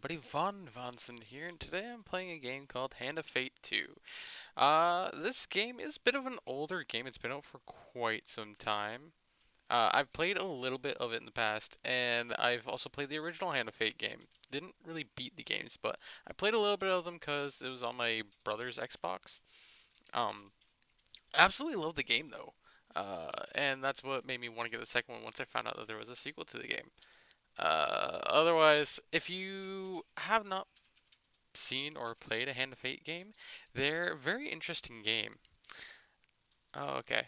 everybody, Von Vonson here, and today I'm playing a game called Hand of Fate 2. This game is a bit of an older game. It's been out for quite some time. I've played a little bit of it in the past, and I've also played the original Hand of Fate game. Didn't really beat the games, but I played a little bit of them because it was on my brother's Xbox. Um, Absolutely loved the game though. And that's what made me want to get the second one once I found out that there was a sequel to the game. Otherwise, if you have not seen or played a Hand of Fate game, they're a very interesting game. Oh, okay.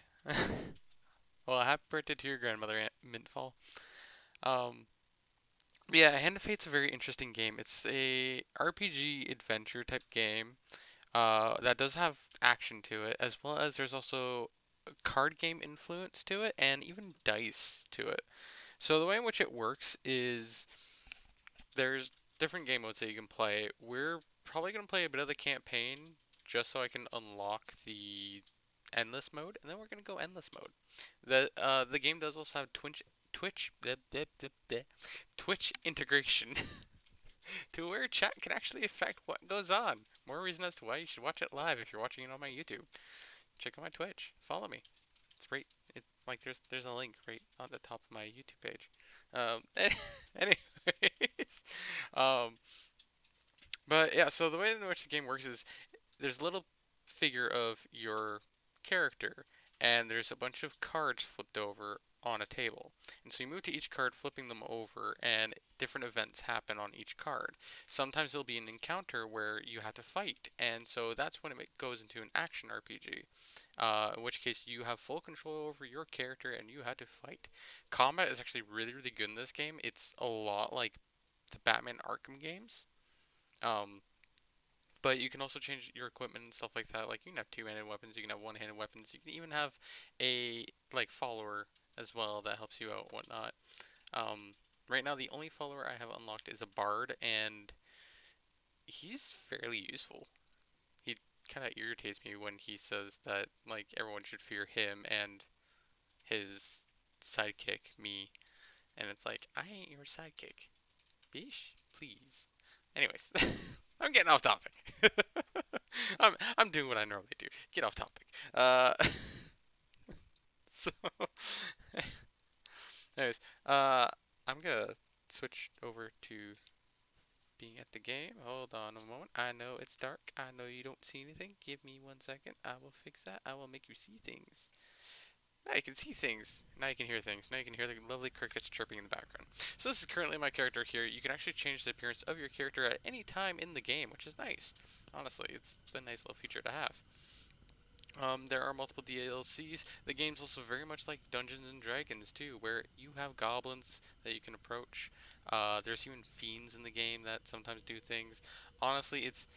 Well, happy birthday to your grandmother, Aunt Mintfall. Um, yeah, Hand of Fate's a very interesting game. It's a RPG adventure type game that does have action to it, as well as there's also a card game influence to it, and even dice to it. So the way in which it works is there's different game modes that you can play. We're probably gonna play a bit of the campaign just so I can unlock the endless mode, and then we're gonna go endless mode. The game does also have Twitch integration to where chat can actually affect what goes on. More reason as to why you should watch it live if you're watching it on my YouTube. Check out my Twitch. Follow me. It's right. It like there's a link right on the top of my YouTube page. Um, anyways, um, but yeah. So the way in which the game works is there's a little figure of your character, and there's a bunch of cards flipped over on a table. And so you move to each card, flipping them over, and different events happen on each card. Sometimes there'll be an encounter where you have to fight, and so that's when it goes into an action RPG. In which case you have full control over your character and you have to fight. Combat is actually really, really good in this game. It's a lot like the Batman Arkham games. Um, but you can also change your equipment and stuff like that. Like you can have two-handed weapons, you can have one-handed weapons, you can even have a like follower as well that helps you out and whatnot. Um, right now the only follower I have unlocked is a bard, and he's fairly useful. He kind of irritates me when he says that like everyone should fear him and his sidekick me, and it's like I ain't your sidekick, bish. Please. Anyways, I'm getting off topic. I'm doing what I normally do. Get off topic. So, anyways, I'm gonna switch over to being at the game. Hold on a moment. I know it's dark. I know you don't see anything. Give me 1 second. I will fix that. I will make you see things. Now you can see things. Now you can hear things. Now you can hear the lovely crickets chirping in the background. So this is currently my character here. You can actually change the appearance of your character at any time in the game, which is nice. Honestly, it's a nice little feature to have. There are multiple DLCs. The game's also very much like Dungeons and Dragons too, where you have goblins that you can approach. There's even fiends in the game that sometimes do things. Honestly, it's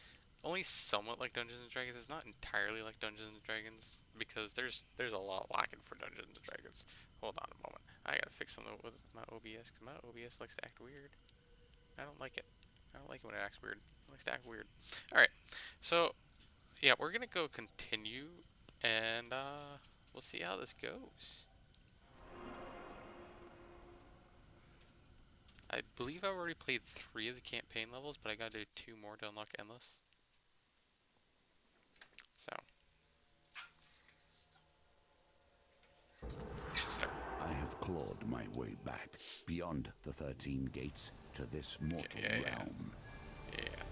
only somewhat like Dungeons and Dragons. It's not entirely like Dungeons and Dragons because there's a lot lacking for Dungeons and Dragons. Hold on a moment. I gotta fix something with my OBS because my OBS likes to act weird. I don't like it. I don't like it when it acts weird. It likes to act weird. All right. So yeah, we're gonna go continue, and we'll see how this goes. I believe I've already played 3 of the campaign levels, but I gotta do 2 more to unlock endless. So start. I have clawed my way back beyond the 13 gates to this mortal Okay, realm. yeah.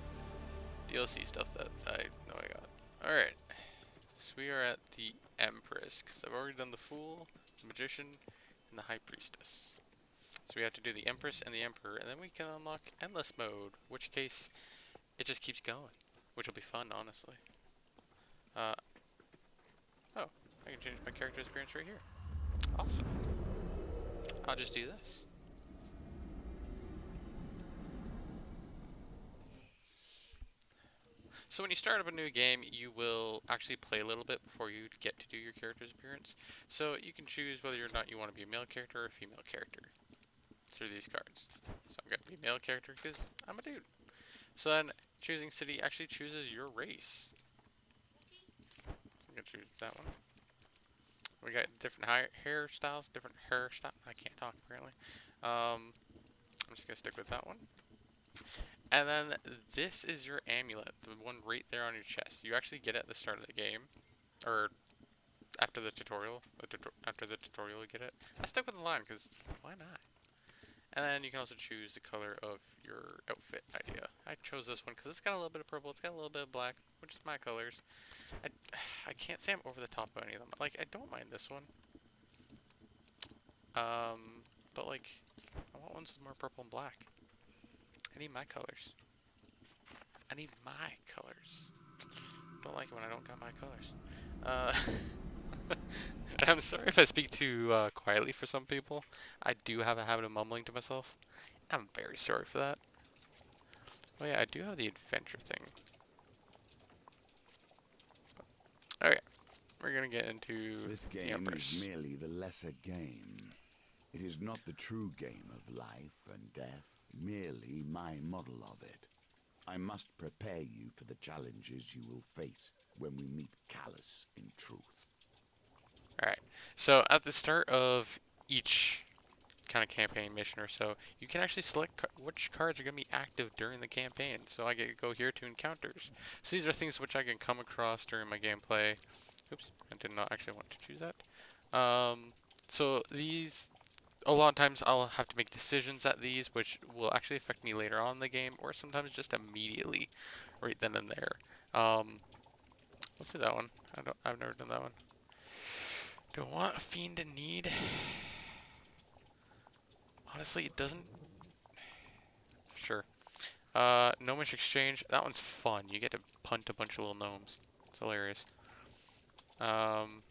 DLC stuff that I know I got. All right. So we are at the Empress, because I've already done the Fool, the Magician, and the High Priestess. So we have to do the Empress and the Emperor, and then we can unlock Endless Mode, which case it just keeps going, which will be fun, honestly. Uh, oh, I can change my character's appearance right here. Awesome. I'll just do this. So when you start up a new game, you will actually play a little bit before you get to do your character's appearance. So you can choose whether or not you want to be a male character or a female character through these cards. So I'm going to be a male character because I'm a dude. So then choosing city actually chooses your race. So I'm going to choose that one. We got different hairstyles, different hairstyle. I can't talk apparently. I'm just going to stick with that one. And then this is your amulet, the one right there on your chest. You actually get it at the start of the game, or after the tutorial. After the tutorial, you get it. I stuck with the line because why not? And then you can also choose the color of your outfit idea. I chose this one because it's got a little bit of purple, it's got a little bit of black, which is my colors. I, I can't say I'm over the top of any of them. Like, I don't mind this one. But like, I want ones with more purple and black. I need my colors. I need my colors. Don't like it when I don't got my colors. I'm sorry if I speak too quietly for some people. I do have a habit of mumbling to myself. I'm very sorry for that. Oh yeah, I do have the adventure thing. Okay, we're gonna get into This the game is Empress. merely the lesser game. It is not the true game of life and death, merely my model of it. I must prepare you for the challenges you will face when we meet Callus in truth. Alright, so at the start of each kind of campaign mission or so, you can actually select which cards are going to be active during the campaign. So I get to go here to encounters. So these are things which I can come across during my gameplay. Oops, I did not actually want to choose that. So these, a lot of times I'll have to make decisions at these, which will actually affect me later on in the game, or sometimes just immediately, right then and there. Let's do that one. I've never done that one. Do I want a fiend in need? Honestly, it doesn't. Sure. Gnomish Exchange. That one's fun. You get to punt a bunch of little gnomes. It's hilarious. Um,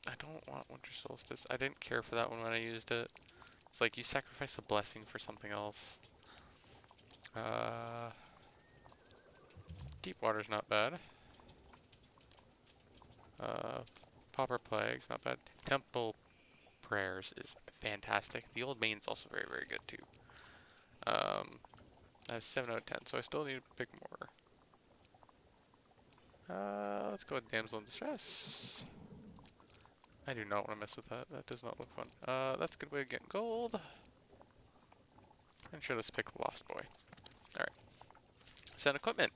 I don't want Winter Solstice. I didn't care for that one when I used it. It's like you sacrifice a blessing for something else. Uh, Deep Water's not bad. Uh, Pauper Plague's not bad. Temple Prayers is fantastic. The Old Main's also very, very good too. I have 7 out of 10, so I still need to pick more. Let's go with Damsel in Distress. I do not want to mess with that. That does not look fun. That's a good way of getting gold. And should have picked Lost Boy. Alright. Send equipment.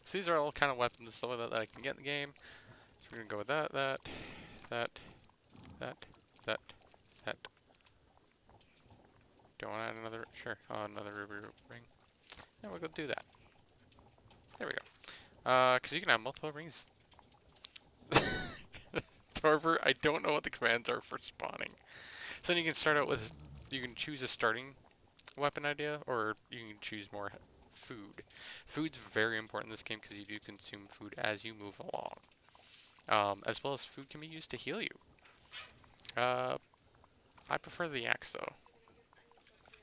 So these are all kind of weapons and stuff like that I can get in the game. So we're gonna go with that, that, that, that. Do I want to add another? Sure. Oh, another ruby ring. Yeah, we'll go do that. There we go. Because you can have multiple rings. However, I don't know what the commands are for spawning. So then you can start out with, you can choose a starting weapon idea, or you can choose more food. Food's very important in this game because you do consume food as you move along. As well as food can be used to heal you. Uh, I prefer the axe though.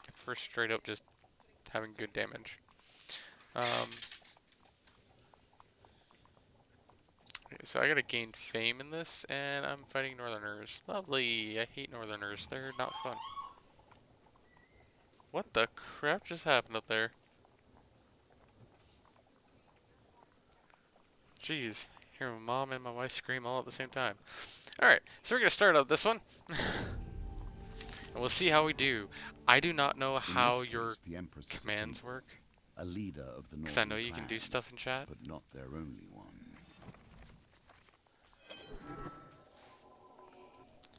I prefer straight up just having good damage. Um, so I gotta gain fame in this, and I'm fighting Northerners. Lovely. I hate Northerners. They're not fun. What the crap just happened up there? Jeez. Hear my mom and my wife scream all at the same time. Alright, so we're gonna start out this one. And we'll see how we do. I do not know In this how your case, the Empress is a commands symbol, work. a leader of the Because I know northern you can do clans, stuff in chat. but not their only one.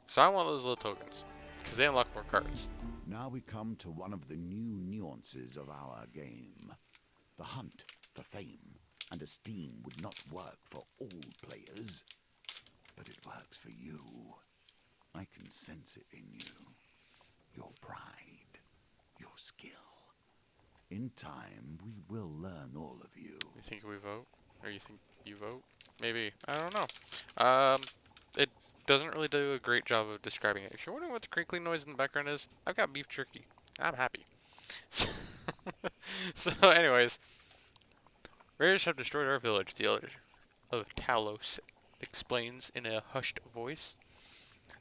So I want those little tokens. Because they unlock more cards. Now we come to one of the new nuances of our game. The hunt for fame and esteem would not work for all players, but it works for you. I can sense it in you. Your pride, your skill. In time, we will learn all of you. You think we vote? Or you think you vote? Maybe. I don't know. It doesn't really do a great job of describing it. If you're wondering what the crinkling noise in the background is, I've got beef jerky. I'm happy. So anyways, raiders have destroyed our village, the elder of Talos explains in a hushed voice.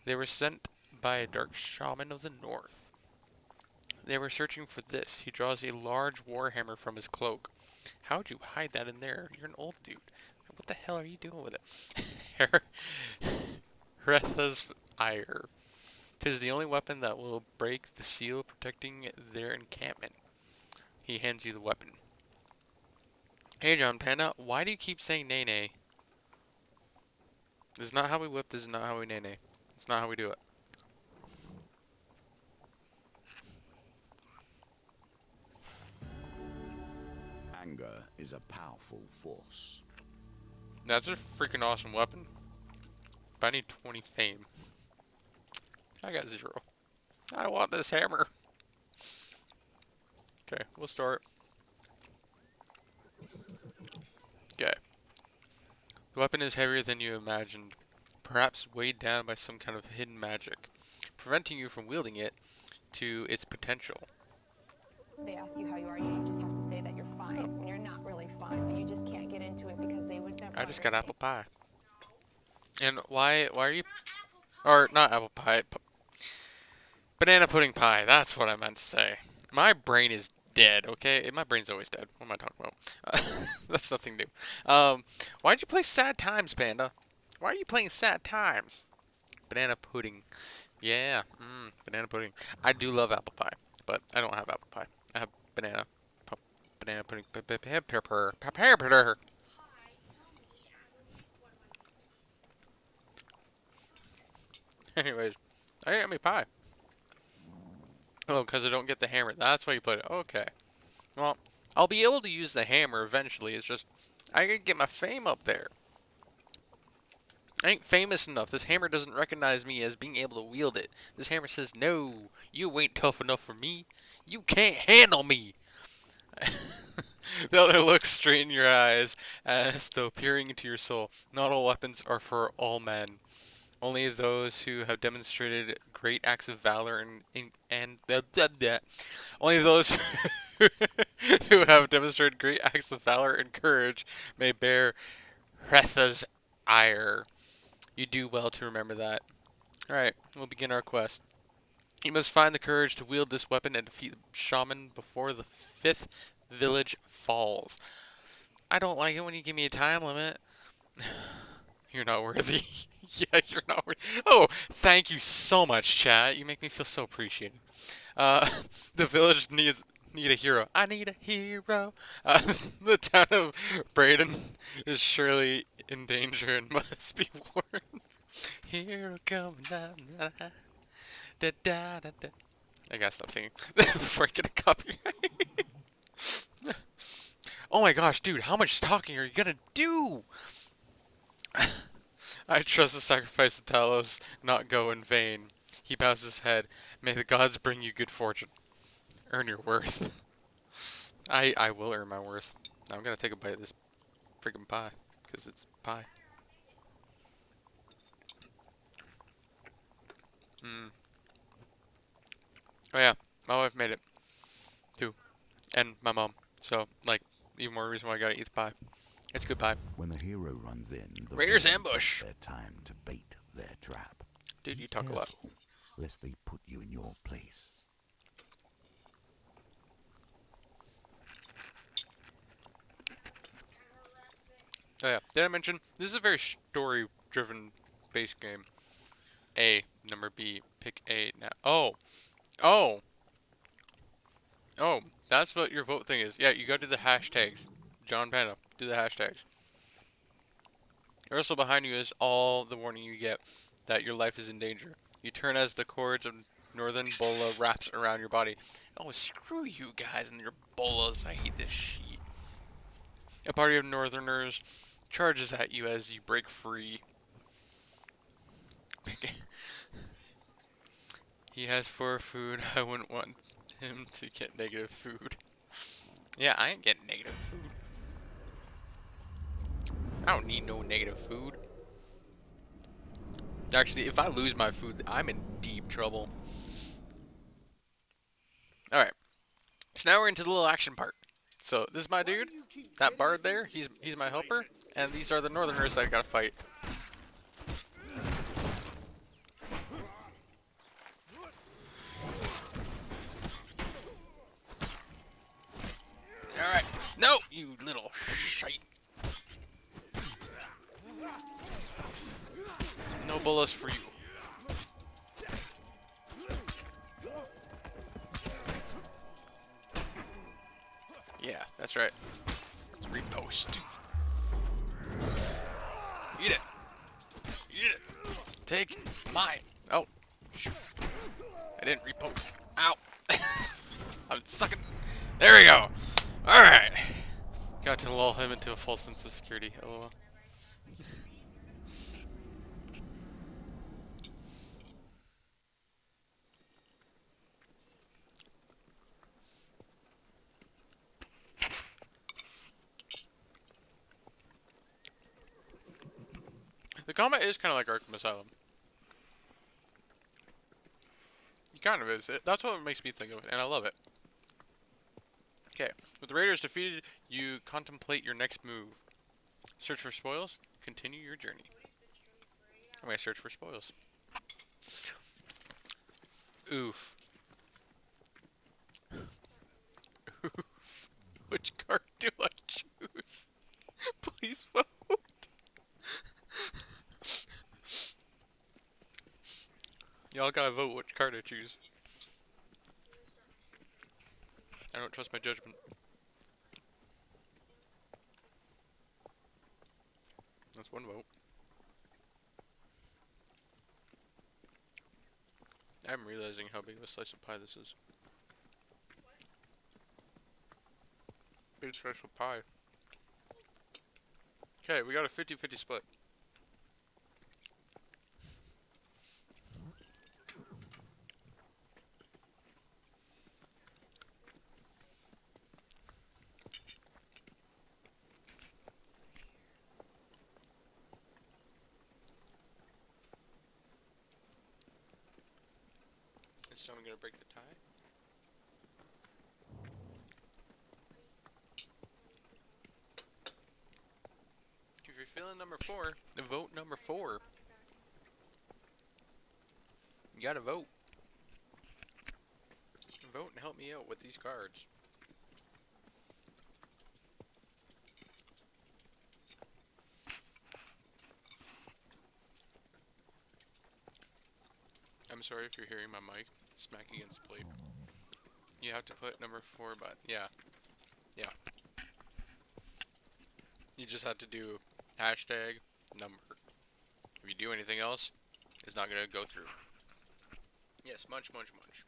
They were sent by a dark shaman of the north. They were searching for this. He draws a large warhammer from his cloak. How'd you hide that in there? You're an old dude. What the hell are you doing with it? Retha's ire. 'Tis the only weapon that will break the seal protecting their encampment. He hands you the weapon. Hey, John Panda, why do you keep saying nay nay? This is not how we whip, this is not how we nay nay. It's not how we do it. Anger is a powerful force. That's a freaking awesome weapon. But I need 20 fame. I got 0. I want this hammer. Okay, we'll start. Okay. The weapon is heavier than you imagined, perhaps weighed down by some kind of hidden magic, preventing you from wielding it to its potential. They ask you how you are, you just have to say that you're fine when you're not really fine, but you just can't get into it because they would never I just got understand. apple pie. And why are you... Or, not apple pie. Banana pudding pie. That's what I meant to say. My brain is dead, okay? My brain's always dead. What am I talking about? That's nothing new. Why'd you play Sad Times, Panda? Why are you playing Sad Times? Banana pudding. Yeah, banana pudding. I do love apple pie, but I don't have apple pie. I have banana pudding. Anyways, I got me pie. Oh, because I don't get the hammer. That's why you played it. Okay. Well, I'll be able to use the hammer eventually. It's just, I gotta get my fame up there. I ain't famous enough. This hammer doesn't recognize me as being able to wield it. This hammer says, no, you ain't tough enough for me. You can't handle me. The other looks straight in your eyes, as though peering into your soul. Not all weapons are for all men. Only those who have demonstrated great acts of valor only those who have demonstrated great acts of valor and courage may bear Hretha's ire. You do well to remember that. Alright, we'll begin our quest. You must find the courage to wield this weapon and defeat the shaman before the 5th village falls. I don't like it when you give me a time limit. You're not worthy. Yeah, you're not worthy. Oh, thank you so much, chat. You make me feel so appreciated. Uh, the village need a hero. I need a hero. The town of Braden is surely in danger and must be warned. Hero come da da da da da. I gotta stop singing before I get a copyright. Oh my gosh, dude, how much talking are you gonna do? I trust the sacrifice of Talos not go in vain. He bows his head. May the gods bring you good fortune. Earn your worth. I will earn my worth. I'm gonna take a bite of this freaking pie, because it's pie. Oh yeah, my wife made it, too. And my mom. So, like, even more reason why I gotta eat the pie. It's good pie. When the hero runs in, the Raiders villain ambush! takes their time to bait their trap. Dude, Be you talk a lot. careful, lest they put you in your place. Oh yeah, did I mention, this is a very story-driven base game. A, number B, pick A now. Oh, that's what your vote thing is. Yeah, you go to the hashtags. John Panda, do the hashtags. Also behind you is all the warning you get that your life is in danger. You turn as the cords of northern bola wraps around your body. Oh, screw you guys and your bolas. I hate this shit. A party of northerners charges at you as you break free. He has 4 food. I wouldn't want him to get negative food. Yeah, I ain't getting negative food. I don't need no negative food. Actually, if I lose my food, I'm in deep trouble. Alright, so now we're into the little action part. So, this is my dude. That bard there, he's my helper. And these are the northerners that I gotta fight. Alright. No, you little shite. No bullets for you. Repost. Eat it. Eat it. Take mine. Oh, shoot. I didn't repost. Ow. I'm sucking. There we go. Alright. Got to lull him into a false sense of security. LOL. The combat is kind of like Arkham Asylum. It kind of is. That's what it makes me think of it, and I love it. Okay, with the raiders defeated, you contemplate your next move. Search for spoils. Continue your journey. I'm gonna search for spoils. Oof. Oof. Which card do I choose? Please vote. Y'all gotta vote which card I choose. I don't trust my judgment. That's one vote. I'm realizing how big of a slice of pie this is. Big slice of pie. Okay, we got a 50-50 split. Is someone gonna break the tie? If you're feeling number 4, vote number 4. You gotta vote. Vote and help me out with these cards. I'm sorry if you're hearing my mic smack against the plate. You have to put number 4, but yeah. Yeah. You just have to do hashtag number. If you do anything else, it's not gonna go through. Yes, munch, munch, munch.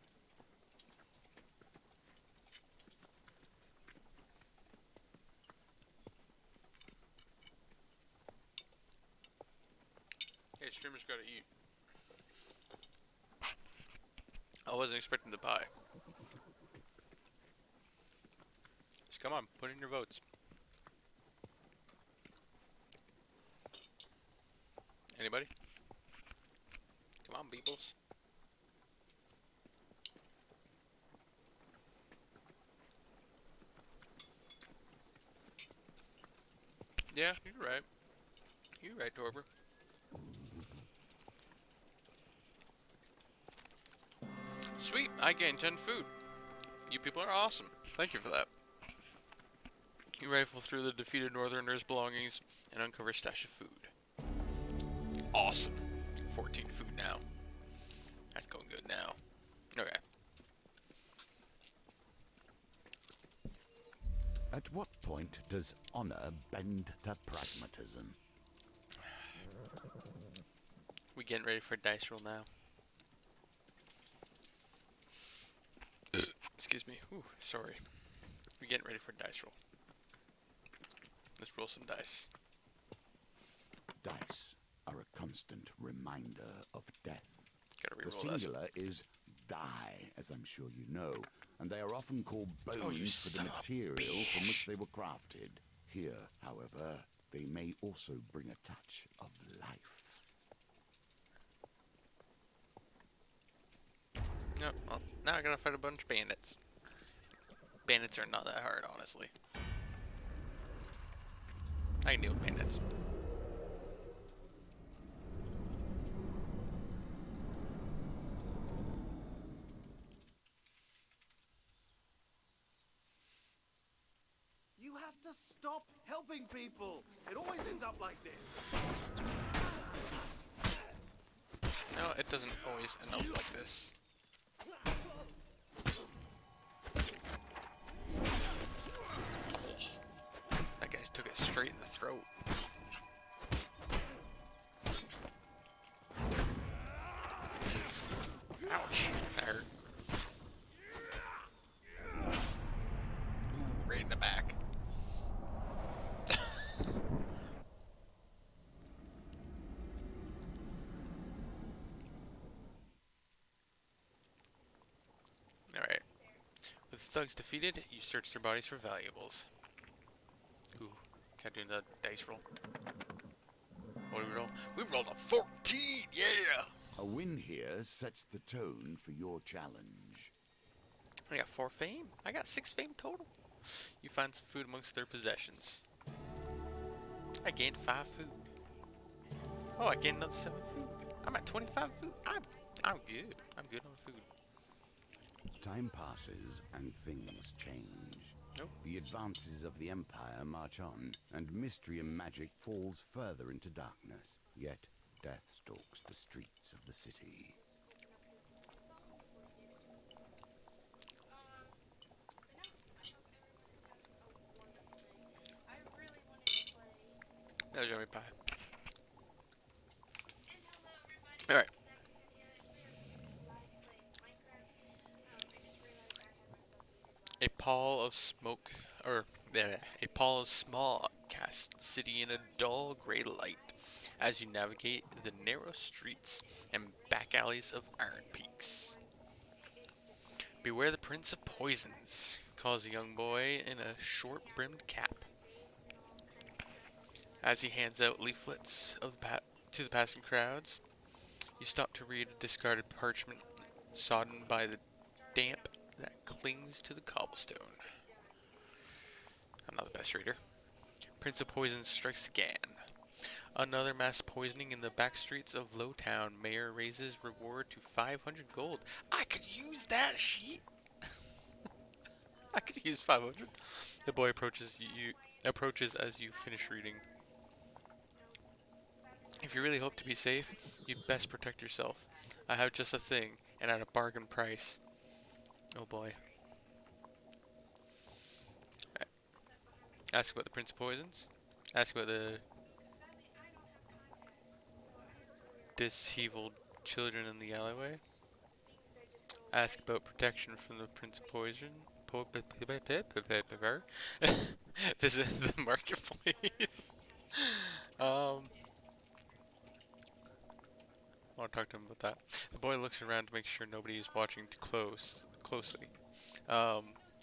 Hey, streamers gotta eat. I wasn't expecting the pie. Just come on, put in your votes. Anybody? Come on, peoples. Yeah, you're right. You're right, Torber. Sweet, I gained 10 food. You people are awesome. Thank you for that. You rifle through the defeated northerners' belongings and uncover a stash of food. Awesome. 14 food now. That's going good now. Okay. At what point does honor bend to pragmatism? We getting ready for a dice roll now. Excuse me. Ooh, sorry. We getting ready for a dice roll. Let's roll some dice. Dice are a constant reminder of death. Gotta The reroll that. singular is die, as I'm sure you know, and they are often called bones Oh, you for the son of a material from bitch. which they were crafted. Here, however, they may also bring a touch of life. Yep, well, now I gotta fight a bunch of bandits. Bandits are not that hard, honestly. I can deal with bandits. You have to stop helping people. It always ends up like this. No, it doesn't always end up like this. Oh, that guy's Just took it straight in the throat. Ouch. That hurt. Ooh, right in the back. Alright. With thugs defeated, you search their bodies for valuables. Ooh, can't do the dice roll. What did we roll? We rolled a 14! Yeah! A win here sets the tone for your challenge. I got 4 fame. I got 6 fame total. You find some food amongst their possessions. I gained 5 food. Oh, I gained another 7 food. I'm at 25 food. I'm good. I'm good on food. Time passes and things change. Nope. The advances of the Empire march on, and mystery and magic falls further into darkness. Yet death stalks the streets of the city. That was yummy pie. Alright. A pall of smoke, or a pall of smog casts the city in a dull gray light as you navigate the narrow streets and back alleys of Iron Peaks. Beware the Prince of Poisons, calls a young boy in a short-brimmed cap as he hands out leaflets of to the passing crowds. You stop to read a discarded parchment sodden by the damp that clings to the cobblestone. I'm not the best reader. Prince of Poison strikes again. Another mass poisoning in the back streets of Lowtown. Mayor raises reward to 500 gold. I could use that sheet. I could use 500. The boy approaches as you finish reading. If you really hope to be safe, you'd best protect yourself. I have just a thing, and at a bargain price. Oh boy. Right. Ask about the Prince of Poisons. Ask about the disheveled children in the alleyway. Ask about protection from the Prince of Poison. Visit the marketplace. I want to talk to him about that. The boy looks around to make sure nobody is watching closely.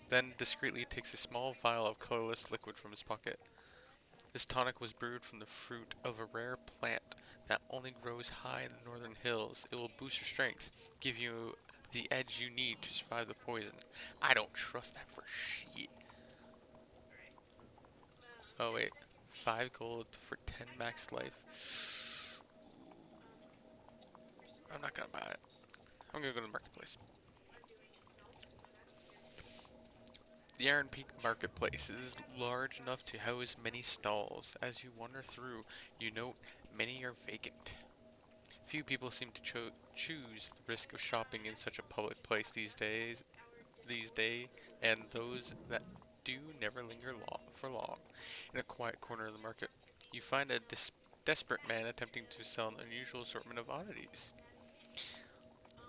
Then discreetly takes a small vial of colorless liquid from his pocket. This tonic was brewed from the fruit of a rare plant that only grows high in the northern hills. It will boost your strength, give you the edge you need to survive the poison. I don't trust that for shit. Oh wait, 5 gold for 10 max life. I'm not gonna buy it. I'm gonna go to the marketplace. The Iron Peak Marketplace is large enough to house many stalls. As you wander through, you note many are vacant. Few people seem to choose the risk of shopping in such a public place these days, and those that do never linger for long. In a quiet corner of the market, you find a desperate man attempting to sell an unusual assortment of oddities.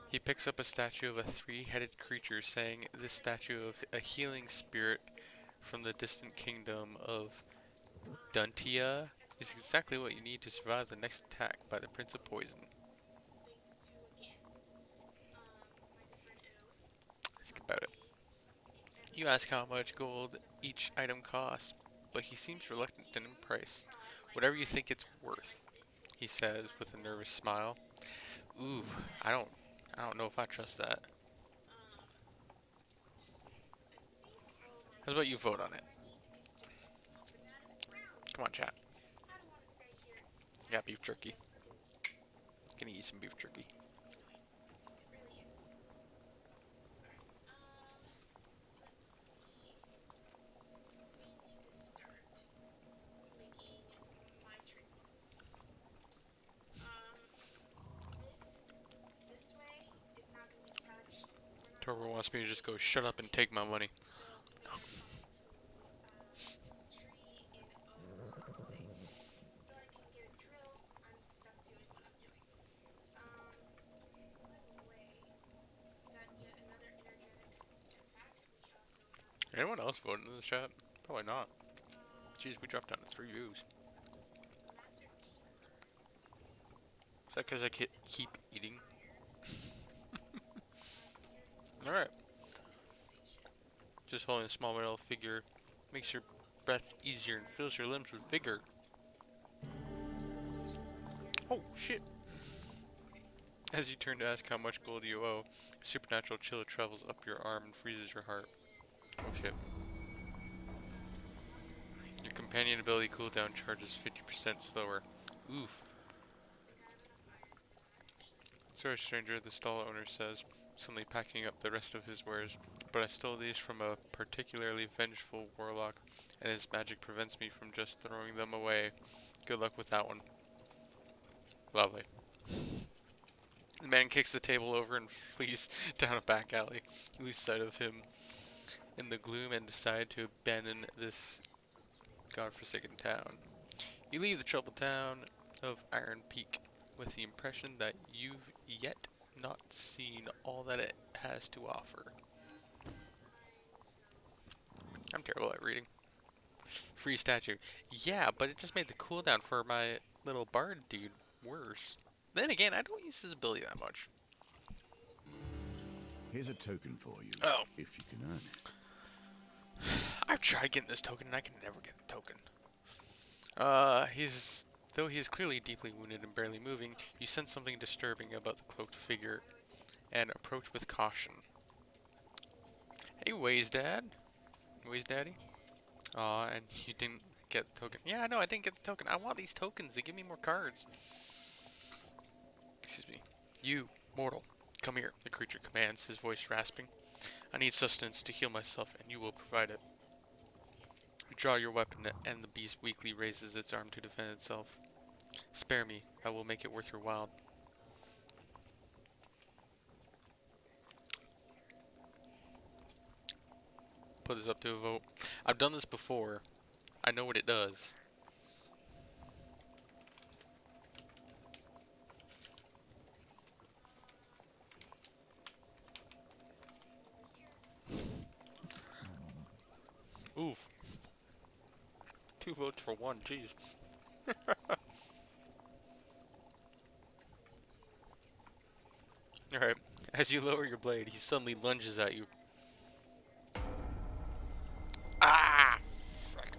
He picks up a statue of a 3-headed creature, saying this statue of a healing spirit from the distant kingdom of Duntia is exactly what you need to survive the next attack by the Prince of Poison. Ask about it. You ask how much gold each item costs, but he seems reluctant in price. Whatever you think it's worth, he says with a nervous smile. Ooh, I don't know if I trust that. How about you vote on it? Come on, chat. I got beef jerky. Gonna eat some beef jerky. Torber wants me to just go shut up and take my money. Anyone else voting in the chat? Probably not. Jeez, we dropped down to 3 views. Is that because I keep eating? Alright. Just holding a small metal figure makes your breath easier and fills your limbs with vigor. Oh, shit. As you turn to ask how much gold you owe, a supernatural chill travels up your arm and freezes your heart. Oh, shit. Your companion ability cooldown charges 50% slower. Oof. Sorry, stranger, the stall owner says, suddenly packing up the rest of his wares, but I stole these from a particularly vengeful warlock, and his magic prevents me from just throwing them away. Good luck with that one. Lovely. The man kicks the table over and flees down a back alley. You lose sight of him in the gloom and decide to abandon this godforsaken town. You leave the troubled town of Iron Peak with the impression that you've yet not seen all that it has to offer. I'm terrible at reading. Free statue. Yeah, but it just made the cooldown for my little bard dude worse. Then again, I don't use his ability that much. Here's a token for you, Oh. if you can earn it. I've tried getting this token and I can never get the token. Though he is clearly deeply wounded and barely moving, you sense something disturbing about the cloaked figure and approach with caution. Hey, Waze Dad. Waze Daddy. Aw, and you didn't get the token. Yeah, I know, I didn't get the token. I want these tokens. They give me more cards. Excuse me. You, mortal, come here, the creature commands, his voice rasping. I need sustenance to heal myself, and you will provide it. Draw your weapon, and the beast weakly raises its arm to defend itself. Spare me, I will make it worth your while. Put this up to a vote. I've done this before. I know what it does. Oof. 2 votes for 1, jeez. Alright, as you lower your blade, he suddenly lunges at you. Ah! Frick.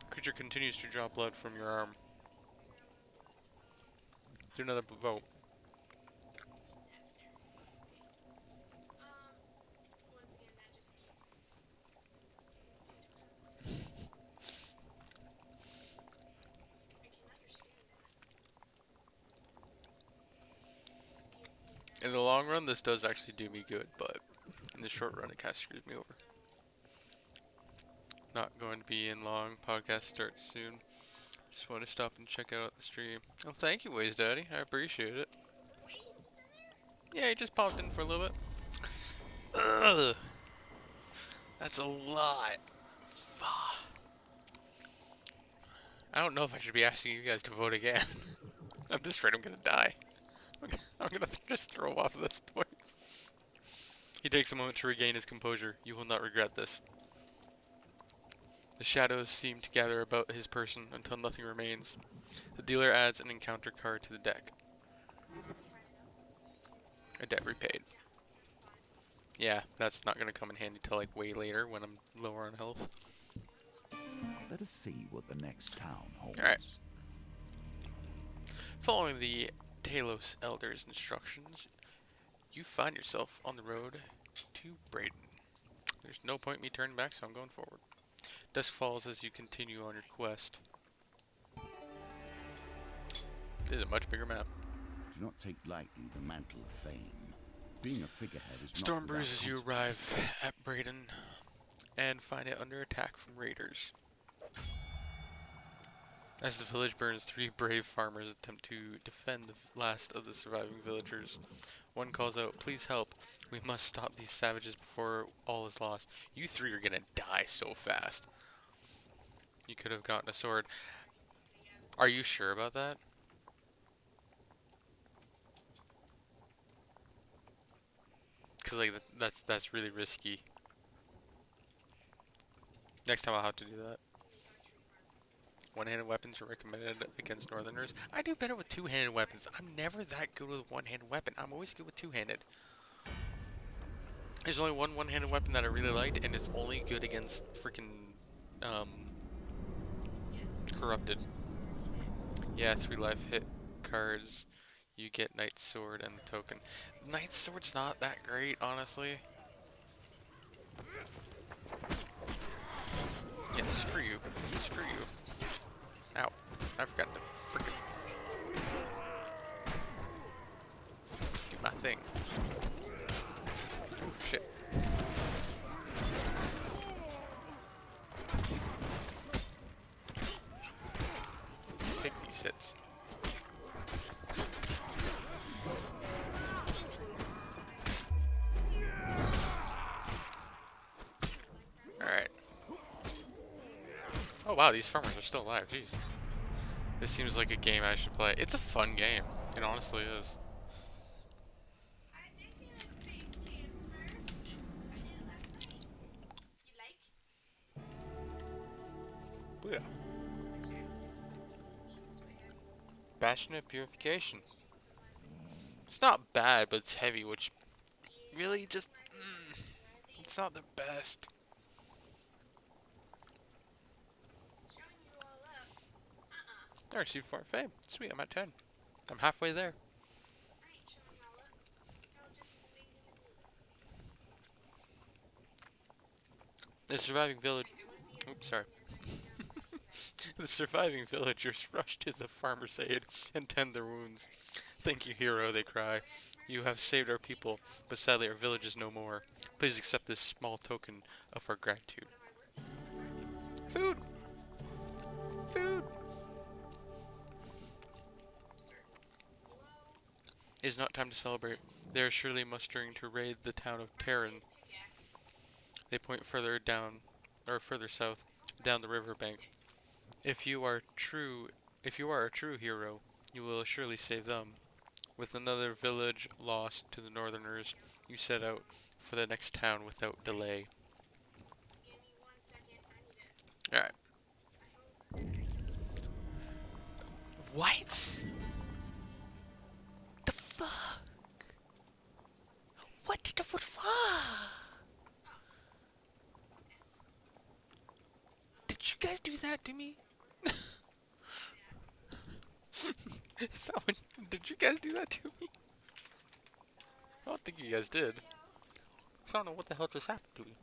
Creature continues to draw blood from your arm. Do another vote. In the long run, this does actually do me good, but in the short run, it kind of screws me over. Not going to be in long. Podcast starts soon. Just want to stop and check out the stream. Oh, thank you, Waze Daddy. I appreciate it. Yeah, he just popped in for a little bit. Ugh. That's a lot. I don't know if I should be asking you guys to vote again. At this rate, I'm gonna die. I'm gonna just throw off at this point. He takes a moment to regain his composure. You will not regret this. The shadows seem to gather about his person until nothing remains. The dealer adds an encounter card to the deck. A debt repaid. Yeah, that's not gonna come in handy till like way later when I'm lower on health. Let us see what the next town holds. Alright. Following the Talos Elder's instructions, you find yourself on the road to Braden. There's no point in me turning back, so I'm going forward. Dusk falls as you continue on your quest. This is a much bigger map. Do not take lightly the mantle of fame. Being a figurehead is Storm not brews without as you arrive at Braden and find it under attack from raiders. As the village burns, 3 brave farmers attempt to defend the last of the surviving villagers. One calls out, "Please help. We must stop these savages before all is lost." You 3 are gonna die so fast. You could have gotten a sword. Are you sure about that? Cause like that's really risky. Next time I'll have to do that. One-handed weapons are recommended against northerners. I do better with two-handed weapons. I'm never that good with one-handed weapon. I'm always good with two-handed. There's only one-handed weapon that I really liked, and it's only good against freaking corrupted. Yeah, 3 life hit cards. You get Knight's Sword and the token. Knight's Sword's not that great, honestly. Yeah, screw you. Screw you. Ow. I forgot to freaking do my thing. Oh, shit. Take these hits. Alright. Oh wow, these farmers are still alive, jeez. This seems like a game I should play. It's a fun game. It honestly is. Yeah. Passionate Purification. It's not bad, but it's heavy, which really just... it's not the best. I received 4 fame. Sweet, I'm at 10. I'm halfway there. The surviving village... Oops, sorry. The surviving villagers rush to the farmer's aid and tend their wounds. Thank you, hero, they cry. You have saved our people, but sadly our village is no more. Please accept this small token of our gratitude. Food! Food! It is not time to celebrate. They are surely mustering to raid the town of Terran. They point further down, or further south, down the riverbank. If you are a true hero, you will surely save them. With another village lost to the northerners, you set out for the next town without delay. Alright. What? The fuck? What did the fuck? Did you guys do that to me? Someone, did you guys do that to me? I don't think you guys did. I don't know what the hell just happened to me.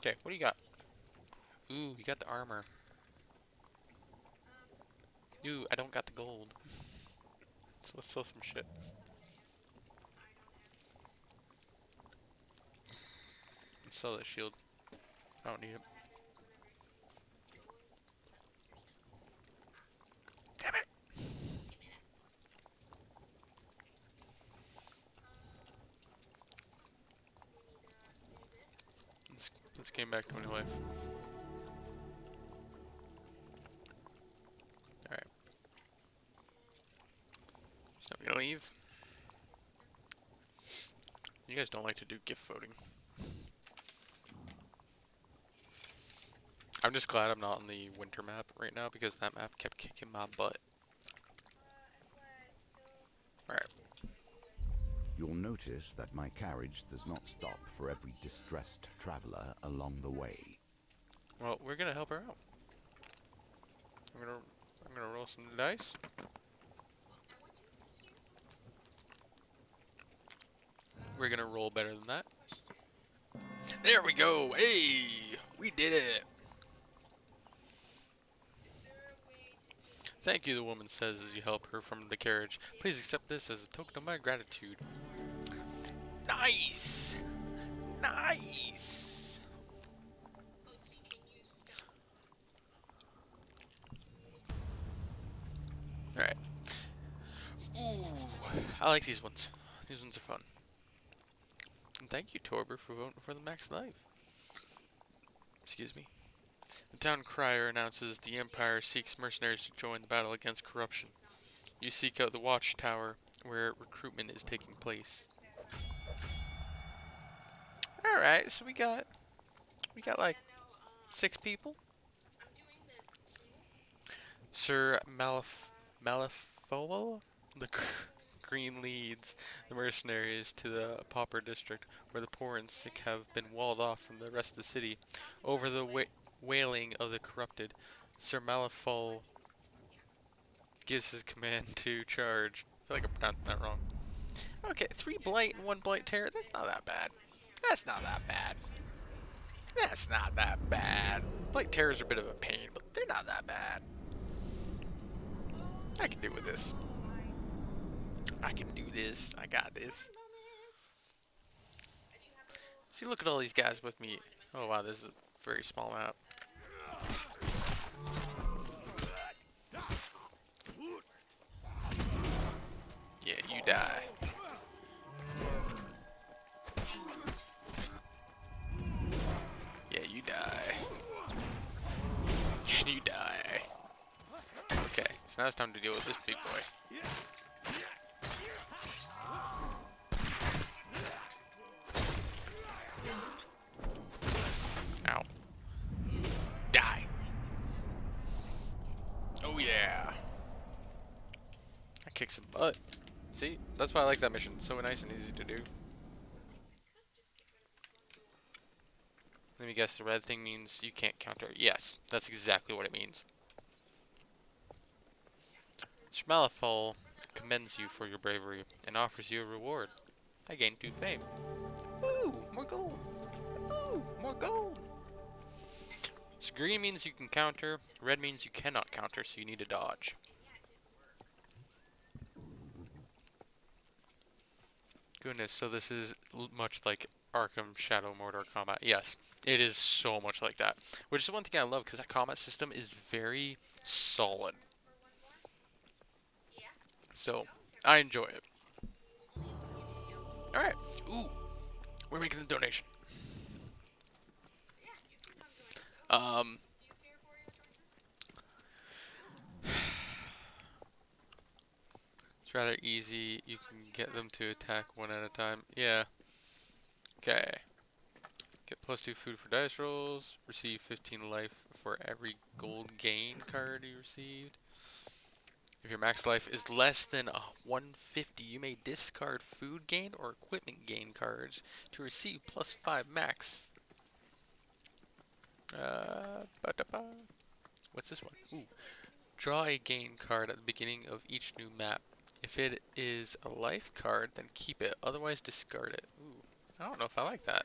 Okay, what do you got? Ooh, you got the armor. Ooh, I don't got the gold. So let's sell some shit. Let's sell that shield. I don't need it. Damn it! Let's gain back 20 life. Alright. So I'm gonna leave. You guys don't like to do gift voting. I'm just glad I'm not on the winter map right now because that map kept kicking my butt. Alright. You'll notice that my carriage does not stop for every distressed traveler along the way. Well, we're gonna help her out. I'm gonna roll some dice. We're gonna roll better than that. There we go! Hey! We did it! Thank you, the woman says as you help her from the carriage. Please accept this as a token of my gratitude. Nice! Nice! Alright. Ooh, I like these ones. These ones are fun. And thank you, Torber, for voting for the max life. Excuse me. The town crier announces the Empire seeks mercenaries to join the battle against corruption. You seek out the watchtower, where recruitment is taking place. Alright, so we got We got like 6 people. Sir Malifaux, the Green leads the mercenaries to the pauper district, where the poor and sick have been walled off from the rest of the city. Over the wailing of the corrupted, Sir Malifaux gives his command to charge. I feel like I'm pronouncing that wrong. Okay, 3 blight and 1 blight terror. That's not that bad. That's not that bad. That's not that bad. Blight terrors are a bit of a pain, but they're not that bad. I can do with this. I can do this. I got this. See, look at all these guys with me. Oh wow, this is a very small map. Yeah, you die. Yeah, you die. And you die. Okay, so now it's time to deal with this big boy. Ow. Die. Oh yeah. I kicked some butt. See? That's why I like that mission. It's so nice and easy to do. Let me guess, the red thing means you can't counter. Yes, that's exactly what it means. Schmalafol commends you for your bravery and offers you a reward. I gained 2 fame. Ooh, more gold. Ooh, more gold. So green means you can counter, red means you cannot counter, so you need to dodge. Goodness, so this is much like Arkham Shadow Mortar combat. Yes, it is so much like that. Which is one thing I love, because that combat system is very solid. So, I enjoy it. Alright, ooh, we're making the donation. Um, it's rather easy. You can get them to attack one at a time. Yeah. Okay. Get +2 food for dice rolls. Receive 15 life for every gold gain card you received. If your max life is less than 150, you may discard food gain or equipment gain cards to receive +5 max. What's this one? Ooh. Draw a gain card at the beginning of each new map. If it is a life card, then keep it. Otherwise, discard it. Ooh. I don't know if I like that.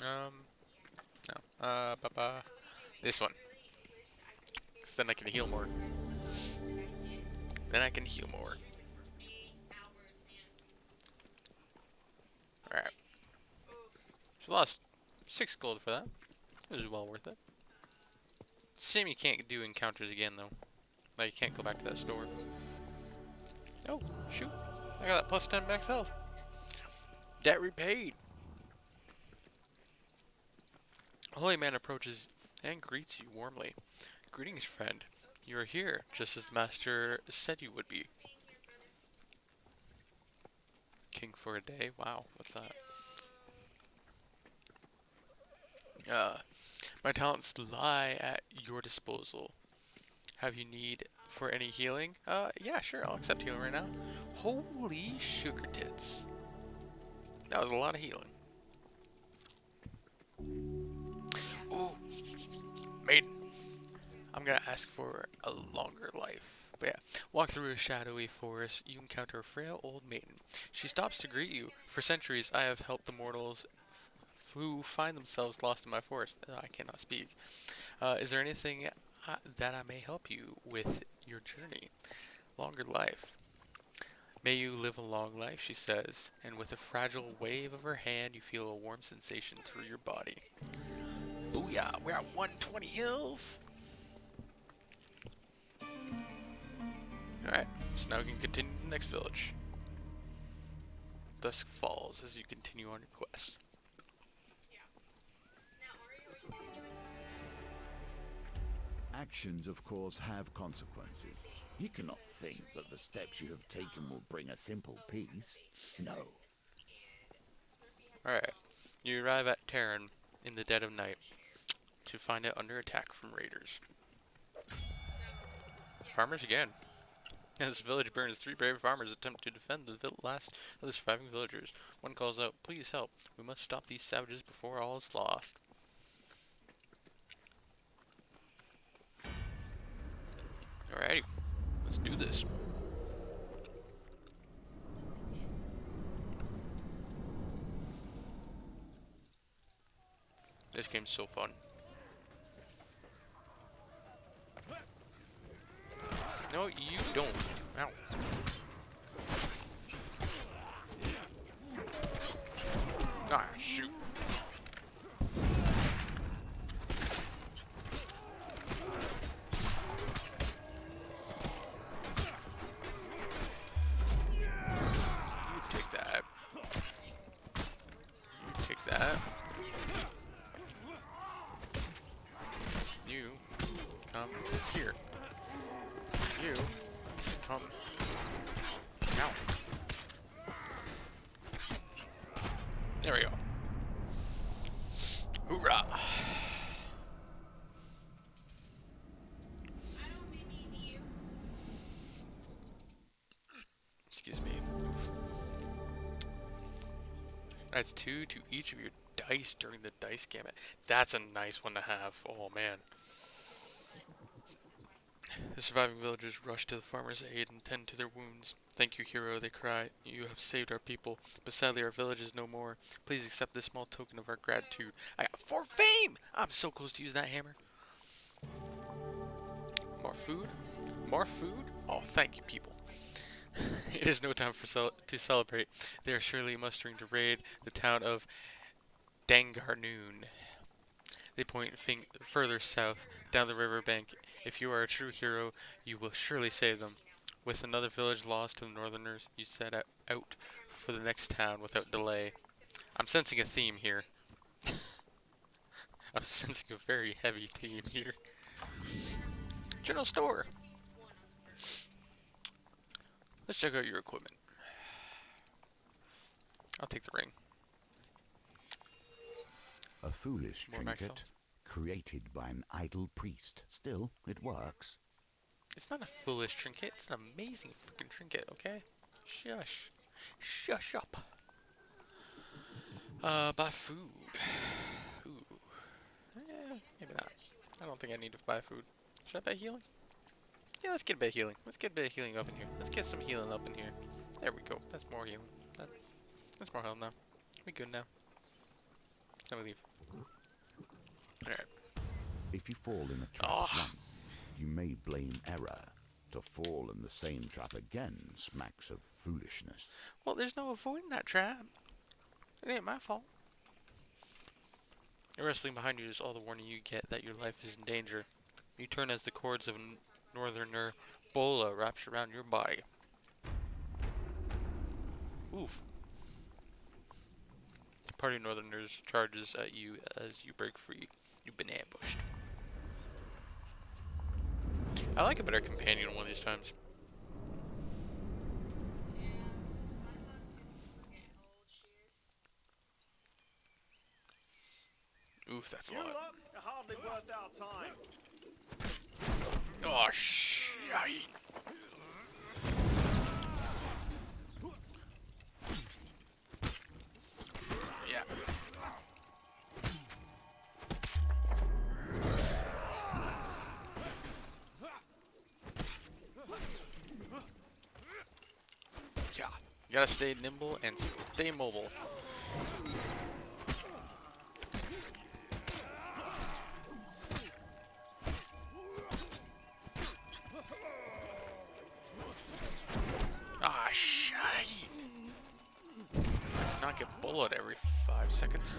No. This one. 'Cause then I can heal more. Then I can heal more. Alright. So lost 6 gold for that. It was well worth it. Shame you can't do encounters again though. Like you can't go back to that store. Oh, shoot. I got that +10 max health. Debt repaid. A holy man approaches and greets you warmly. Greetings, friend. You are here, just as the master said you would be. King for a day? Wow, what's that? My talents lie at your disposal. Have you need for any healing? Yeah, sure, I'll accept healing right now. Holy sugar tits. That was a lot of healing. Ooh, maiden. I'm gonna ask for a longer life. But yeah, walk through a shadowy forest, you encounter a frail old maiden. She stops to greet you. For centuries, I have helped the mortals who find themselves lost in my forest. I cannot speak. Is there anything that I may help you with your journey? Longer life. May you live a long life, she says, and with a fragile wave of her hand, you feel a warm sensation through your body. Booyah, we're at 120 health. Alright, so now we can continue to the next village. Dusk falls as you continue on your quest. Actions, of course, have consequences. You cannot think that the steps you have taken will bring a simple peace. No. Alright, You arrive at Terran in the dead of night to find it under attack from raiders. Farmers again. As the village burns, three brave farmers attempt to defend the last of the surviving villagers. One calls out, "Please help. We must stop these savages before all is lost." Alrighty, let's do this. This game's so fun. No, you don't. Ow. Ah, shoot. You take that. You take that. You come here. You come. Ow. There we go. Hoorah! Excuse me. That's 2 to each of your dice during the dice gamut. That's a nice one to have. Oh man. The surviving villagers rush to the farmer's aid and tend to their wounds. "Thank you, hero," they cry. "You have saved our people, but sadly our village is no more. Please accept this small token of our gratitude." I got for fame! I'm so close to use that hammer. More food? More food? Oh, thank you, people. It is no time to celebrate. They are surely mustering to raid the town of Dangarnoon. They point further south, down the river bank. "If you are a true hero, you will surely save them." With another village lost to the northerners, you set out for the next town without delay. I'm sensing a theme here. I'm sensing a very heavy theme here. General store. Let's check out your equipment. I'll take the ring. A foolish More max trinket created by an idle priest. Still, it works. It's not a foolish trinket. It's an amazing freaking trinket, okay? Shush. Shush up. Buy food. Ooh. Maybe not. I don't think I need to buy food. Should I buy healing? Yeah, let's get a bit of healing. Let's get a bit of healing up in here. Let's get some healing up in here. There we go. That's more healing. That's more health now. We good now. Now we leave. Alright. If you fall in a trap once, you may blame error. To fall in the same trap again smacks of foolishness. Well, there's no avoiding that trap. It ain't my fault. Wrestling behind you is all the warning you get that your life is in danger. You turn as the cords of a northerner bola wraps around your body. Oof. The party of northerners charges at you as you break free. You've been ambushed. I like a better companion one of these times. Oof, that's a lot. You're hardly worth our time. Oh, shite. Yeah. Yeah. You gotta stay nimble and stay mobile. Ah, shite. Not get bullet every 5 seconds.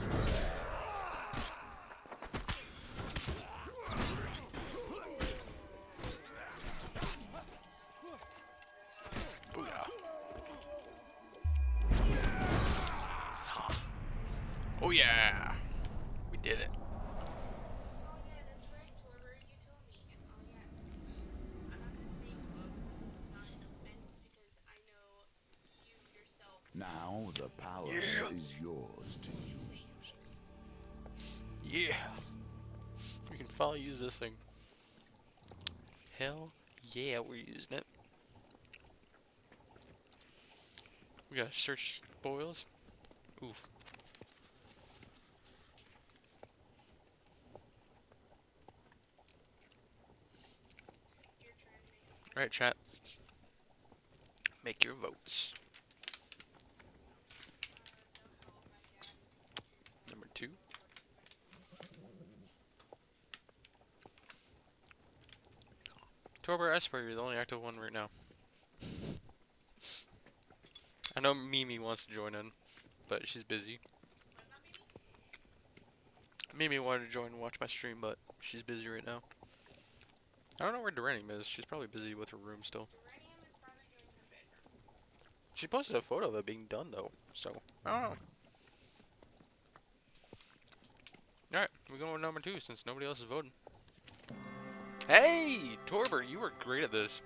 Booyah. Oh yeah! We did it. Oh yeah, that's right, Torber. You told me. Oh yeah. I'm not gonna say club because it's not an offense because I know you yourself. Now the power is yours to use. yeah. We can finally use this thing. Hell yeah, we're using it. We gotta search spoils. Oof. Your turn, mate. Alright, chat. Make your votes. Know how my dad is massive Number 2. Torber Esper, you're the only active one right now. I know Mimi wants to join in, but she's busy. What about Mimi? Mimi wanted to join and watch my stream, but she's busy right now. I don't know where Duranium is. She's probably busy with her room still. Uranium is probably doing her bedroom. She posted a photo of it being done though, so I don't know. Alright, we're going with number 2 since nobody else is voting. Hey! Torber, you were great at this.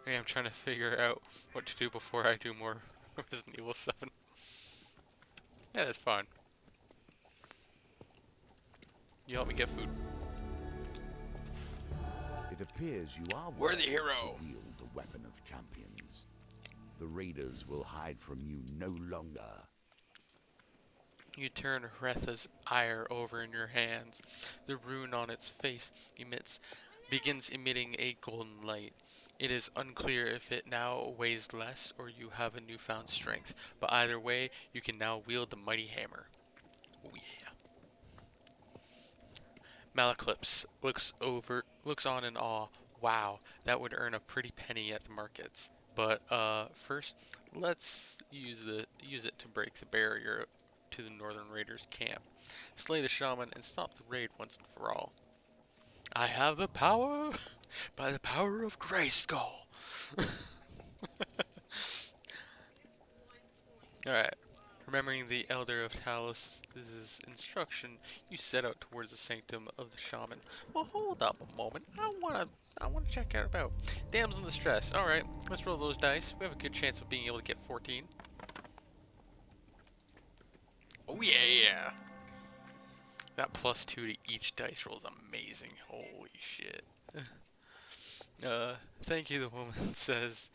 Hey, I'm trying to figure out what to do before I do more Resident Evil 7. Yeah, that's fine. You help me get food. It appears you are We're the worthy hero. to wield the weapon of champions. The raiders will hide from you no longer. You turn Retha's ire over in your hands. The rune on its face begins emitting a golden light. It is unclear if it now weighs less or you have a newfound strength, but either way, you can now wield the mighty hammer. Oh yeah. Malaclips looks on in awe. Wow, that would earn a pretty penny at the markets. But first, let's use it to break the barrier to the Northern Raiders' camp. Slay the shaman and stop the raid once and for all. I have the power by the power of Grayskull. Alright. Remembering the Elder of Talos' instruction, you set out towards the sanctum of the shaman. Well, hold up a moment. I wanna check out about. Damsel in distress. Alright, let's roll those dice. We have a good chance of being able to get 14. Oh yeah! That +2 to each dice roll is amazing. Holy shit. Thank you, the woman says.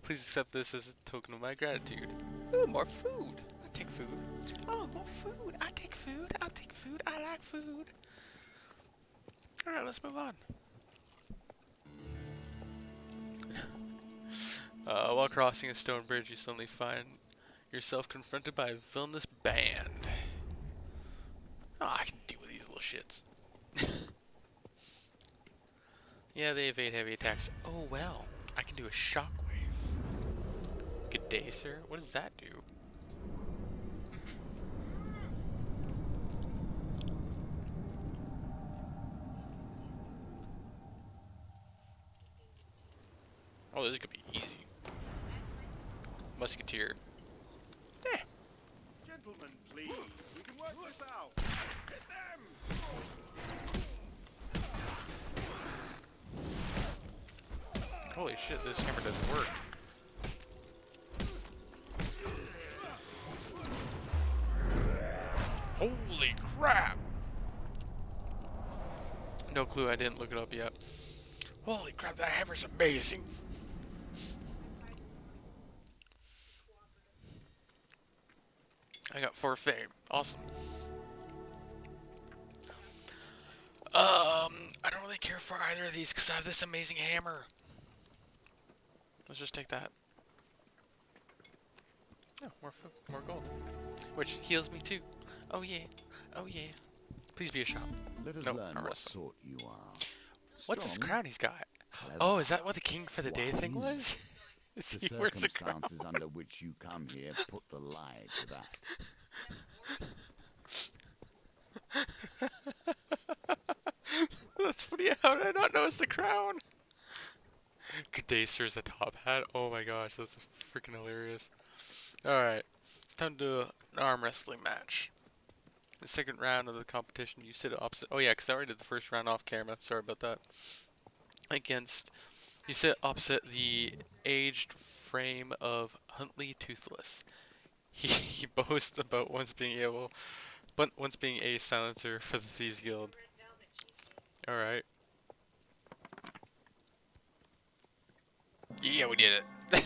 Please accept this as a token of my gratitude. Ooh, more food. I take food. Oh, more food. I take food. I take food. I like food. Alright, let's move on. While crossing a stone bridge, you suddenly find yourself confronted by a villainous band. Oh, I can deal with these little shits. Yeah, they evade heavy attacks. Oh well, I can do a shockwave. Good day, sir. What does that do? Oh, this could be easy. Musketeer. Eh. Gentlemen, please. We can work this out. Hit them! Holy shit, this hammer doesn't work. Holy crap! No clue, I didn't look it up yet. Holy crap, that hammer's amazing! I got 4 fame. Awesome. I don't really care for either of these because I have this amazing hammer. Let's just take that. Oh, more gold. Which heals me too. Oh yeah. Oh yeah. Please be a shop. Let us Nope, learn not what wrestling. sort you are. What's this Strong, crown he's got? clever, Oh, is that what the king for the day thing wise. was? Is The he wears a crown? circumstances under which you come here put the lie to that. That's funny. How did I not notice the crown? Good day, sir, is a top hat. Oh my gosh, that's freaking hilarious. Alright, it's time to do an arm wrestling match. The second round of the competition, you sit opposite. Oh yeah, because I already did the first round off camera. Sorry about that. You sit opposite the aged frame of Huntley Toothless. He boasts about once being able But once being a silencer for the Thieves Guild. Red velvet cheesecake. Alright. Yeah, we did it.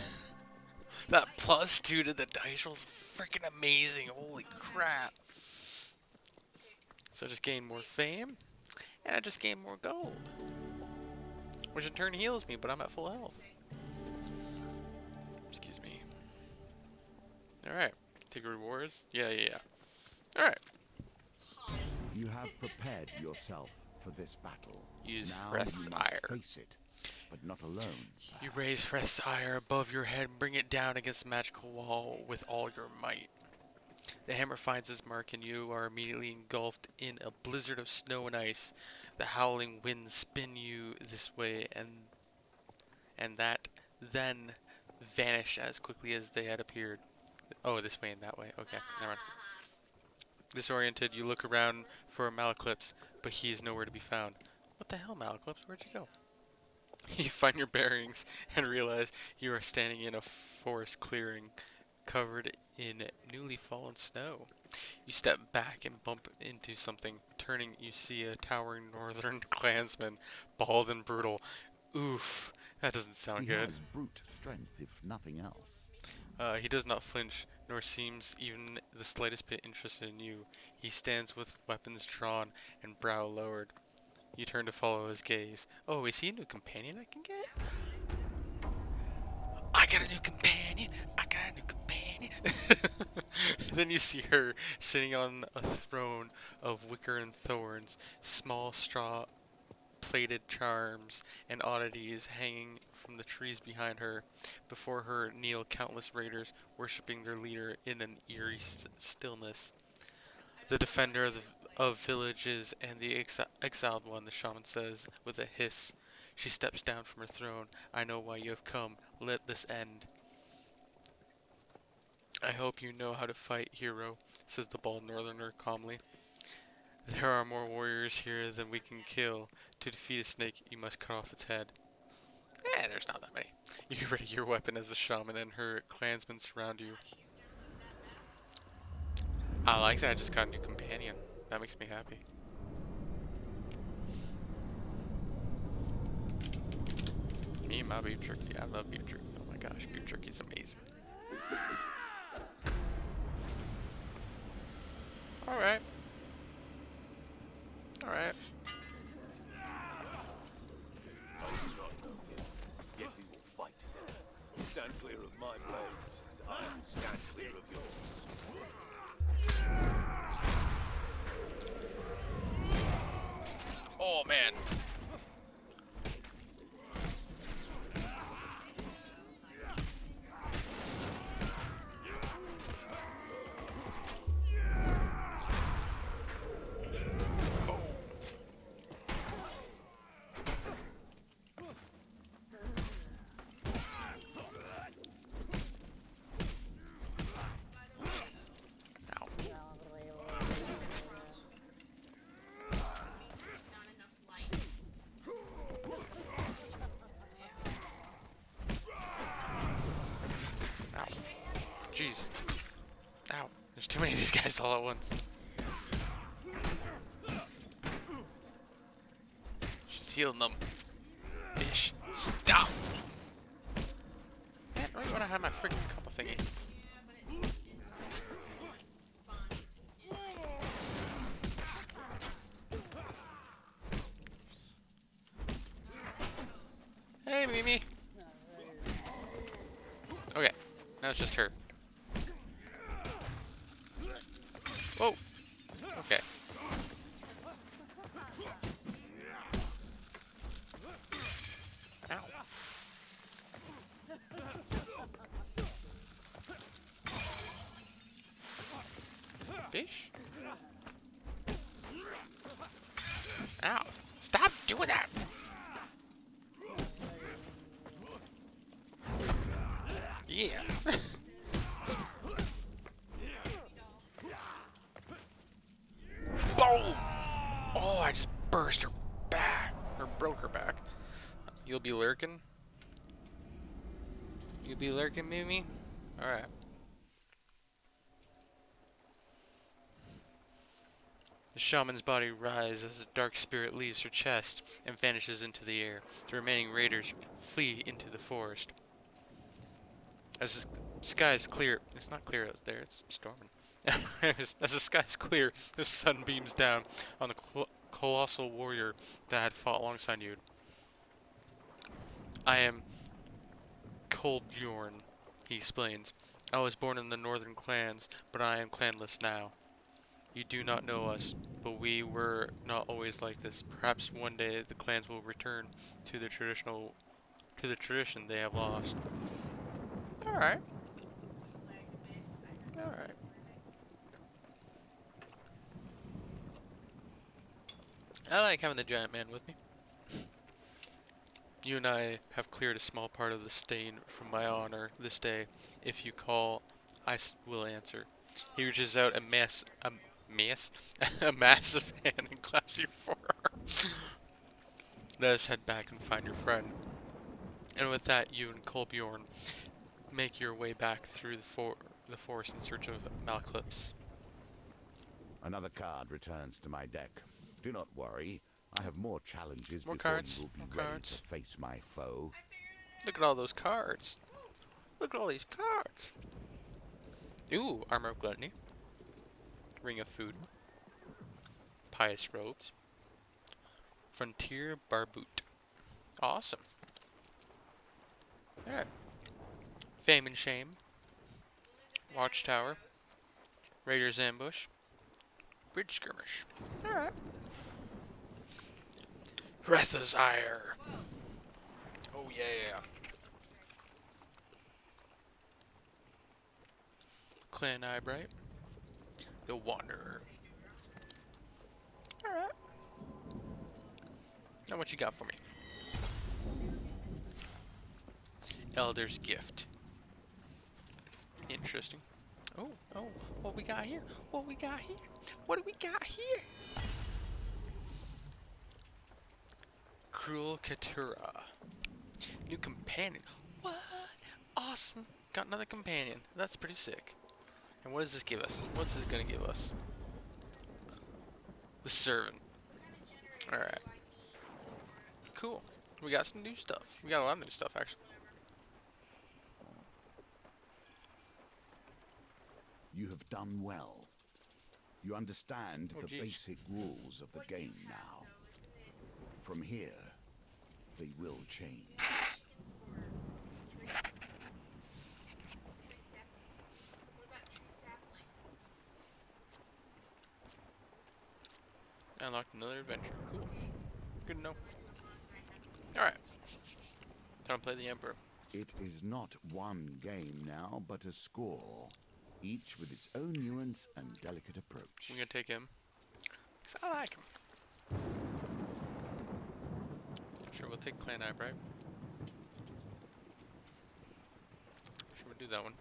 That +2 to the dice rolls freaking amazing. Holy crap. So I just gained more fame, and I just gained more gold. Which in turn heals me, but I'm at full health. Excuse me. Alright. Take rewards. Yeah. Alright. You have prepared yourself for this battle. Use Now Hreth's you must ire. face it, but not alone. You raise Hreth's ire above your head and bring it down against the magical wall with all your might. The hammer finds its mark and you are immediately engulfed in a blizzard of snow and ice. The howling winds spin you this way and that, then vanish as quickly as they had appeared. Oh, this way and that way. Okay, never mind. Disoriented, you look around for Malaclypse, but he is nowhere to be found. What the hell, Malaclypse? Where'd you go? You find your bearings and realize you are standing in a forest clearing covered in newly fallen snow. You step back and bump into something. Turning, you see a towering northern clansman, bald and brutal. Oof, that doesn't sound He good. has brute strength, if nothing else. He does not flinch, nor seems even the slightest bit interested in you. He stands with weapons drawn and brow lowered. You turn to follow his gaze. Oh, is he a new companion I can get? I got a new companion! I got a new companion! Then you see her sitting on a throne of wicker and thorns, small straw plated charms and oddities hanging from the trees behind her. Before her kneel countless raiders, worshipping their leader in an eerie stillness. The defender of villages and the exiled one, the shaman says with a hiss. She steps down from her throne. I know why you have come. Let this end. I hope you know how to fight, hero, says the bald northerner calmly. There are more warriors here than we can kill. To defeat a snake, you must cut off its head. There's not that many. You ready your weapon as the shaman and her clansmen surround you. I like that I just got a new companion. That makes me happy. Me and my beef jerky. I love beef jerky. Oh my gosh, beef jerky's amazing. Alright. Alright. I do not know him, yet we will fight. Stand clear of my blades, and I will stand clear of yours. Oh man. Ow. Not enough light. Ow. Jeez. Ow. There's too many of these guys all at once. She's healing them. Fish. Stop! Man, I don't want to have my freaking couple thingy. Yeah, but it's fun. Hey, Mimi. Okay, now it's just her. Whoa. Okay. Ow. Fish? Ow. Stop doing that! Yeah. Boom! Oh, I just burst her back. Or broke her back. You'll be lurking? You'll be lurking, Mimi? Alright. The shaman's body rises as a dark spirit leaves her chest and vanishes into the air. The remaining raiders flee into the forest. As the sky is clear, it's not clear out there, it's storming. As the sky is clear, the sun beams down on the colossal warrior that had fought alongside you. I am Kolbjorn, he explains. I was born in the northern clans, but I am clanless now. You do not know us, but we were not always like this. Perhaps one day the clans will return to the tradition they have lost. Alright, alright. I like having the giant man with me. You and I have cleared a small part of the stain from my honor this day. If you call, will answer. He reaches out a massive hand and claps your forearm. Let us head back and find your friend. And with that, you and Kolbjorn make your way back through the forest in search of Malclips. Another card returns to my deck. Do not worry. I have more challenges More before cards. you will be More ready cards. to face my foe. Look at all those cards. Look at all these cards. Ooh, Armor of Gluttony. Ring of Food. Pious Robes. Frontier Barboot. Awesome. Alright. Fame and Shame. Watchtower. Raider's Ambush. Bridge Skirmish. Alright. Retha's Ire. Oh yeah. Clan Eyebright. The Wanderer. Alright. Now what you got for me? Elder's Gift. Interesting. Oh, what we got here? What we got here? What do we got here? Cruel Katura. New companion. What? Awesome. Got another companion. That's pretty sick. And what does this give us? What's this gonna give us? The Servant. Alright. Cool. We got some new stuff. We got a lot of new stuff, actually. You have done well. You understand Oh, the geez. basic rules of the game now. From here, they will change. Unlocked another adventure. Cool. Good to know. Alright. Time to play the Emperor. It is not one game now, but a score, each with its own nuance and delicate approach. We're gonna take him. 'Cause I like him. Sure, we'll take Clan Eyebright. Sure, we'll do that one.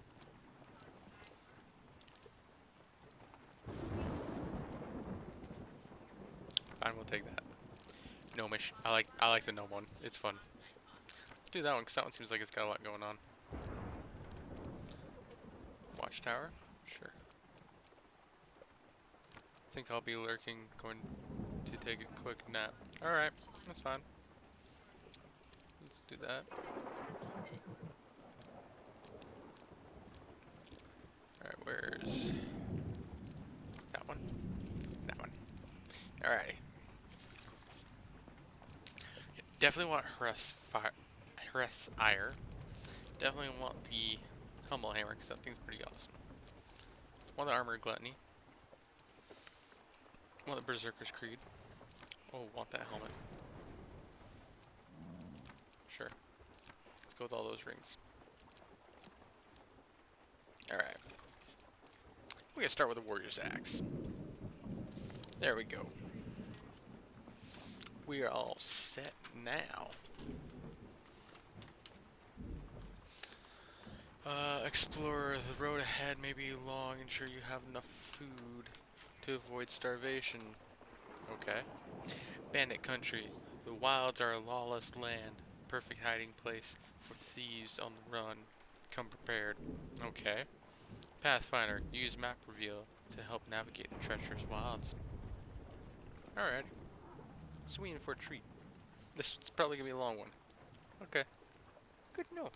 Fine, we'll take that. Gnomish. I like the gnome one. It's fun. Let's do that one, because that one seems like it's got a lot going on. Watchtower? Sure. I think I'll be lurking, going to take a quick nap. Alright, that's fine. Let's do that. Alright, where's that one? That one. Alrighty. Definitely want Harass Ire. Definitely want the Hummel Hammer, because that thing's pretty awesome. Want the Armor of Gluttony. Want the Berserker's Creed. Oh, want that helmet. Sure. Let's go with all those rings. Alright. We're gonna start with the Warrior's Axe. There we go. We are all set now. Explore the road ahead may be long. Ensure you have enough food to avoid starvation. Okay. Bandit country. The wilds are a lawless land. Perfect hiding place for thieves on the run. Come prepared. Okay. Pathfinder. Use map reveal to help navigate the treacherous wilds. Alright. So we in for a treat. This is probably gonna be a long one. Okay. Good to know.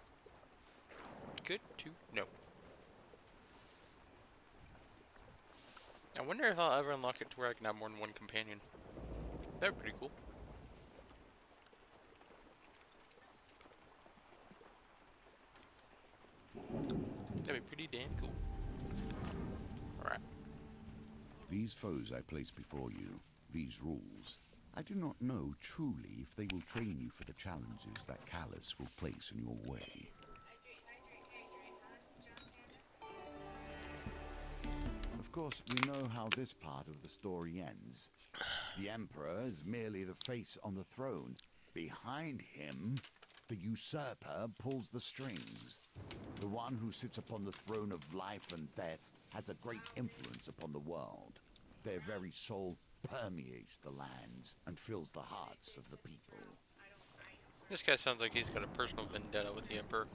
Good to know. I wonder if I'll ever unlock it to where I can have more than one companion. That'd be pretty cool. That'd be pretty damn cool. Alright. These foes I place before you, these rules, I do not know truly if they will train you for the challenges that Callus will place in your way. Of course, we know how this part of the story ends. The Emperor is merely the face on the throne. Behind him, the usurper pulls the strings. The one who sits upon the throne of life and death has a great influence upon the world. Their very soul permeates the lands and fills the hearts of the people. This guy sounds like he's got a personal vendetta with the Emperor.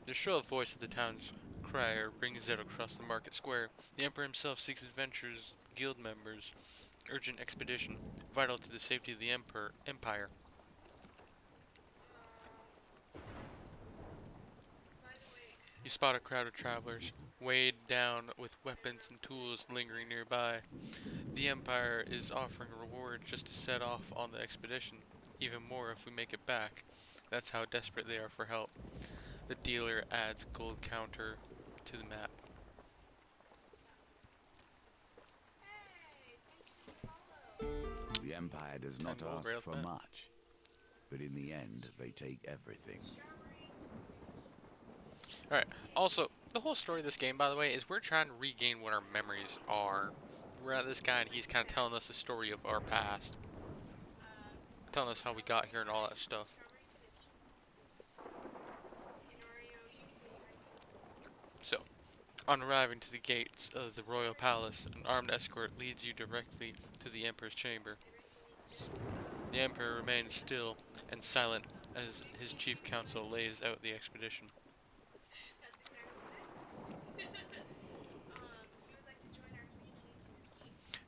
The shrill voice of the town's crier rings out across the market square. The Emperor himself seeks adventurers, guild members, urgent expedition, vital to the safety of the empire. You spot a crowd of travelers, weighed down with weapons and tools lingering nearby. The Empire is offering a reward just to set off on the expedition, even more if we make it back. That's how desperate they are for help. The dealer adds a gold counter to the map. The Empire does not 10 gold right ask off for that. much, but in the end, they take everything. Alright, also, the whole story of this game, by the way, is we're trying to regain what our memories are. We're at this guy and he's kind of telling us the story of our past. Telling us how we got here and all that stuff. So, on arriving to the gates of the royal palace, an armed escort leads you directly to the Emperor's chamber. The Emperor remains still and silent as his chief council lays out the expedition.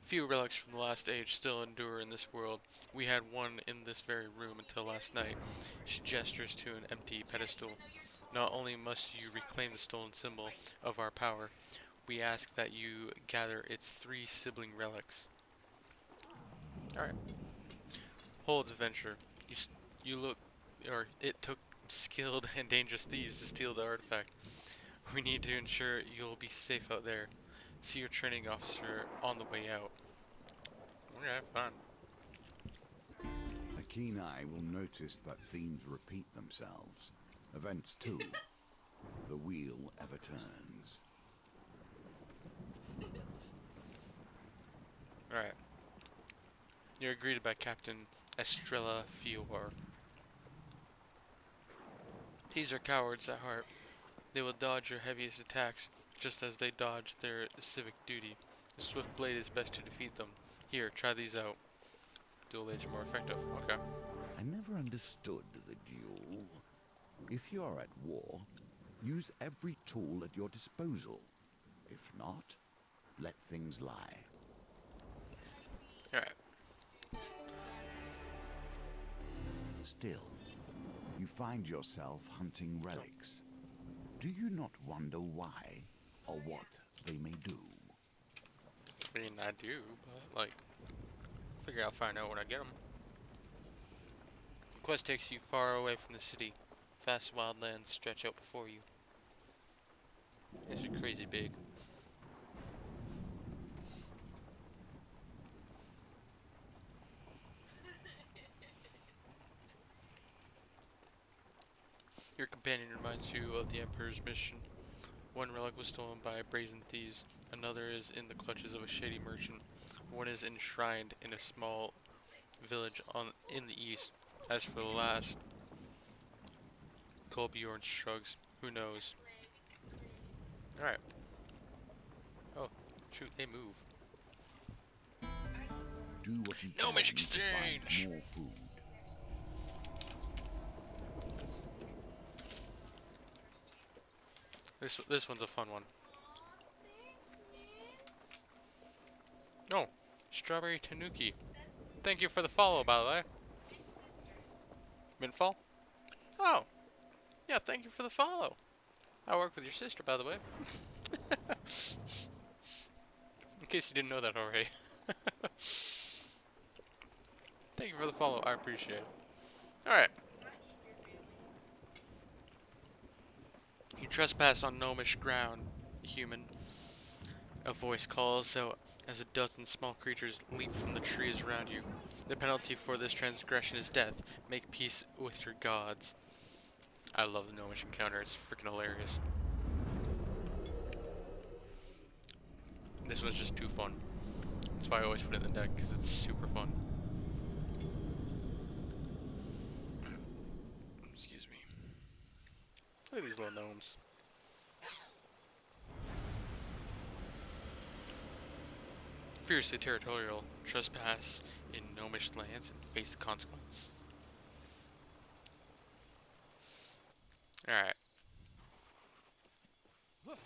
Few relics from the last age still endure in this world. We had one in this very room until last night. She gestures to an empty pedestal. Not only must you reclaim the stolen symbol of our power, we ask that you gather its 3 sibling relics. Alright. Hold adventure. You look, or it took skilled and dangerous thieves to steal the artifact. We need to ensure you'll be safe out there. See your training officer on the way out. Alright, fine. A keen eye will notice that themes repeat themselves. Events too. The wheel ever turns. Alright. You're greeted by Captain Estrella Fior. These are cowards at heart. They will dodge your heaviest attacks, just as they dodge their civic duty. The swift blade is best to defeat them. Here, try these out. Dual blades are more effective. Okay. I never understood the duel. If you are at war, use every tool at your disposal. If not, let things lie. Alright. Still, you find yourself hunting relics. Do you not wonder why or what they may do? I mean, I do, but, like, figure I'll find out when I get them. The quest takes you far away from the city. Vast wild lands stretch out before you. These are crazy big. Your companion reminds you of the Emperor's mission. One relic was stolen by brazen thieves, another is in the clutches of a shady merchant, one is enshrined in a small village in the east. As for the last, Kolbjorn shrugs. Who knows? Alright. Oh, shoot, they move. Do what you No can much to find exchange! more food. This one's a fun one. Oh, Strawberry Tanuki. That's Thank you Mint's for the follow, by the way. Mint's sister. Mintfall? Oh, yeah, thank you for the follow. I work with your sister, by the way. In case you didn't know that already. Thank you for the follow. I appreciate it. Alright. Not eat your family. You trespass on gnomish ground, human. A voice calls out as a dozen small creatures leap from the trees around you. The penalty for this transgression is death. Make peace with your gods. I love the gnomish encounter. It's freaking hilarious. This one's just too fun. That's why I always put it in the deck, because it's super fun. Excuse me. Look at these little gnomes. Fiercely territorial, trespass in gnomish lands and face the consequence. Alright. Boom!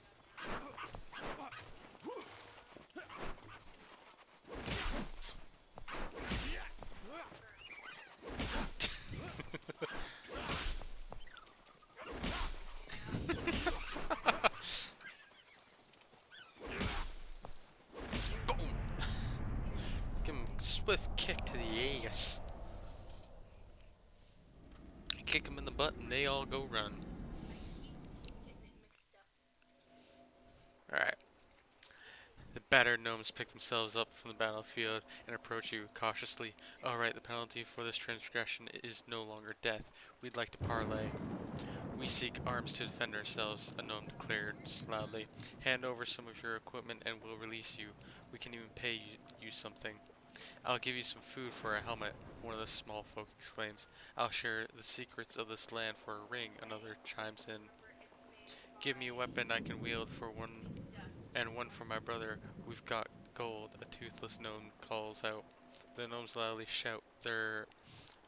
Give him a swift kick to the ass. Kick him in the butt and they all go run. I keep getting it mixed up. Alright. The battered gnomes pick themselves up from the battlefield and approach you cautiously. Alright, the penalty for this transgression is no longer death. We'd like to parley. We seek arms to defend ourselves, a gnome declared loudly. Hand over some of your equipment and we'll release you. We can even pay you something. I'll give you some food for a helmet, one of the small folk exclaims. I'll share the secrets of this land for a ring, another chimes in. Give me a weapon I can wield for one, and one for my brother. We've got gold, a toothless gnome calls out. The gnomes loudly shout their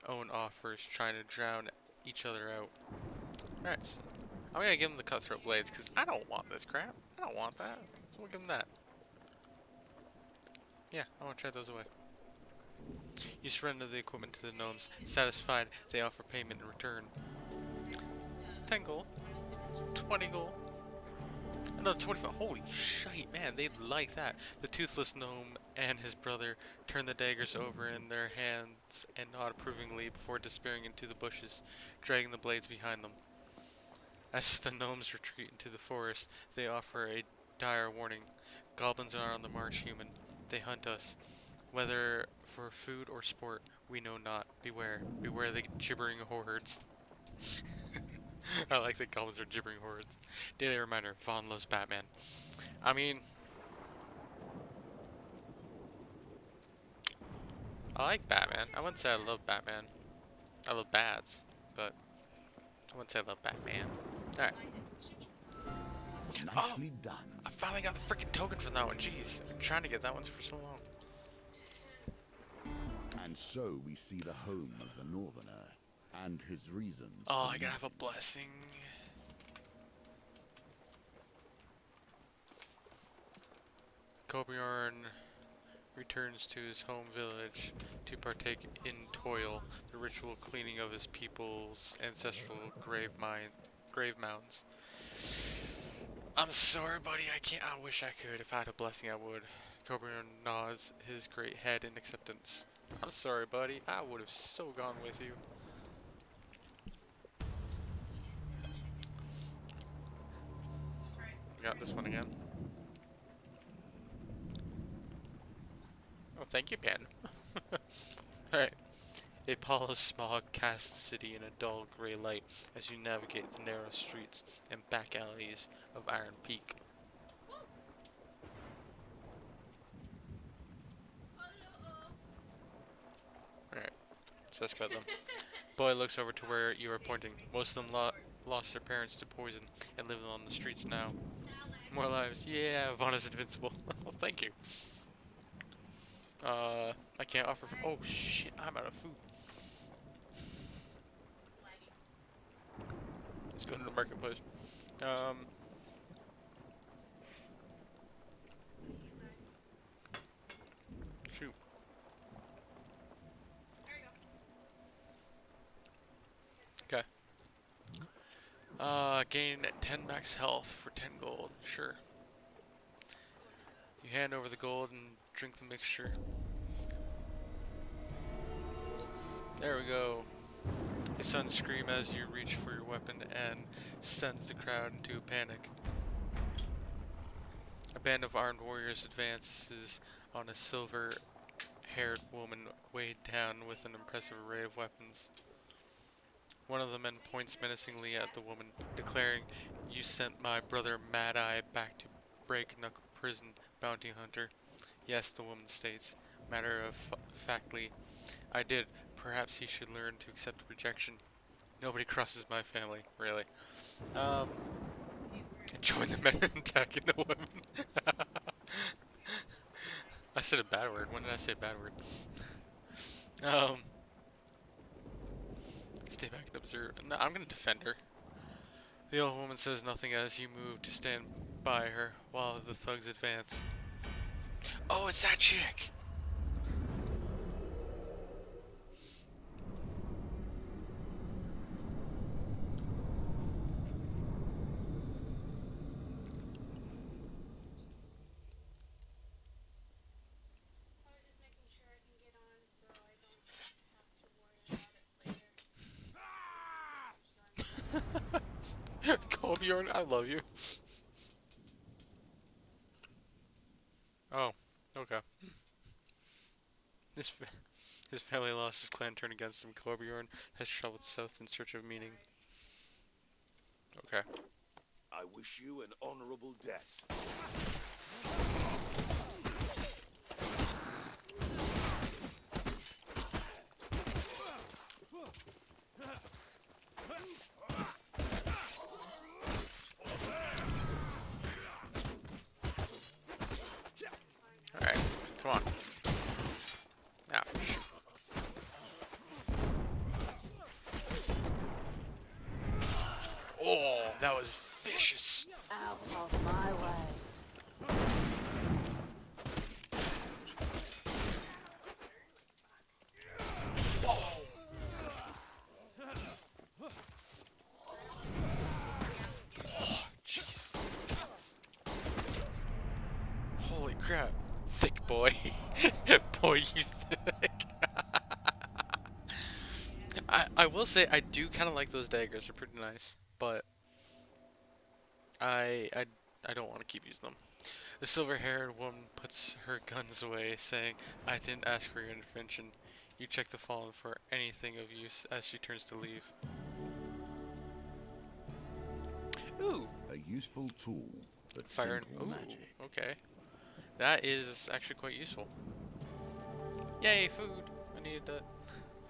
own offers, trying to drown each other out. Alright, so I'm gonna give them the cutthroat blades, because I don't want this crap. I don't want that. So we'll give them that. Yeah, I want to try those away. You surrender the equipment to the gnomes. Satisfied, they offer payment in return. 10 gold. 20 gold. Another 25. Holy shite, man, they like that. The toothless gnome and his brother turn the daggers over in their hands and nod approvingly before disappearing into the bushes, dragging the blades behind them. As the gnomes retreat into the forest, they offer a dire warning. Goblins are on the march, human. They hunt us. Whether for food or sport, we know not. Beware. Beware the gibbering hordes. I like that goblins are gibbering hordes. Daily reminder, Vaughn loves Batman. I mean, I like Batman. I wouldn't say I love Batman. I love bats, but I wouldn't say I love Batman. Alright. Nicely done. I finally got the freaking token from that one. Jeez. I've been trying to get that one for so long. And so we see the home of the Northerner and his reasons. Oh, for I gotta have a leaving. blessing. Cobiorn returns to his home village to partake in toil, the ritual cleaning of his people's ancestral grave mounds. I'm sorry, buddy. I can't. I wish I could. If I had a blessing, I would. Cobiorn nods his great head in acceptance. I'm sorry, buddy. I would have so gone with you. Got this one again. Oh, thank you, Ben. Alright. A pall of smog casts the city in a dull gray light as you navigate the narrow streets and back alleys of Iron Peak. Alright, so that's about them. Boy looks over to where you are pointing. Most of them lost their parents to poison and live on the streets now. More lives. Yeah, Vaughn is invincible. Well, thank you. I can't offer. Oh shit! I'm out of food. Let's go to the marketplace. Shoot. Gain 10 max health for 10 gold. Sure. You hand over the gold and drink the mixture. There we go. His sons scream as you reach for your weapon and sends the crowd into a panic. A band of armed warriors advances on a silver-haired woman weighed down with an impressive array of weapons. One of the men points menacingly at the woman, declaring, "You sent my brother Mad Eye back to break-knuckle prison, bounty hunter." "Yes," the woman states, matter of factly, "I did. Perhaps he should learn to accept rejection. Nobody crosses my family, really." Join the men in attacking the women. I said a bad word. When did I say a bad word? Stay back and observe. No, I'm gonna defend her. The old woman says nothing as you move to stand by her while the thugs advance. Oh, it's that chick! I was just making sure I can get on so I don't have to worry about it later. So I'm Colbjorn, I love you. Oh, okay. His, his family lost, his clan turned against him. Colbjorn has traveled south in search of meaning. Okay. I wish you an honorable death. Alright, come on. Now. Oh, that was vicious. Out of my way. Oh, jeez. Holy crap. Thick boy. Boy, you thick. I will say I do kind of like those daggers. They're pretty nice, but I I I don't want to keep using them. The silver-haired woman puts her guns away, saying, "I didn't ask for your intervention." You check the fallen for anything of use as she turns to leave. Ooh, A useful tool, but fire and simple ooh, magic. okay. That is actually quite useful. Yay, food! I needed that.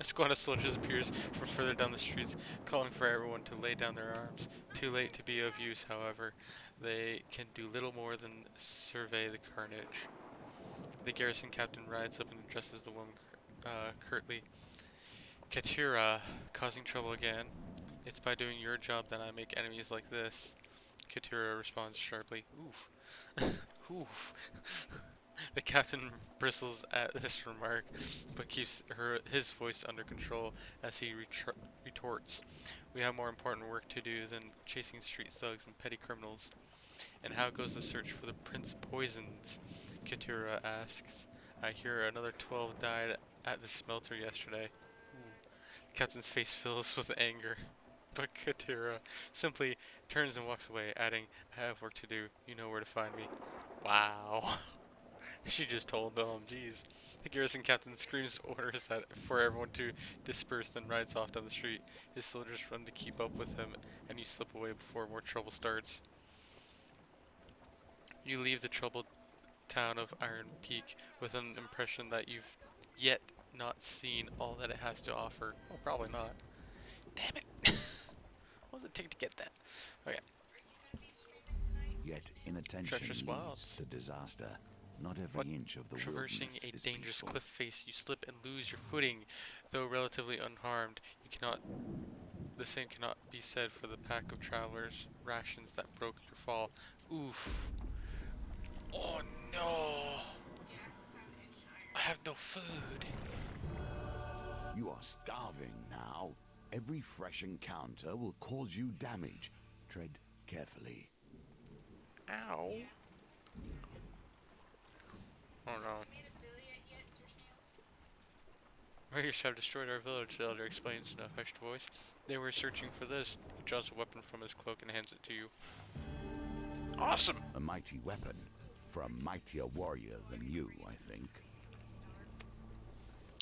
A squad of soldiers appears from further down the streets, calling for everyone to lay down their arms. Too late to be of use, however. They can do little more than survey the carnage. The garrison captain rides up and addresses the woman curtly. "Katira, causing trouble again? It's by doing your job that I make enemies like this." Katira responds sharply. Oof. Oof. The captain bristles at this remark, but keeps his voice under control as he retorts. "We have more important work to do than chasing street thugs and petty criminals." "And how goes the search for the Prince Poisons?" Katura asks. "I hear another 12 died at the smelter yesterday." Ooh. The captain's face fills with anger, but Katura simply turns and walks away, adding, "I have work to do. You know where to find me." Wow. She just told them, jeez. The garrison captain screams orders for everyone to disperse, then rides off down the street. His soldiers run to keep up with him, and you slip away before more trouble starts. You leave the troubled town of Iron Peak with an impression that you've yet not seen all that it has to offer. Oh, probably not. Damn it. What does it take to get that? Okay. Yet inattention Treacherous leads wilds. to disaster. Not What every inch of the traversing wilderness a is dangerous peaceful. cliff face, you slip and lose your footing. Though relatively unharmed, you cannot. The same cannot be said for the pack of travelers' rations that broke your fall. Oof. Oh no. I have no food. You are starving now. Every fresh encounter will cause you damage. Tread carefully. Ow. Oh no. Made affiliate yet, Sir Snails? Raiders have destroyed our village, the elder explains in a hushed voice. They were searching for this. He draws a weapon from his cloak and hands it to you. Awesome! A mighty weapon for a mightier warrior than you, I think.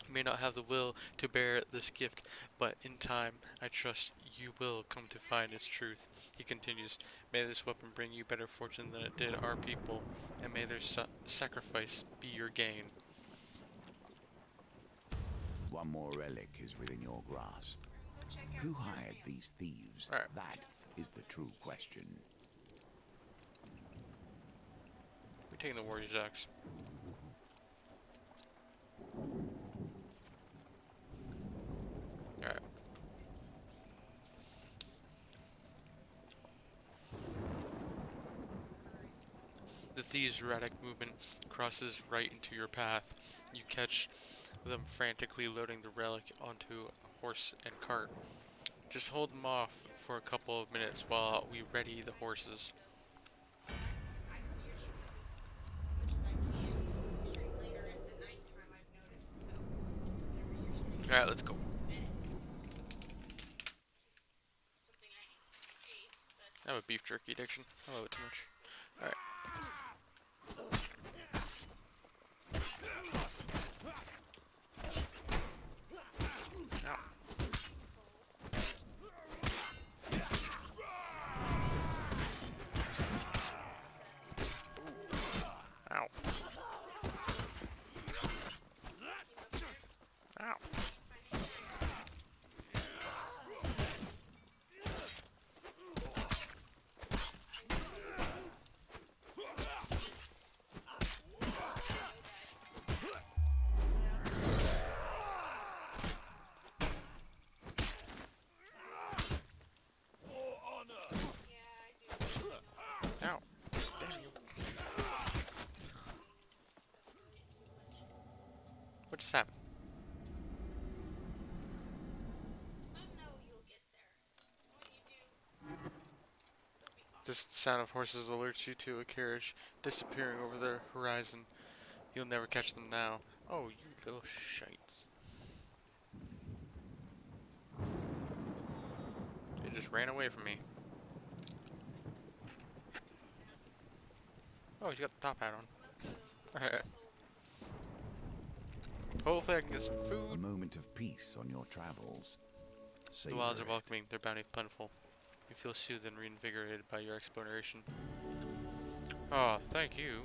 You may not have the will to bear this gift, but in time, I trust you will come to find its truth. He continues, may this weapon bring you better fortune than it did our people, and may their sacrifice be your gain. One more relic is within your grasp. Go check out Who Sir hired Snails. these thieves? Alright. That is the true question. We're taking the warrior's axe. Alright. The thieves' erratic movement crosses right into your path. You catch them frantically loading the relic onto a horse and cart. Just hold them off for a couple of minutes while we ready the horses. I usually do as much as I can stream later at the nighttime, I've noticed, so whenever you're streaming Alright, let's go. bed, something I hate, but I have a beef jerky addiction. I love it too much. Alright. Ow. Ow. Ow. Damn you. What just happened? oh no, you'll get there. When you do, it'll be awesome. This sound of horses alerts you to a carriage disappearing over the horizon. You'll never catch them now. Oh, you little shites. They just ran away from me. Oh, he's got the top hat on. Alright. Hopefully I can get some A food. moment of peace on your travels. The wilds are Savor it. welcoming, their bounty plentiful. You feel soothed and reinvigorated by your exploration. Oh, thank you.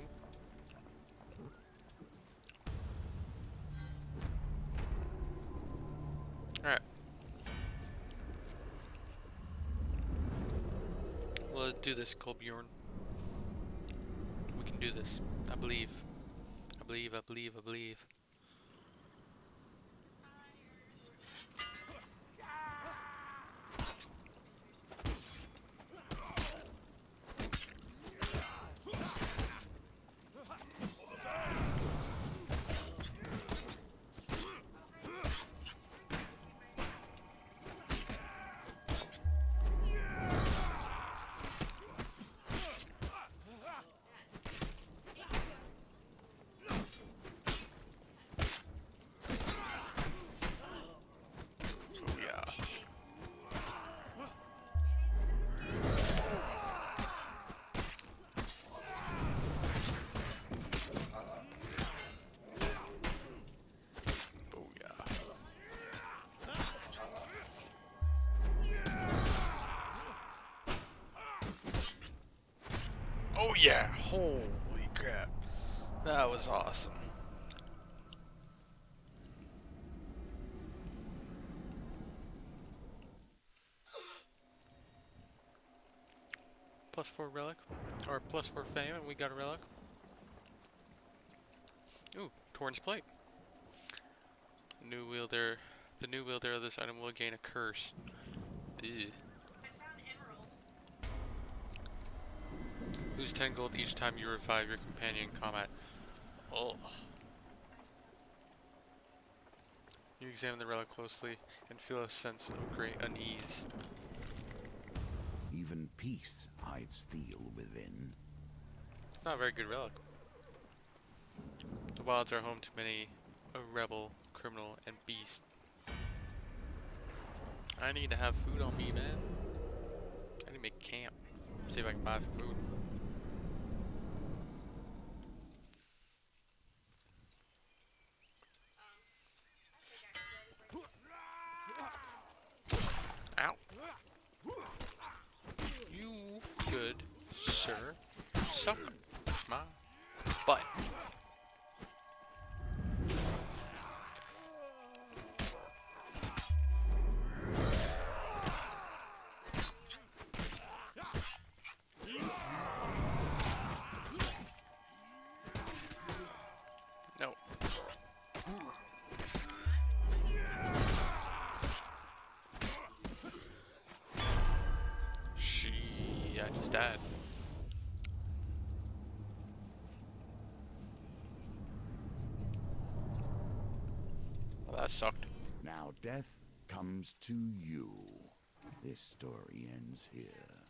Alright. We'll do this, Colbjorn. We can do this. I believe. I believe, I believe, I believe. Oh yeah. Oh yeah. Oh yeah. Holy crap. That was awesome. +4 relic. Or +4 fame, and we got a relic. Ooh, Torrent's plate. The new wielder of this item will gain a curse. Ew. I found emerald. Lose 10 gold each time you revive your companion in combat. Oh. You examine the relic closely and feel a sense of great unease. Even peace hides steel within. It's not a very good relic. The wilds are home to many a rebel, criminal, and beast. I need to have food on me, man. I need to make camp. See if I can buy some food. Ow. You good, sir. Suck my butt. No. I just died. Well, that sucked. Now death comes to you. This story ends here.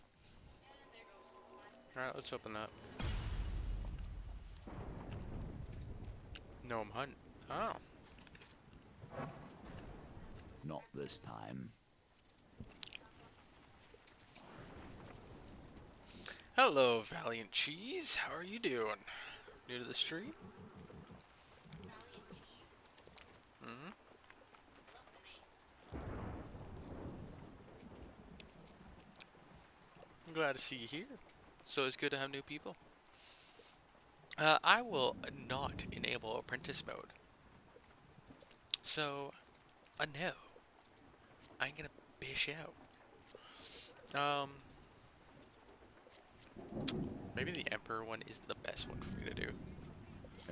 Alright, let's open that. Gnome hunt. Oh. Not this time. Hello, Valiant Cheese. How are you doing? New to the stream? Mm-hmm. I'm glad to see you here. So it's good to have new people. I will not enable apprentice mode. So, no. I ain't gonna bish out. Maybe the Emperor one isn't the best one for me to do.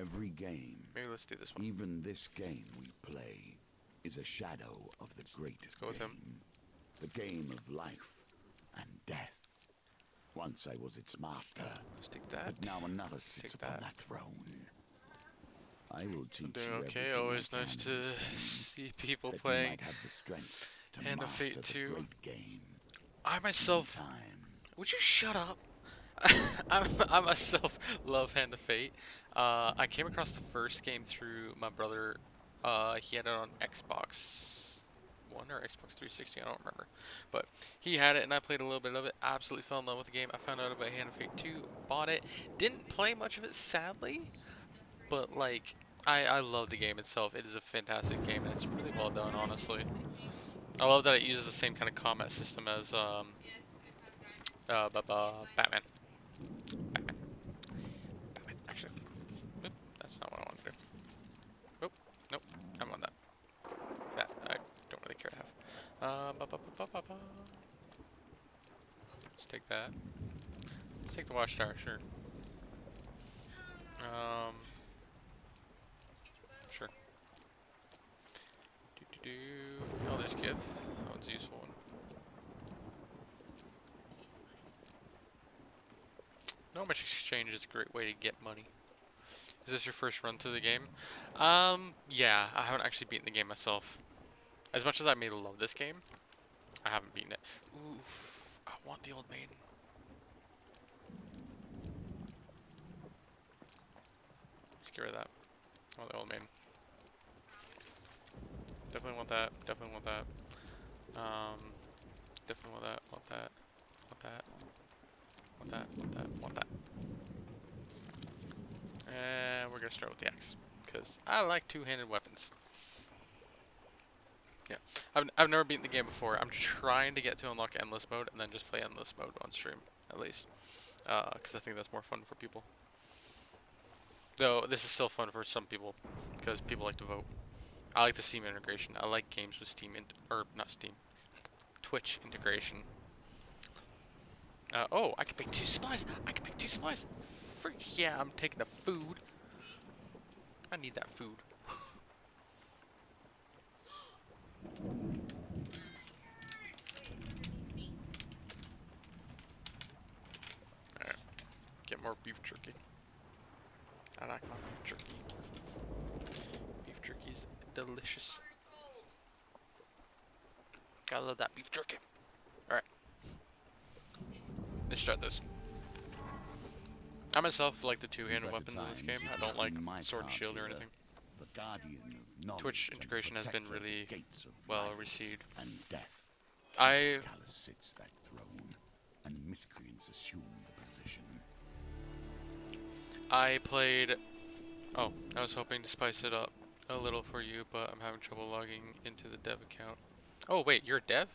Every game, Maybe let's do this one. even this game we play, is a shadow of the great Let's go with game. him. The game of life and death. Once I was its master, Let's take that. but now another sits Take upon that. that throne. I will teach Doing you okay. everything Always I nice can to in this game, see people that you playing might have the strength to Hand of master Fate the 2. great game. I In myself. time. Would you shut up? I myself love Hand of Fate. I came across the first game through my brother. He had it on Xbox One or Xbox 360. I don't remember, but he had it, and I played a little bit of it. Absolutely fell in love with the game. I found out about Hand of Fate 2, bought it. Didn't play much of it, sadly, but like I love the game itself. It is a fantastic game, and it's really well done, honestly. I love that it uses the same kind of combat system as Batman. Batman, actually. Oop, that's not what I wanted to do. Oop, nope, I want that. That I don't really care to have. Let's take that. Let's take the watchtower, sure. Sure. Oh, there's Kith. That one's a useful one. No much exchange is a great way to get money. Is this your first run through the game? Yeah, I haven't actually beaten the game myself. As much as I may love this game, I haven't beaten it. Ooh, I want the old maiden. Let's get rid of that. I want the old maiden. Definitely want that. Definitely want that. Definitely want that. Want that. Want that. Want that. Want that. Want that. And we're gonna start with the axe, because I like two-handed weapons. Yeah, I've never beaten the game before. I'm trying to get to unlock endless mode and then just play endless mode on stream, at least, because I think that's more fun for people. Though this is still fun for some people, because people like to vote. I like the Steam integration. I like games with Steam or not Steam, Twitch integration. Oh, I can pick 2 supplies. I can pick 2 supplies. Freak yeah, I'm taking the food. I need that food. Alright, get more beef jerky. I like my beef jerky. Beef jerky's delicious. I love that beef jerky. Alright. let's start this. I myself like the two-handed Better weapons in this game. times I don't like in my sword and card shield or here, anything. the guardian of knowledge Twitch and integration has been protector of the really gates of well life received. and death. I Callus sits that throne, and miscreants assume the position. played. Oh, I was hoping to spice it up a little for you, but I'm having trouble logging into the dev account. Oh wait, you're a dev?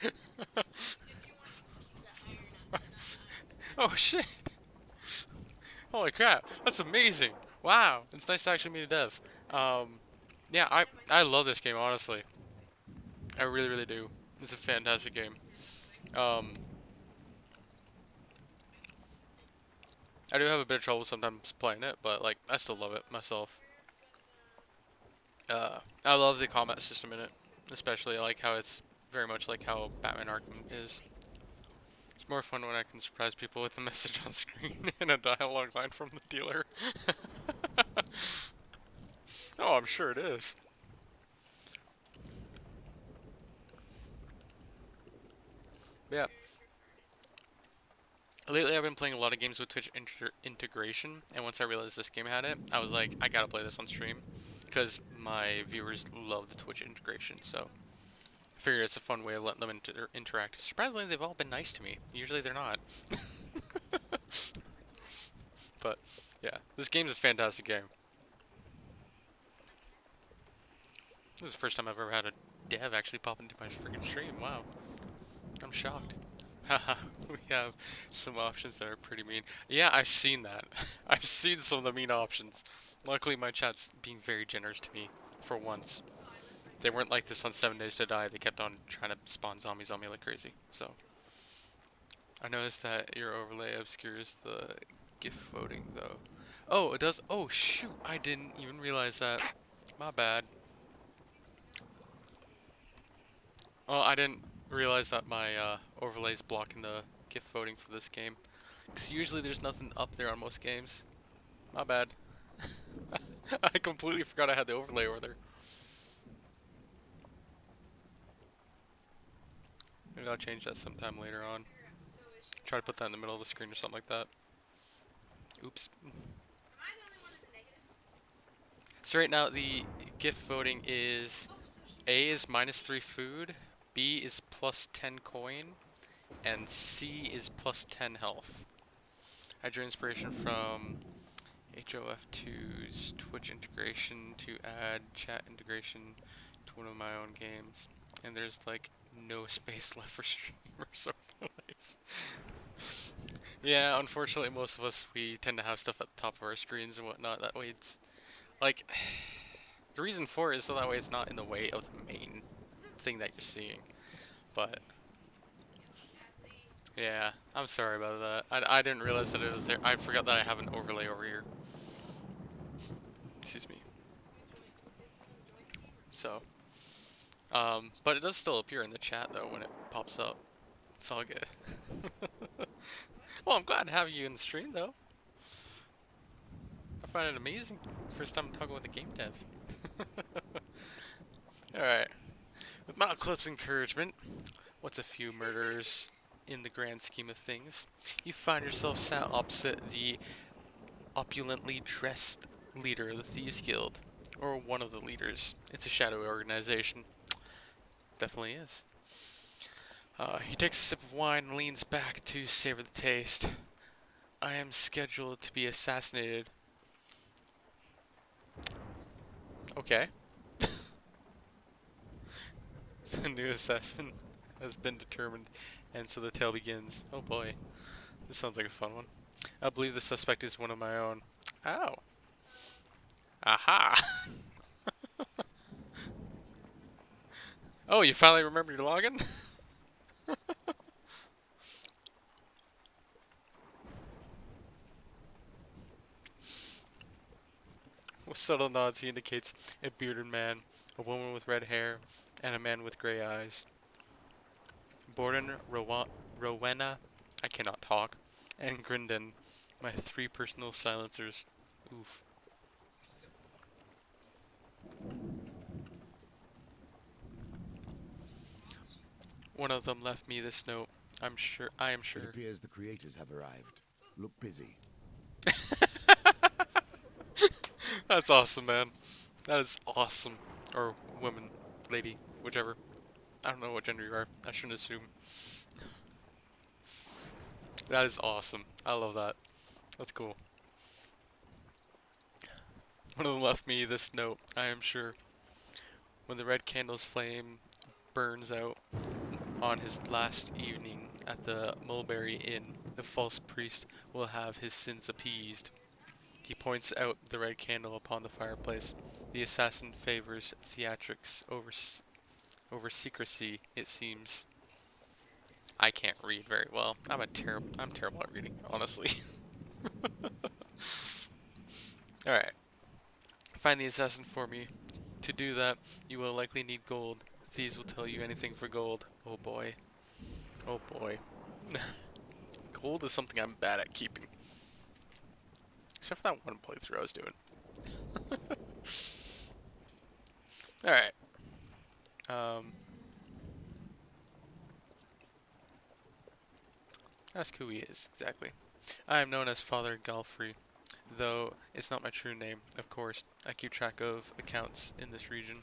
Did you want to keep that iron on that? Oh shit! Holy crap, that's amazing! Wow, it's nice to actually meet a dev. Yeah, I love this game, honestly. I really, really do. It's a fantastic game. Um, I do have a bit of trouble sometimes playing it, but like I still love it myself. I love the combat system in it, especially like how it's very much like how Batman Arkham is. It's more fun when I can surprise people with a message on screen and a dialogue line from the dealer. Oh, I'm sure it is. Yeah. Lately, I've been playing a lot of games with Twitch integration, and once I realized this game had it, I was like, I gotta play this on stream, because my viewers love the Twitch integration. So I figured it's a fun way of letting them interact. Surprisingly, they've all been nice to me. Usually, they're not. But yeah, this game's a fantastic game. This is the first time I've ever had a dev actually pop into my freaking stream. Wow, I'm shocked. Haha, we have some options that are pretty mean. Yeah, I've seen that. I've seen some of the mean options. Luckily, my chat's being very generous to me for once. They weren't like this on 7 Days to Die. They kept on trying to spawn zombies on me like crazy. So I noticed that your overlay obscures the GIF voting though. Oh, it does. Oh shoot! I didn't even realize that. My bad. Well, I didn't realize that my overlay's blocking the GIF voting for this game. Because usually there's nothing up there on most games. My bad. I completely forgot I had the overlay over there. Maybe I'll change that sometime later on. Try to put that in the middle of the screen or something like that. Oops. Am I the only one in the negatives? So right now the GIF voting is Oh, so A is -3 food, B is +10 coin, and C is +10 health. I drew inspiration from HOF2's Twitch integration to add chat integration to one of my own games. And there's like no space left for streamers or plays. Yeah, unfortunately most of us, we tend to have stuff at the top of our screens and whatnot. That way it's like, the reason for it is so that way it's not in the way of the main thing that you're seeing. But yeah, I'm sorry about that. I didn't realize that it was there. I forgot that I have an overlay over here. Excuse me. So, but it does still appear in the chat though when it pops up. It's all good. Well, I'm glad to have you in the stream though. I find it amazing. First time I'm talking with a game dev. Alright. With Mount Clip's encouragement, what's a few murders in the grand scheme of things? You find yourself sat opposite the opulently dressed leader of the Thieves Guild. Or one of the leaders. It's a shadowy organization. Definitely is. He takes a sip of wine and leans back to savor the taste. I am scheduled to be assassinated. Okay. The new assassin has been determined, and so the tale begins. Oh boy. This sounds like a fun one. I believe the suspect is one of my own. Ow. Aha! Oh, you finally remembered your login? With subtle nods, he indicates a bearded man, a woman with red hair, and a man with gray eyes. Borden, Rowena, I cannot talk, and Grindon, my three personal silencers. Oof. One of them left me this note. I am It sure. appears the creators have arrived. Look busy. That's awesome, man. That is awesome. Or woman, lady, whichever. I don't know what gender you are. I shouldn't assume. That is awesome. I love that. That's cool. One of them left me this note. I am sure. When the red candle's flame burns out on his last evening at the Mulberry Inn, the false priest will have his sins appeased. He points out the red candle upon the fireplace. The assassin favors theatrics over secrecy, it seems. I can't read very well. I'm terrible at reading, honestly. Alright. Find the assassin for me. To do that, you will likely need gold. Thieves will tell you anything for gold. Oh boy. Oh boy. Gold is something I'm bad at keeping. Except for that one playthrough I was doing. Alright. Um, ask who he is, exactly. I am known as Father Galfrey, though it's not my true name, of course. I keep track of accounts in this region.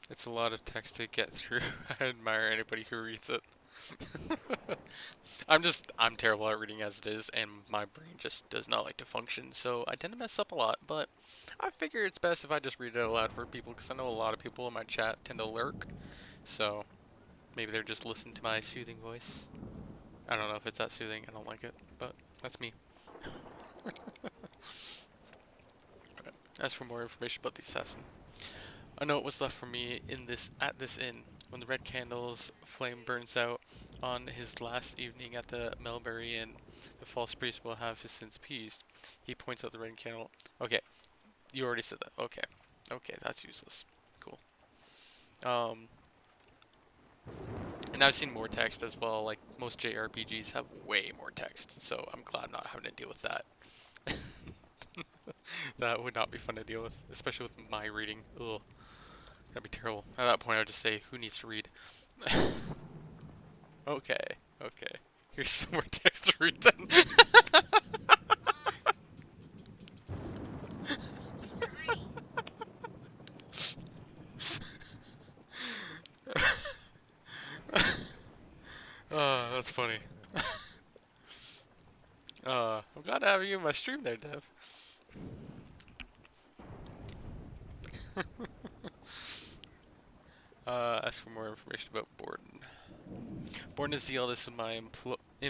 It's a lot of text to get through. I admire anybody who reads it. I'm terrible at reading as it is, and my brain just does not like to function, so I tend to mess up a lot, but I figure it's best if I just read it aloud for people, because I know a lot of people in my chat tend to lurk, so maybe they're just listening to my soothing voice. I don't know if it's that soothing, I don't like it, but that's me. As for more information about the assassin, a note was left for me at this inn. When the red candle's flame burns out on his last evening at the Melbury Inn, the false priest will have his sins appeased. He points out the red candle. Okay, you already said that. Okay, okay, that's useless. Cool. Um, and I've seen more text as well. Like most JRPGs have way more text, so I'm glad I'm not having to deal with that. That would not be fun to deal with, especially with my reading. Ugh. That'd be terrible. At that point, I would just say, who needs to read? Okay, okay. Here's some more text to read then. That's funny. I'm glad to have you in my stream there, Dev. Ask for more information about Borden. Borden is the eldest in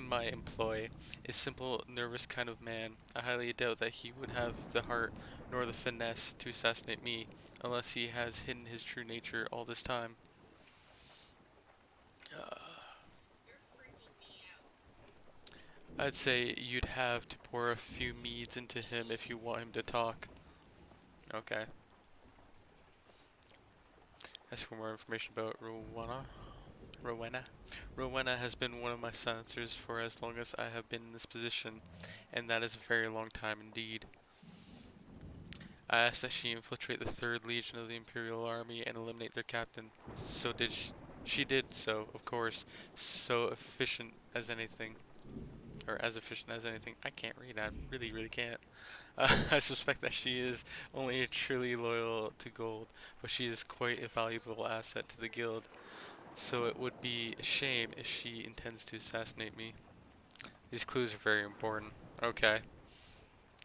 my employ, a simple, nervous kind of man. I highly doubt that he would have the heart nor the finesse to assassinate me, unless he has hidden his true nature all this time. Uh, I'd say you'd have to pour a few meads into him if you want him to talk. Okay. Ask for more information about Rowena. Rowena has been one of my silencers for as long as I have been in this position, and that is a very long time indeed. I asked that she infiltrate the 3rd Legion of the Imperial Army and eliminate their captain. So did she did so, of course, so efficient as anything. Or as efficient as anything. I can't read, I really, really can't. I suspect that she is only truly loyal to gold, but she is quite a valuable asset to the guild. So it would be a shame if she intends to assassinate me. These clues are very important. Okay,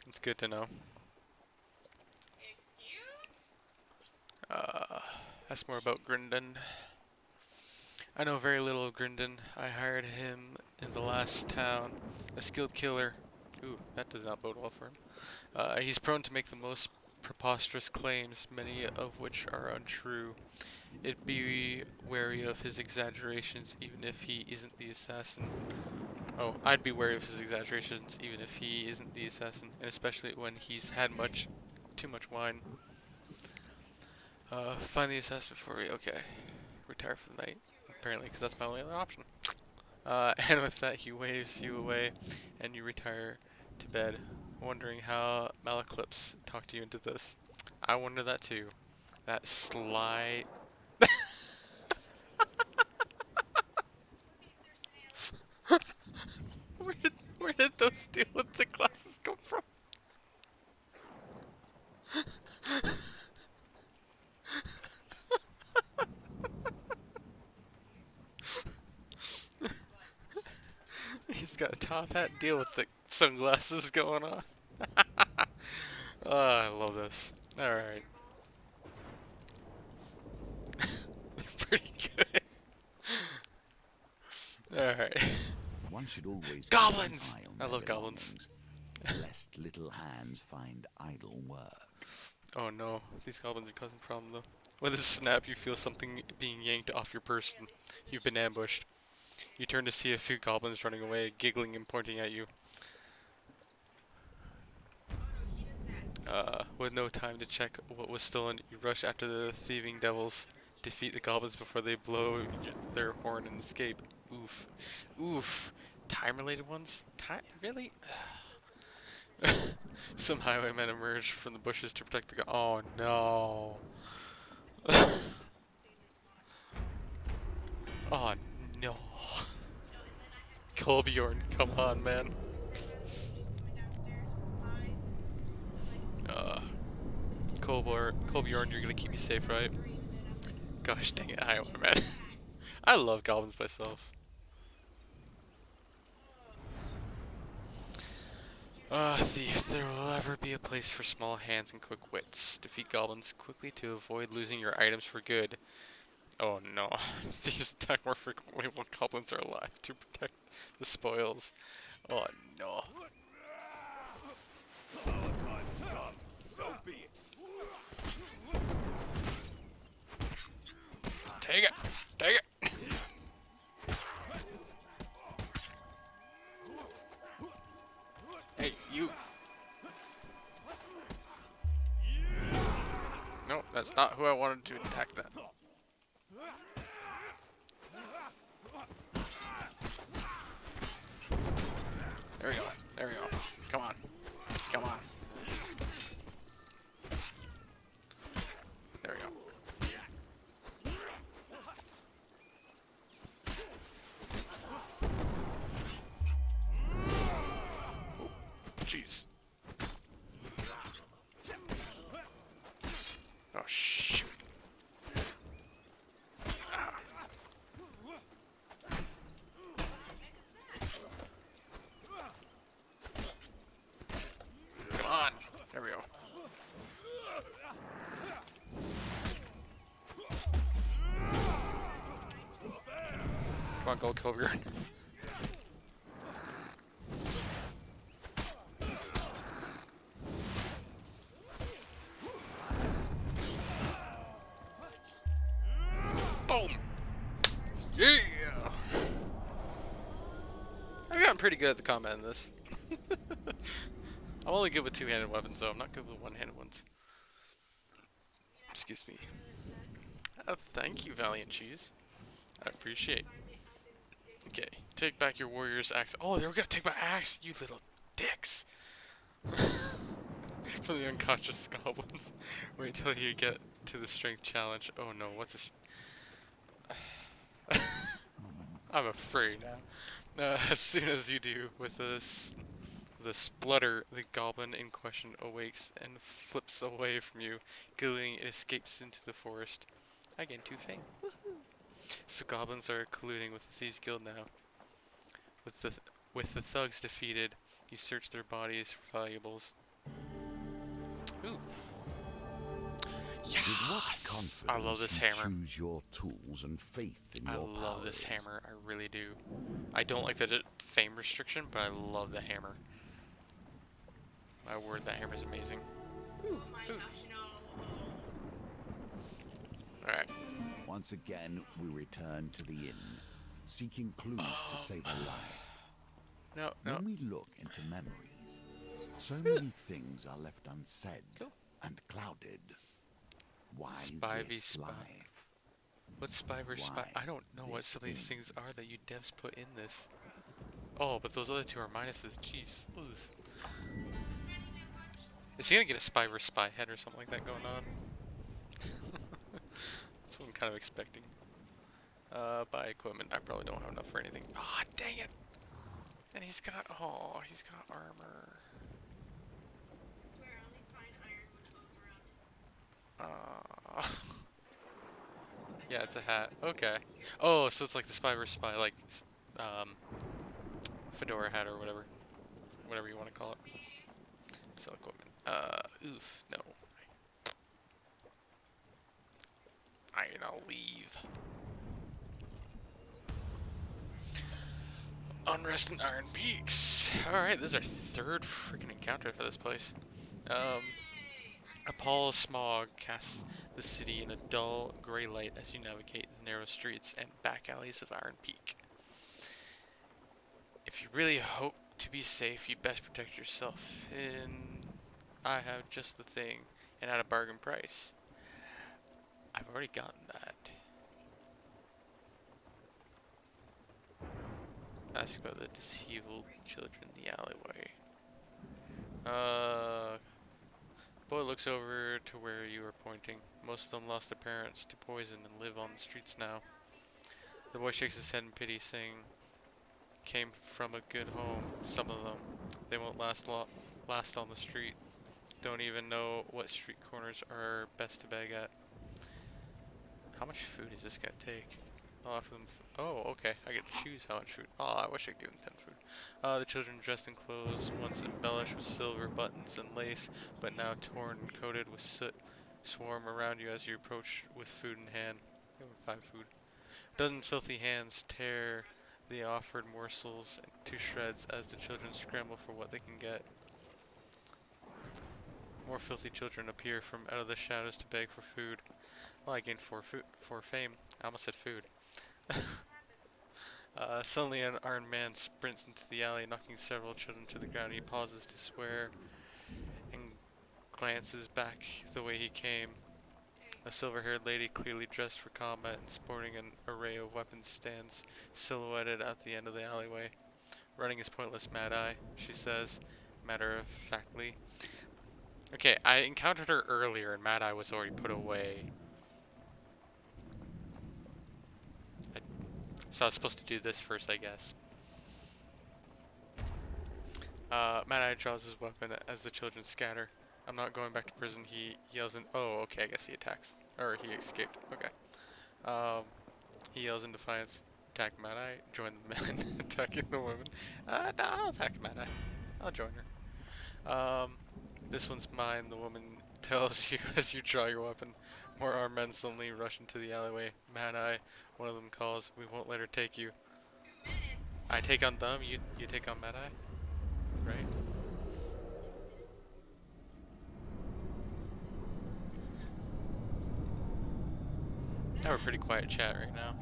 it's good to know. Uh, ask more about Grindon. I know very little of Grindon. I hired him in the last town. A skilled killer. Ooh, that does not bode well for him. He's prone to make the most preposterous claims, many of which are untrue. It'd be wary of his exaggerations, even if he isn't the assassin. Oh, I'd be wary of his exaggerations, even if he isn't the assassin, and especially when he's had too much wine. Find the assassin for me. Okay. Retire for the night. Apparently, because that's my only other option. And with that, he waves you away, and you retire to bed, wondering how Malaclips talked you into this. I wonder that too. That sly... top hat. Deal with the sunglasses going on. Oh, I love this. Alright. They're pretty good. Alright. One should always Goblins! keep an eye on I their love goblins. belongings, lest little hands find idle work. Oh no, these goblins are causing a problem though. With a snap, you feel something being yanked off your person. You've been ambushed. You turn to see a few goblins running away, giggling and pointing at you. With no time to check what was stolen, you rush after the thieving devils. Defeat the goblins before they blow their horn and escape. Oof. Oof. Time-related ones? Time? Really? Some highwaymen emerge from the bushes to protect the oh no. Oh no. Kolbjorn, come on, man. Kolbjorn, you're gonna keep me safe, right? Gosh dang it, highwayman. I love goblins myself. Ah, thief, there will ever be a place for small hands and quick wits. Defeat goblins quickly to avoid losing your items for good. Oh no, thieves die more frequently while goblins are alive to protect the spoils. Oh no. So be it. Take it! Take it! Hey, you! No, that's not who I wanted to attack that. There we go. There we go. Come on. Come on. There we go. Jeez. Oh, shoot. Ah. Come on. There we go. Come on, Gold Cobra. Boom! Yeah! I've gotten pretty good at the combat in this. I'm only good with two-handed weapons, though. I'm not good with one-handed ones. Excuse me. Thank you, Valiant Cheese. I appreciate. Okay, take back your warrior's axe. Oh, they were gonna take my axe, you little dicks. From the unconscious goblins. Wait till you get to the strength challenge. Oh no, what's this? I'm afraid now. As soon as you do, with the splutter, the goblin in question awakes and flips away from you. Giggling, it escapes into the forest. I gain 2 fame. So goblins are colluding with the Thieves Guild now. With the thugs defeated, you search their bodies for valuables. Ooh. Yes! I love this hammer. Choose your tools and faith in I your love this powers. hammer. I really do. I don't like the fame restriction, but I love the hammer. My word, that hammer's amazing. Ooh, food. Alright. Once again, we return to the inn, seeking clues to save a life. No, no. When we look into memories, so many things are left unsaid Cool. and clouded. Why Spy v this spy. life? What's spy versus spy? Why I don't know what this some of these inn? things are that you devs put in this. Oh, but those other 2 are minuses. Jeez. Ugh. Is he gonna get a spy versus spy head or something like that going on? That's what I'm kind of expecting. Buy equipment. I probably don't have enough for anything. Ah, dang it! And he's got armor. Yeah, it's a hat. Okay. Oh, so it's like the spy versus spy, like, um, fedora hat or whatever you want to call it. Sell equipment. Oof, no. I'll leave. Unrest in Iron Peaks. Alright, this is our third freaking encounter for this place. A pall of smog casts the city in a dull, gray light as you navigate the narrow streets and back alleys of Iron Peak. If you really hope to be safe, you best protect yourself. And I have just the thing, and at a bargain price. I've already gotten that. Ask about the disabled children in the alleyway. Boy looks over to where you are pointing. Most of them lost their parents to poison and live on the streets now. The boy shakes his head in pity, saying, "Came from a good home, some of them. They won't last on the street. Don't even know what street corners are best to beg at." How much food is this gonna take? I'll offer them. Oh, okay. I get to choose how much food. Oh, I wish I could give them 10 food. The children dressed in clothes once embellished with silver buttons and lace, but now torn and coated with soot, swarm around you as you approach with food in hand. Give them 5 food. A dozen filthy hands tear the offered morsels to shreds as the children scramble for what they can get. More filthy children appear from out of the shadows to beg for food. Well, I gained 4 fame. I almost said food. Suddenly an armed man sprints into the alley, knocking several children to the ground. He pauses to swear and glances back the way he came. A silver-haired lady, clearly dressed for combat and sporting an array of weapons, stands silhouetted at the end of the alleyway. "Running is pointless, Mad Eye," she says, matter-of-factly. Okay, I encountered her earlier and Mad Eye was already put away. So I was supposed to do this first, I guess. Mad Eye draws his weapon as the children scatter. "I'm not going back to prison," he yells in— oh, okay, I guess he attacks. Or he escaped. Okay. He yells in defiance. "Attack Mad Eye, join the men attacking the women." No, I'll attack Mad Eye. I'll join her. "This one's mine," the woman tells you as you draw your weapon. More armed men suddenly rush into the alleyway. "Mad Eye," one of them calls, "we won't let her take you." 2 minutes. I take on them, you take on Mad Eye? Right? I have a pretty quiet chat right now.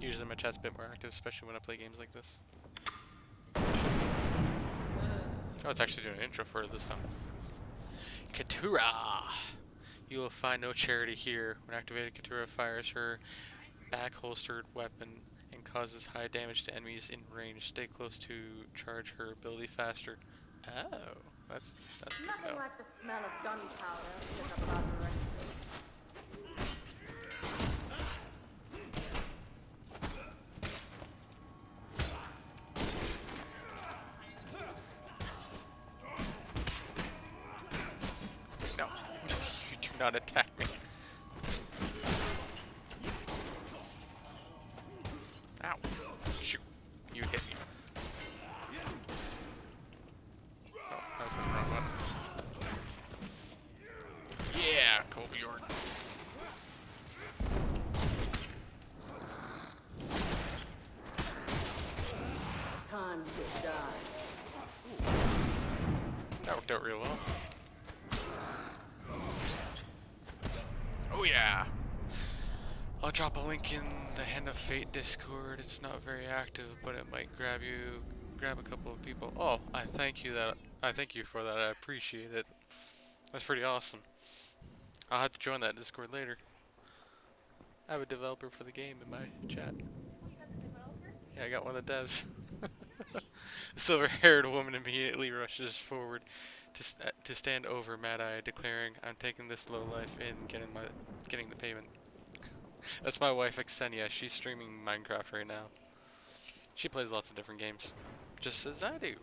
Usually my chat's a bit more active, especially when I play games like this. Oh, it's actually doing an intro for it this time. Katura! "You will find no charity here." When activated, Katura fires her back-holstered weapon and causes high damage to enemies in range. Stay close to charge her ability faster. Oh, that's good to Nothing know. like the smell of gunpowder to pick up about the racing. No, you do not attack me. Ow. Shoot. You hit me. Oh, that was the wrong one. Yeah, Colbjorn. Time to die. That worked out real well. Oh yeah. I'll drop a link in the Hand of Fate Discord. It's not very active, but it might grab a couple of people. Oh, I thank you for that. I appreciate it. That's pretty awesome. I'll have to join that Discord later. I have a developer for the game in my chat. Oh, you got the developer? Yeah, I got one of the devs. The silver-haired woman immediately rushes forward to stand over Mad Eye, declaring, "I'm taking this low life in getting the payment." That's my wife, Xenia. She's streaming Minecraft right now. She plays lots of different games, just as I do.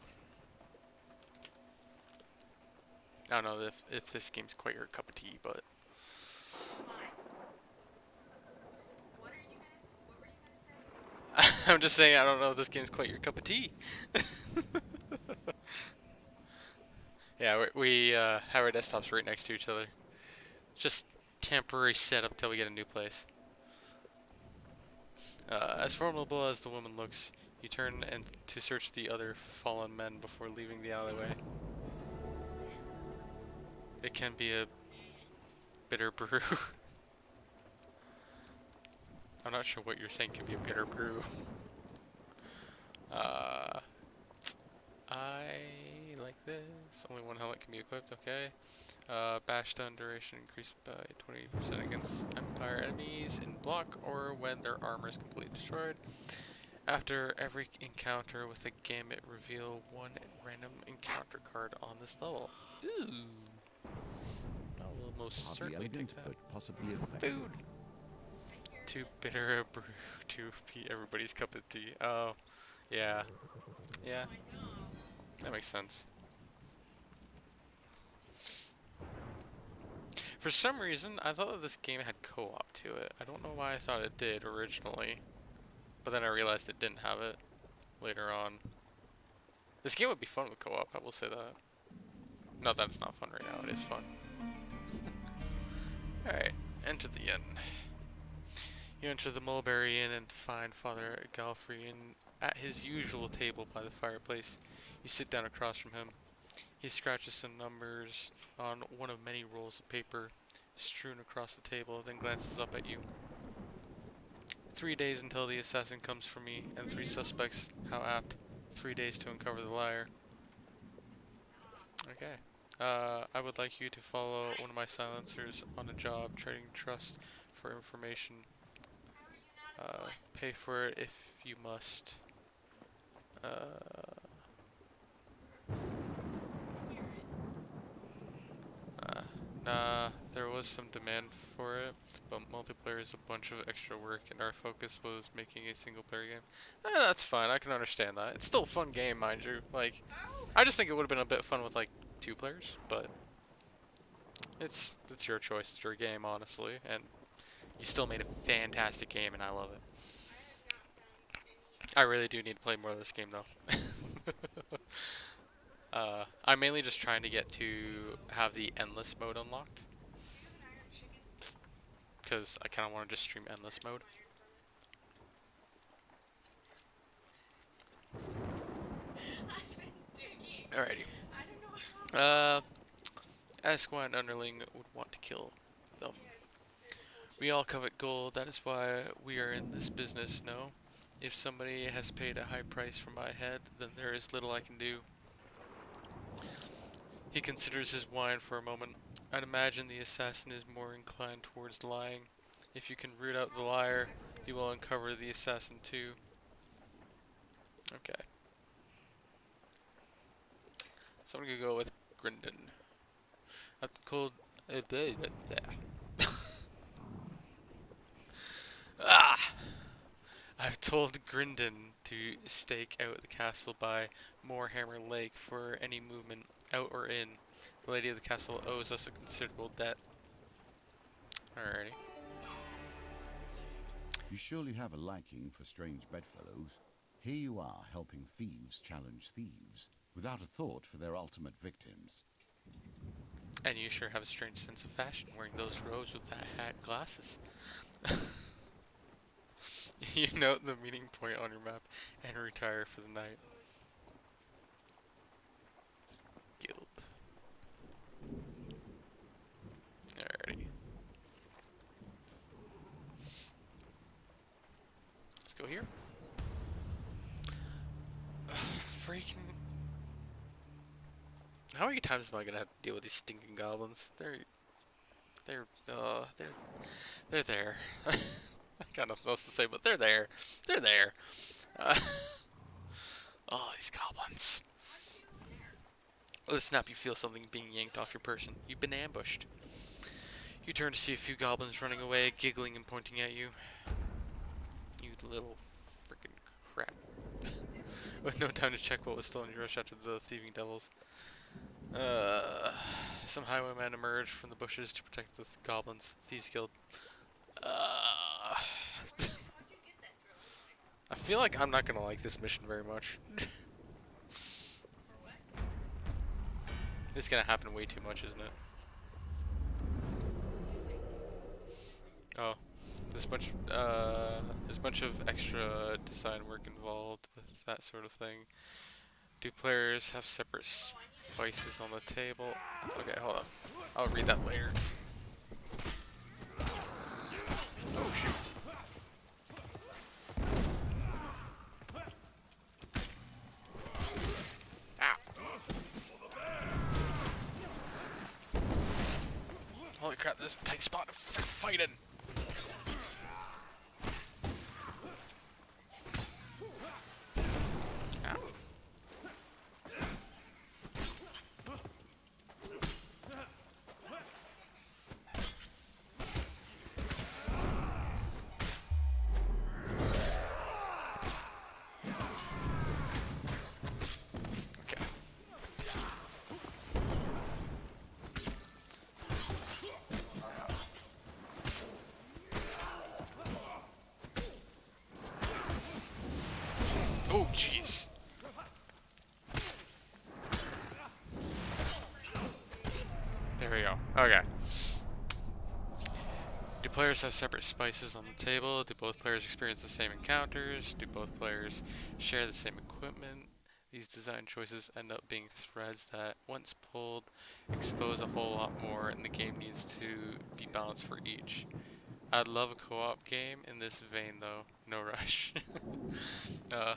I don't know if this game's quite her cup of tea, but What? What were you gonna say? I'm just saying I don't know if this game's quite your cup of tea. Yeah, we have our desktops right next to each other. Just temporary setup till we get a new place. As formidable as the woman looks, you turn and to search the other fallen men before leaving the alleyway. It can be a bitter brew. I'm not sure what you're saying can be a bitter brew. Uh, I like this. Only one helmet can be equipped, okay. Bash stun duration increased by 20% against Empire enemies in block or when their armor is completely destroyed. After every encounter with a gambit, reveal one random encounter card on this level. Ooh. I will most Hardly certainly take elegant, that. but possibly effective. Food! Too bitter a brew to be everybody's cup of tea. Oh, yeah. Yeah, that makes sense. For some reason, I thought that this game had co-op to it. I don't know why I thought it did originally, but then I realized it didn't have it later on. This game would be fun with co-op, I will say that. Not that it's not fun right now, it is fun. Alright, enter the inn. You enter the Mulberry Inn and find Father Galfrian at his usual table by the fireplace. You sit down across from him. He scratches some numbers on one of many rolls of paper strewn across the table, then glances up at you. 3 days until the assassin comes for me, and 3 suspects. How apt. 3 days to uncover the liar. Okay. I would like you to follow one of my silencers on a job, trading trust for information. Pay for it if you must. Nah, there was some demand for it, but multiplayer is a bunch of extra work, and our focus was making a single player game. That's fine, I can understand that. It's still a fun game, mind you. Like, I just think it would have been a bit fun with, like, 2 players, but it's your choice, it's your game, honestly, and you still made a fantastic game, and I love it. I really do need to play more of this game, though. I'm mainly just trying to get to have the endless mode unlocked, because I kind of want to just stream endless mode. Alrighty. Esquire underling would want to kill them. We all covet gold, that is why we are in this business, no? If somebody has paid a high price for my head, then there is little I can do. He considers his wine for a moment. I'd imagine the assassin is more inclined towards lying. If you can root out the liar, you will uncover the assassin too. Okay. So I'm gonna go with Grindon. I've told ah! I've told Grindon to stake out the castle by Moorhammer Lake for any movement, out or in. The lady of the castle owes us a considerable debt. Alrighty. You surely have a liking for strange bedfellows. Here you are, helping thieves challenge thieves, without a thought for their ultimate victims. And you sure have a strange sense of fashion, wearing those robes with that hat and glasses. You note the meeting point on your map and retire for the night. Guild. Alrighty. Let's go here. Freaking. How many times am I gonna have to deal with these stinking goblins? They're there. I got nothing else to say, but they're there. They're there. Oh, these goblins. With a snap, you feel something being yanked off your person. You've been ambushed. You turn to see a few goblins running away, giggling and pointing at you. You little freaking crap. With no time to check what was stolen, you rush after the thieving devils. Some highwaymen emerge from the bushes to protect the goblins. Thieves Guild. feel like I'm not gonna like this mission very much. It's gonna happen way too much, isn't it? Oh, there's a bunch of extra design work involved with that sort of thing. Do players have separate spices on the table? Okay, hold on. I'll read that later. Oh shoot. Ah. Holy crap, this is a tight spot for fighting. Ow. Okay. Oh jeez. There we go. Okay. Do players have separate spices on the table? Do both players experience the same encounters? Do both players share the same equipment? These design choices end up being threads that, once pulled, expose a whole lot more, and the game needs to be balanced for each. I'd love a co-op game in this vein, though. No rush. uh,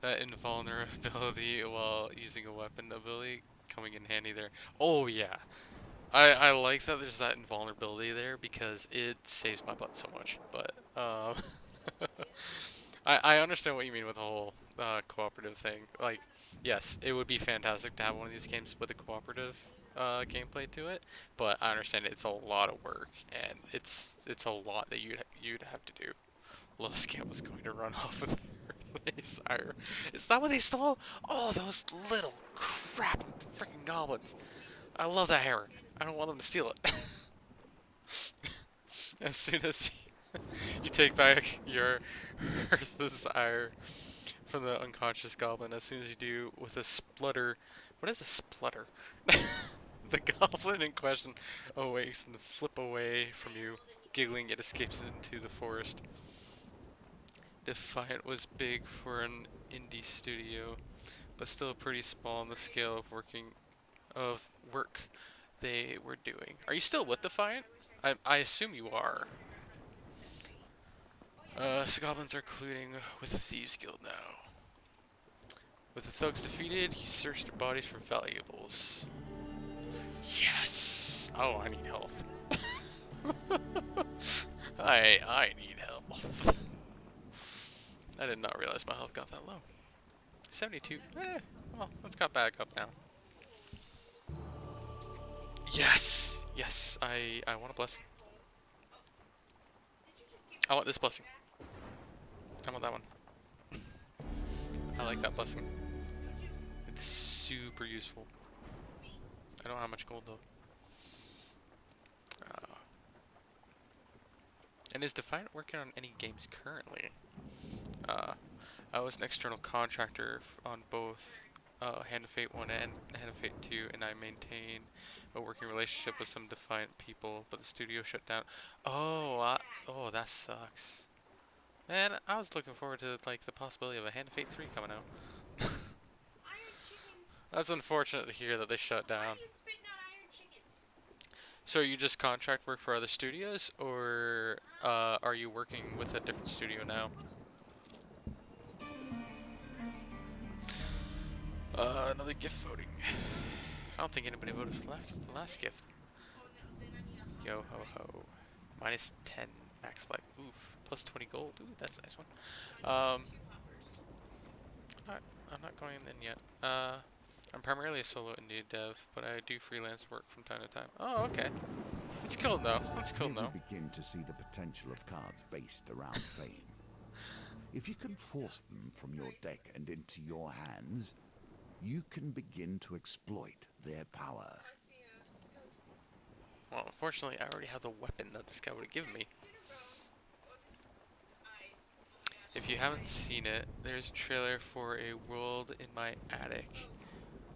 that invulnerability while using a weapon ability coming in handy there. Oh yeah, I like that there's that invulnerability there because it saves my butt so much. But I understand what you mean with the whole cooperative thing. Like, yes, it would be fantastic to have one of these games with a cooperative gameplay to it, but I understand it's a lot of work and it's a lot that you'd have to do. Little Scamp was going to run off with their sire. Is that what they stole? Oh, those little crap freaking goblins! I love that hammer. I don't want them to steal it. As soon as you take back your Earth's ire from the unconscious goblin, as soon as you do with a splutter. What is a splutter? The goblin in question awakes and flip away from you. Giggling, it escapes into the forest. Defiant was big for an indie studio, but still pretty small on the scale of work they were doing. Are you still with Defiant? I assume you are. Goblins are colluding with the Thieves Guild now. With the thugs defeated, you search their bodies for valuables. Yes! Oh, I need health. I need health. I did not realize my health got that low. 72. Well, it's got back up now. Yes! Yes, I want a blessing. I want this blessing. I want that one. I like that blessing. It's super useful. I don't have much gold though. And is Defiant working on any games currently? I was an external contractor on both Hand of Fate 1 and Hand of Fate 2, and I maintained a working relationship with some Defiant people, but the studio shut down. Oh, oh, that sucks. Man, I was looking forward to like the possibility of a Hand of Fate 3 coming out. Iron chickens. That's unfortunate to hear that they shut Why down. are you spitting out iron chickens? So you just contract work for other studios, or are you working with a different studio now? Another gift voting. I don't think anybody voted for the last gift. Oh no, then I need a hopper. Yo ho ho. Minus 10 max life. Oof. Plus 20 gold. Ooh, that's a nice one. Um, Two hoppers. I'm not going in yet. I'm primarily a solo indie dev, but I do freelance work from time to time. Oh, okay. It's cool though. That's cool Here though. we begin to see the potential of cards based around fame. If you can force them from your deck and into your hands, you can begin to exploit their power. I see a skeleton. Well, unfortunately, I already have the weapon that this guy would have given me. Dinner bone. Oh, the eyes. Oh my gosh. If you haven't seen it, there's a trailer for A World in My Attic,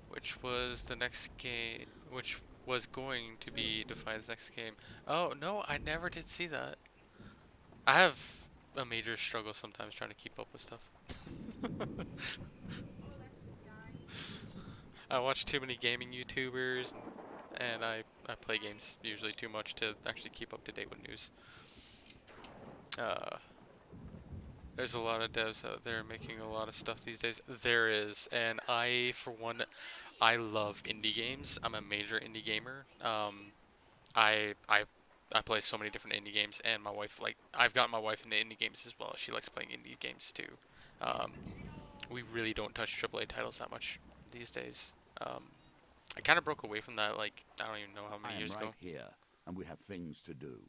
which was the next game, which was going to be Defiant's next game. Oh, no, I never did see that. I have a major struggle sometimes trying to keep up with stuff. Oh, that's the dying version. I watch too many gaming YouTubers, and I play games usually too much to actually keep up to date with news. Uh, there's a lot of devs out there making a lot of stuff these days. There is, and I, for one, I love indie games. I'm a major indie gamer. I I I play so many different indie games, and my wife I've got my wife into indie games as well. She likes playing indie games too. Um, we really don't touch AAA titles that much these days. Um, I kind of broke away from that I don't even know how I many am years right ago. here, and we have things to do.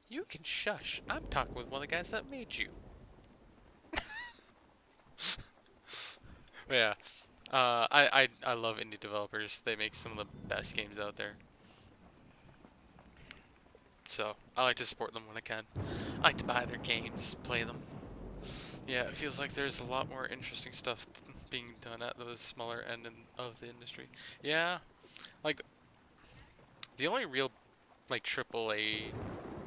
You can shush. I'm talking with one of the guys that made you. But yeah, I love indie developers. They make some of the best games out there. So I like to support them when I can. I like to buy their games, play them. Yeah, it feels like there's a lot more interesting stuff being done at the smaller end of the industry. Yeah, like the only real AAA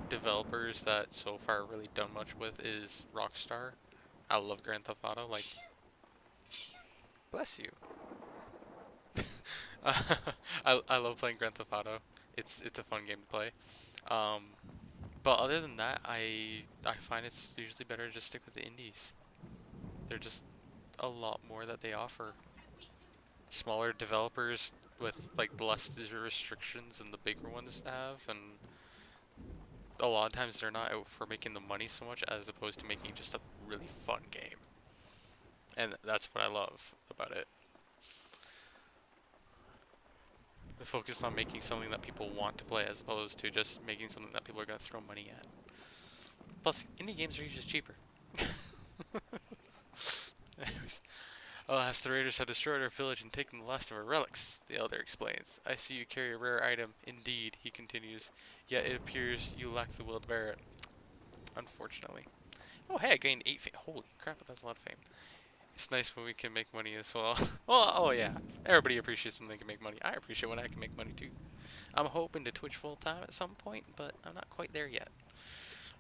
developers that so far really done much with is Rockstar. I love Grand Theft Auto. Bless you. I love playing Grand Theft Auto. It's a fun game to play. Um, but other than that, I find it's usually better to just stick with the indies. They're just a lot more that they offer. Smaller developers with less restrictions than the bigger ones have, and a lot of times they're not out for making the money so much as opposed to making just a really fun game. And that's what I love about it. The focus on making something that people want to play as opposed to just making something that people are going to throw money at. Plus, indie games are usually cheaper. Anyways, alas, the raiders have destroyed our village and taken the last of our relics, the elder explains. I see you carry a rare item. Indeed, he continues. Yet it appears you lack the will to bear it. Unfortunately. Oh, hey, I gained 8 fame. Holy crap, that's a lot of fame. It's nice when we can make money as well. Well, oh yeah. Everybody appreciates when they can make money. I appreciate when I can make money too. I'm hoping to Twitch full time at some point, but I'm not quite there yet.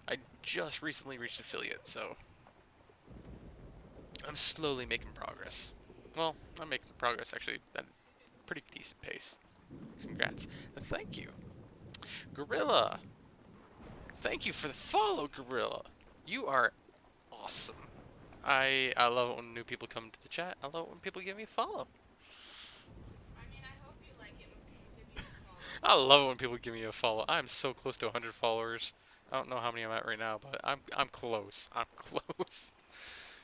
I just recently reached affiliate, so I'm slowly making progress. Well, I'm making progress actually at a pretty decent pace. Congrats. And thank you. Gorilla! Thank you for the follow, Gorilla! You are awesome. I love it when new people come to the chat. I love it when people give me a follow. I mean, I hope you like it when people give you a follow. I love it when people give me a follow. I'm so close to 100 followers. I don't know how many I'm at right now, but I'm close. I'm close.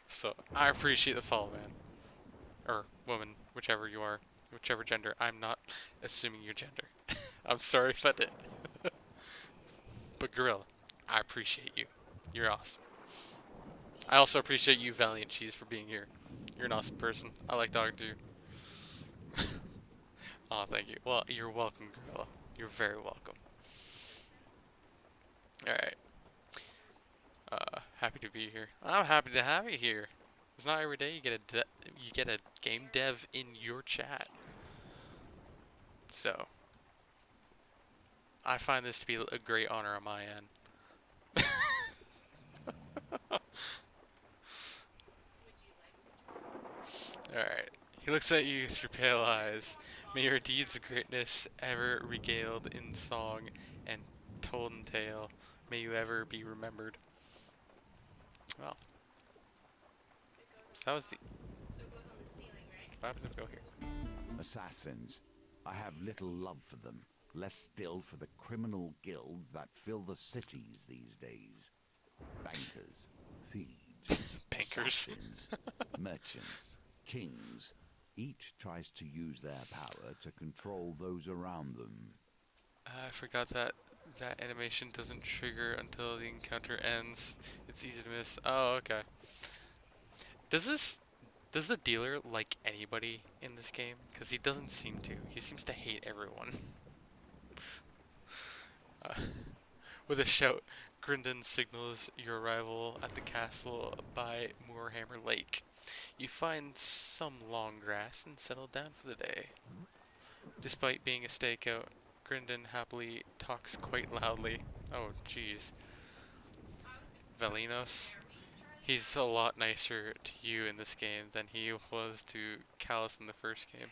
So I appreciate the follow, man, or woman, whichever you are, whichever gender. I'm not assuming your gender. I'm sorry if I did. But Gorilla, I appreciate you. You're awesome. I also appreciate you, Valiant Cheese, for being here. You're an awesome person. I like talking to you. Oh, thank you. Well, you're welcome, Gorilla. You're very welcome. Alright. Happy to be here. I'm happy to have you here. It's not every day you get a game dev in your chat. So, I find this to be a great honor on my end. Would you like to? Alright. He looks at you through pale eyes. May your deeds of greatness ever regaled in song and told in tale. May you ever be remembered. Well, It goes so on that the was the. top. So it goes on the ceiling, right? What happens if we go here? Assassins. I have little love for them, less still for the criminal guilds that fill the cities these days. Bankers, thieves, Bankers. assassins, merchants, kings. Each tries to use their power to control those around them. I forgot that animation doesn't trigger until the encounter ends. It's easy to miss. Oh, okay. Does the dealer like anybody in this game? Because he doesn't seem to. He seems to hate everyone. Uh, with a shout, Grindon signals your arrival at the castle by Moorhammer Lake. You find some long grass and settle down for the day. Despite being a stakeout, Grindon happily talks quite loudly. Oh, jeez. Valinos. He's a lot nicer to you in this game than he was to Callus in the first game.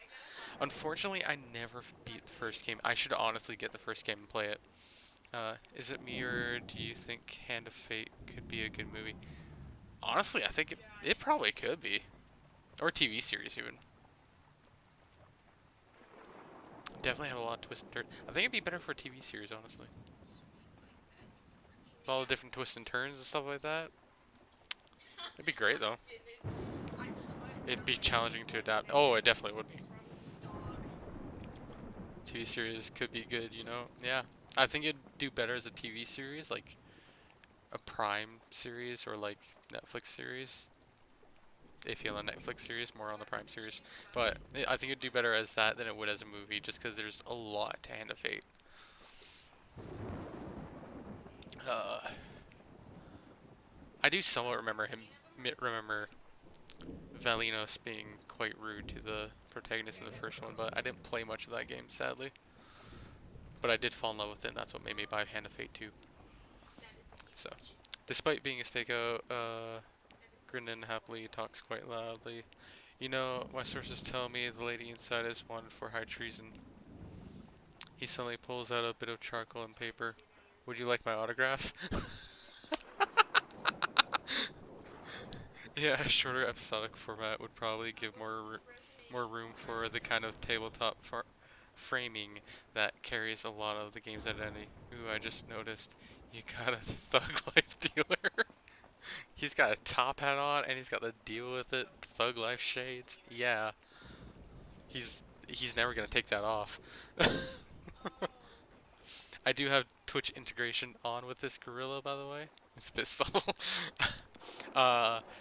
Unfortunately, I never beat the first game. I should honestly get the first game and play it. Is it me or do you think Hand of Fate could be a good movie? Honestly, I think it probably could be. Or TV series even. Definitely have a lot of twists and turns. I think it'd be better for a TV series, honestly. With all the different twists and turns and stuff like that. It'd be great though. It'd be challenging to adapt. Oh, it definitely would be. TV series could be good, you know? Yeah. I think it'd do better as a TV series, like a Prime series or like Netflix series. If you have a Netflix series, more on the Prime series. But I think it'd do better as that than it would as a movie, just because there's a lot to Hand of Fate. Uh, I do somewhat remember Valinos being quite rude to the protagonist in the first one, but I didn't play much of that game, sadly. But I did fall in love with it, and that's what made me buy Hand of Fate 2. So, despite being a stakeout, Grindon happily talks quite loudly. You know, my sources tell me the lady inside is wanted for high treason. He suddenly pulls out a bit of charcoal and paper. Would you like my autograph? Yeah, a shorter episodic format would probably give more room for the kind of tabletop framing that carries a lot of the game's identity. Ooh, I just noticed you got a thug life dealer. He's got a top hat on and he's got the deal with it thug life shades. Yeah, he's never gonna take that off. I do have Twitch integration on with this gorilla, by the way. It's a bit subtle.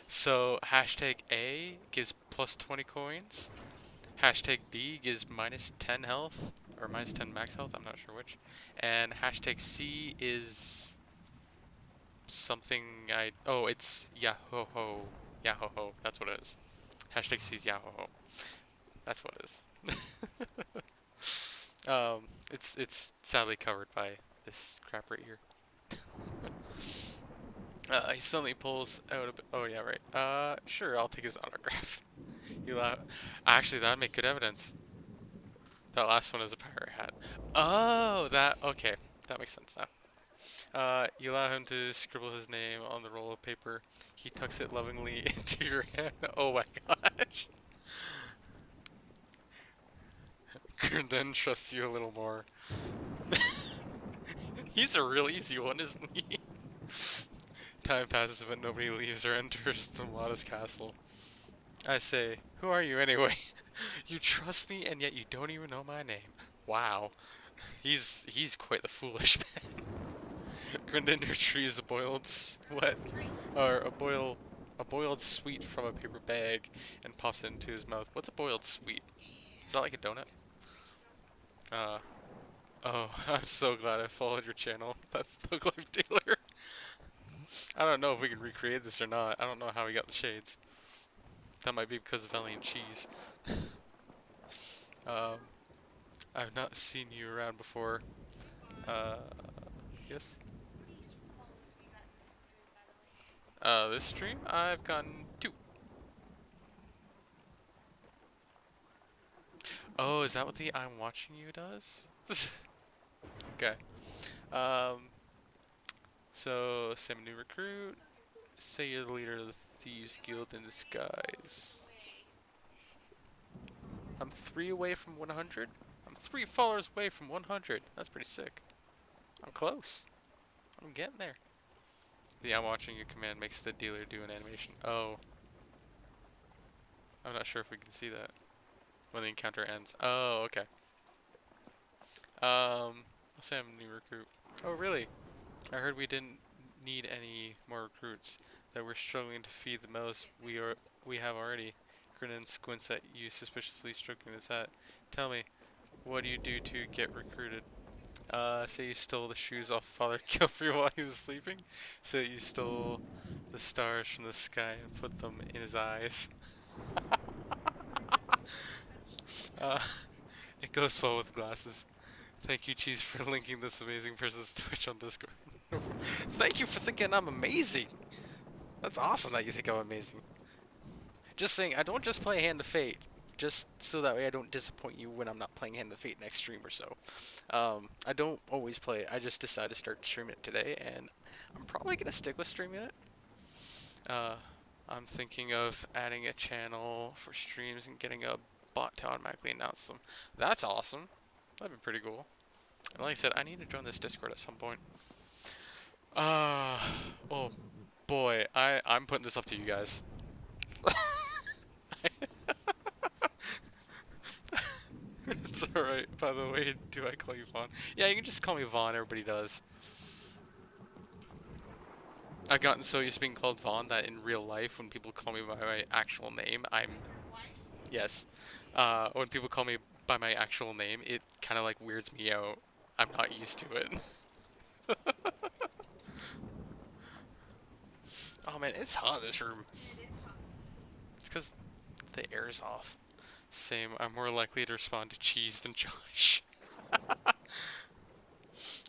So hashtag A gives plus 20 coins. Hashtag B gives minus 10 health, or minus 10 max health, I'm not sure which. And hashtag C is something oh, it's Yahoho. Yahoho, that's what it is. Hashtag C is Yahoho. That's what it is. It's sadly covered by this crap right here. He suddenly pulls out a bit. Oh yeah, right. Sure, I'll take his autograph. You laugh. Actually, that'd make good evidence. That last one is a pirate hat. Oh, that okay. That makes sense now. You allow him to scribble his name on the roll of paper. He tucks it lovingly into your hand. Oh my gosh. Then trusts you a little more. He's a real easy one, isn't he? Time passes, but nobody leaves or enters the modest castle. I say, who are you anyway? You trust me, and yet you don't even know my name. Wow, he's quite the foolish man. Grindin retrieves a boiled sweat, or a boiled sweet from a paper bag, and pops it into his mouth. What's a boiled sweet? Is that like a donut? Uh, oh, I'm so glad I followed your channel. That Thug Life Dealer. I don't know if we can recreate this or not. I don't know how he got the shades. That might be because of Valiant Cheese. Um, I've not seen you around before. Uh, yes? This stream? I've gotten 2. Oh, is that what the I'm watching you does? Okay. Um, so, Sam new recruit. Say you're the leader of the Thieves Guild in disguise. I'm 3 away from 100? I'm 3 followers away from 100. That's pretty sick. I'm close. I'm getting there. The I'm watching you command makes the dealer do an animation. Oh. I'm not sure if we can see that. When the encounter ends. Oh, okay. I'll say I'm a new recruit. Oh, really? I heard we didn't need any more recruits. That we're struggling to feed the mouths we have already. Grinnin squints at you, suspiciously stroking his hat. Tell me, what do you do to get recruited? Say you stole the shoes off Father Gilfrey while he was sleeping. Say you stole the stars from the sky and put them in his eyes. Uh, it goes well with glasses. Thank you, Cheese, for linking this amazing person's Twitch on Discord. Thank you for thinking I'm amazing. That's awesome that you think I'm amazing. Just saying, I don't just play Hand of Fate, just so that way I don't disappoint you when I'm not playing Hand of Fate next stream or so. I don't always play it. I just decided to start streaming it today, and I'm probably gonna stick with streaming it. Uh, I'm thinking of adding a channel for streams and getting a bot to automatically announce them. That's awesome. That'd be pretty cool. And like I said, I need to join this Discord at some point. Uh, oh boy, I'm putting this up to you guys. It's alright. By the way, do I call you Vaughn? Yeah, you can just call me Vaughn. Everybody does. I've gotten so used to being called Vaughn that in real life, when people call me by my actual name, I'm yes. When people call me by my actual name, it kind of like weirds me out. I'm not used to it. Oh man, it's hot in this room. It is hot. It's because the air's off. Same. I'm more likely to respond to Cheese than Josh.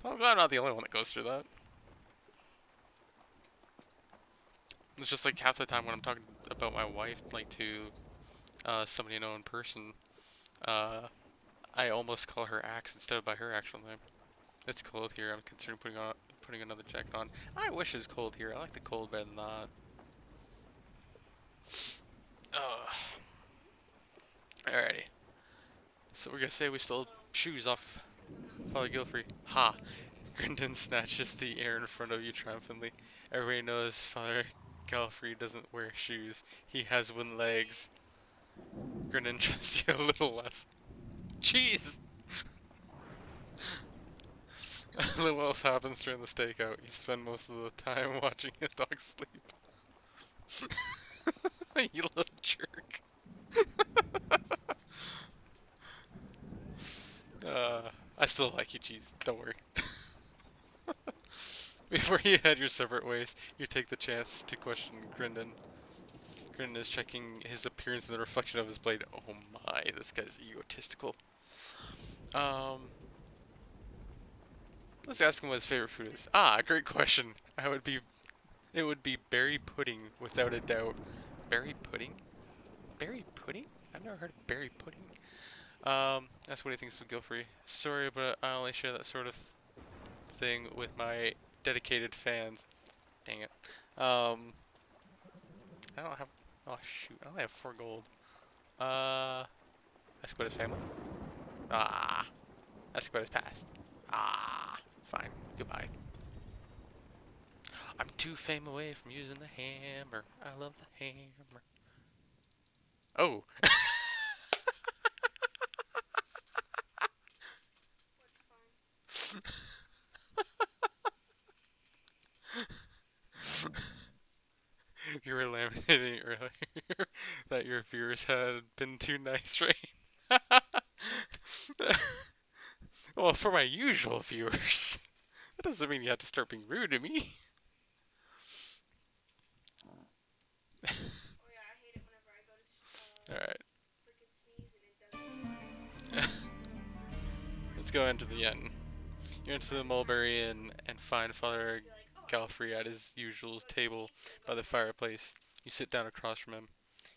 I'm glad I'm not the only one that goes through that. It's just like half the time when I'm talking about my wife, like to somebody I know in person, uh, I almost call her Axe instead of by her actual name. It's cold here. I'm considering putting another jacket on. I wish it was cold here. I like the cold better than that. Alrighty. So we're gonna say we stole shoes off Father Gilfrey. Ha! Grindon snatches the air in front of you triumphantly. Everybody knows Father Gilfrey doesn't wear shoes. He has wooden legs. Grindon trusts you a little less. Jeez! Then what else happens during the stakeout? You spend most of the time watching a dog sleep. You little jerk. I still like you, Cheese. Don't worry. Before you head your separate ways, you take the chance to question Grindon. Grindon is checking his appearance in the reflection of his blade. Oh my, this guy's egotistical. Um, let's ask him what his favorite food is. Ah, great question. It would be berry pudding, without a doubt. Berry pudding? Berry pudding? I've never heard of berry pudding. That's what he thinks of Gilfrey. Sorry, but I only share that sort of thing with my dedicated fans. Dang it. I don't have. Oh shoot! I only have 4 gold. Ask about his family. Ah. Ask about his past. Ah. Fine. Goodbye. I'm 2 fame away from using the hammer. I love the hammer. Oh. What's fun? You were laminating earlier that your viewers had been too nice, right? Well, for my usual viewers. That doesn't mean you have to start being rude to me. Oh yeah, I hate it whenever I go to Alright, freaking sneeze and it doesn't. let's go into the inn. You enter the Mulberry Inn and find Father Be like, oh, Galfrey at his usual table by the fireplace. You sit down across from him.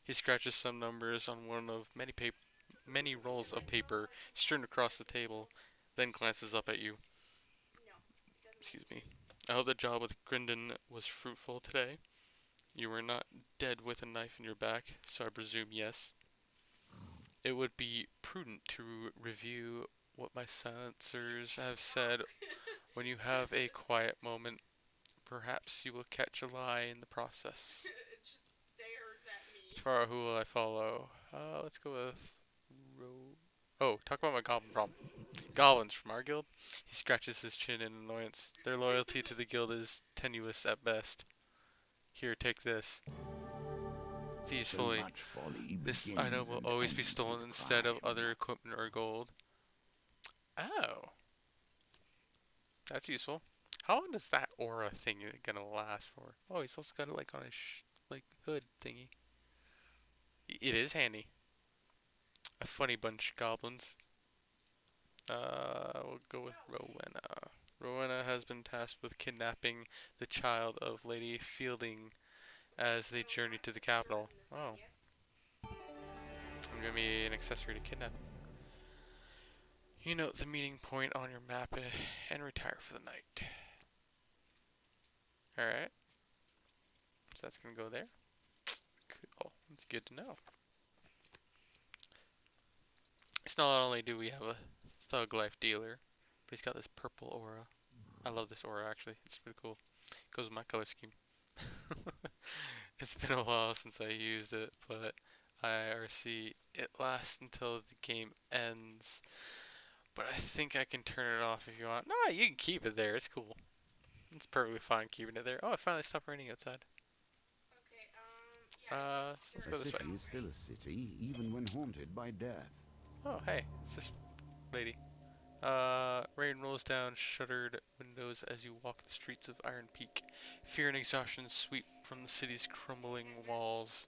He scratches some numbers on one of many rolls of paper strewn across the table, then glances up at you. no, it doesn't Excuse make me. sense. I hope the job with Grindon was fruitful today. You were not dead with a knife in your back, so I presume yes. It would be prudent to review what my silencers have said when you have a quiet moment. Perhaps you will catch a lie in the process. It just stares at me. Tomorrow, who will I follow? Let's go with Oh, talk about my goblin problem. Goblins from our guild? He scratches his chin in annoyance. Their loyalty to the guild is tenuous at best. Here, take this. Seize So fully. much folly This begins item will and always be ends stolen with instead of crime. other equipment or gold. Oh. That's useful. How long is that aura thing gonna last for? Oh, he's also got it like on his like hood thingy. It is handy. A funny bunch of goblins. We'll go with Rowena. Rowena has been tasked with kidnapping the child of Lady Fielding as they journey to the capital. Oh, I'm gonna be an accessory to kidnapping. You note the meeting point on your map and retire for the night. Alright, so that's gonna go there. Cool, that's good to know. So not only do we have a thug life dealer, but he's got this purple aura. I love this aura actually, it's really cool. It goes with my color scheme. It's been a while since I used it, but IRC, it lasts until the game ends. But I think I can turn it off if you want. No, you can keep it there, it's cool. It's perfectly fine keeping it there. Oh, it finally stopped raining outside. Okay, yeah, Let's A go this way. city is still a city, even when haunted by death. Oh, hey, it's this lady. Rain rolls down shuttered windows as you walk the streets of Iron Peak. Fear and exhaustion sweep from the city's crumbling walls.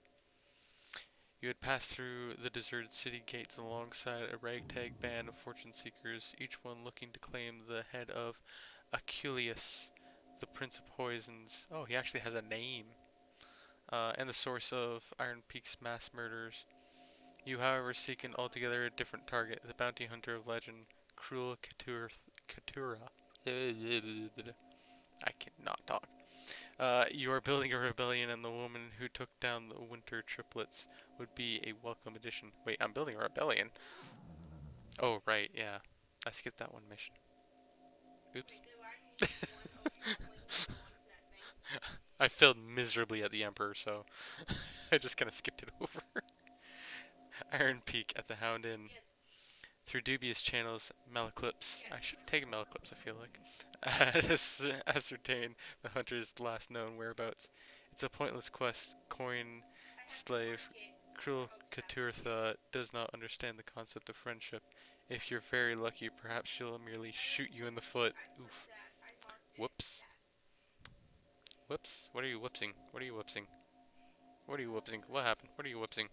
You had passed through the deserted city gates alongside a ragtag band of fortune seekers, each one looking to claim the head of Aculeus, the Prince of Poisons. Oh, he actually has a name. And the source of Iron Peak's mass murders. You, however, seek an altogether different target, the bounty hunter of legend, Cruel Catura. I cannot talk. You are building a rebellion, and the woman who took down the Winter Triplets would be a welcome addition. Wait, I'm building a rebellion? Oh, right, yeah. I skipped that one mission. Oops. wait, why do you need one? Oh, you have like one for that thing? I failed miserably at the Emperor, so I just kind of skipped it over. Iron Peak at the Hound Inn. Yes. Through dubious channels, Malaclips, I should take Malaclips, I feel like, ascertain the hunter's last known whereabouts. It's a pointless quest. Coin I have to slave mark it. Cruel Oh, stop. Caturtha does not understand the concept of friendship. If you're very lucky, perhaps she'll merely shoot you in the foot. I marked Oof. that. I marked it. Whoops. Whoops. What are you whoopsing? What are you whoopsing? What are you whoopsing? What happened? What are you whoopsing?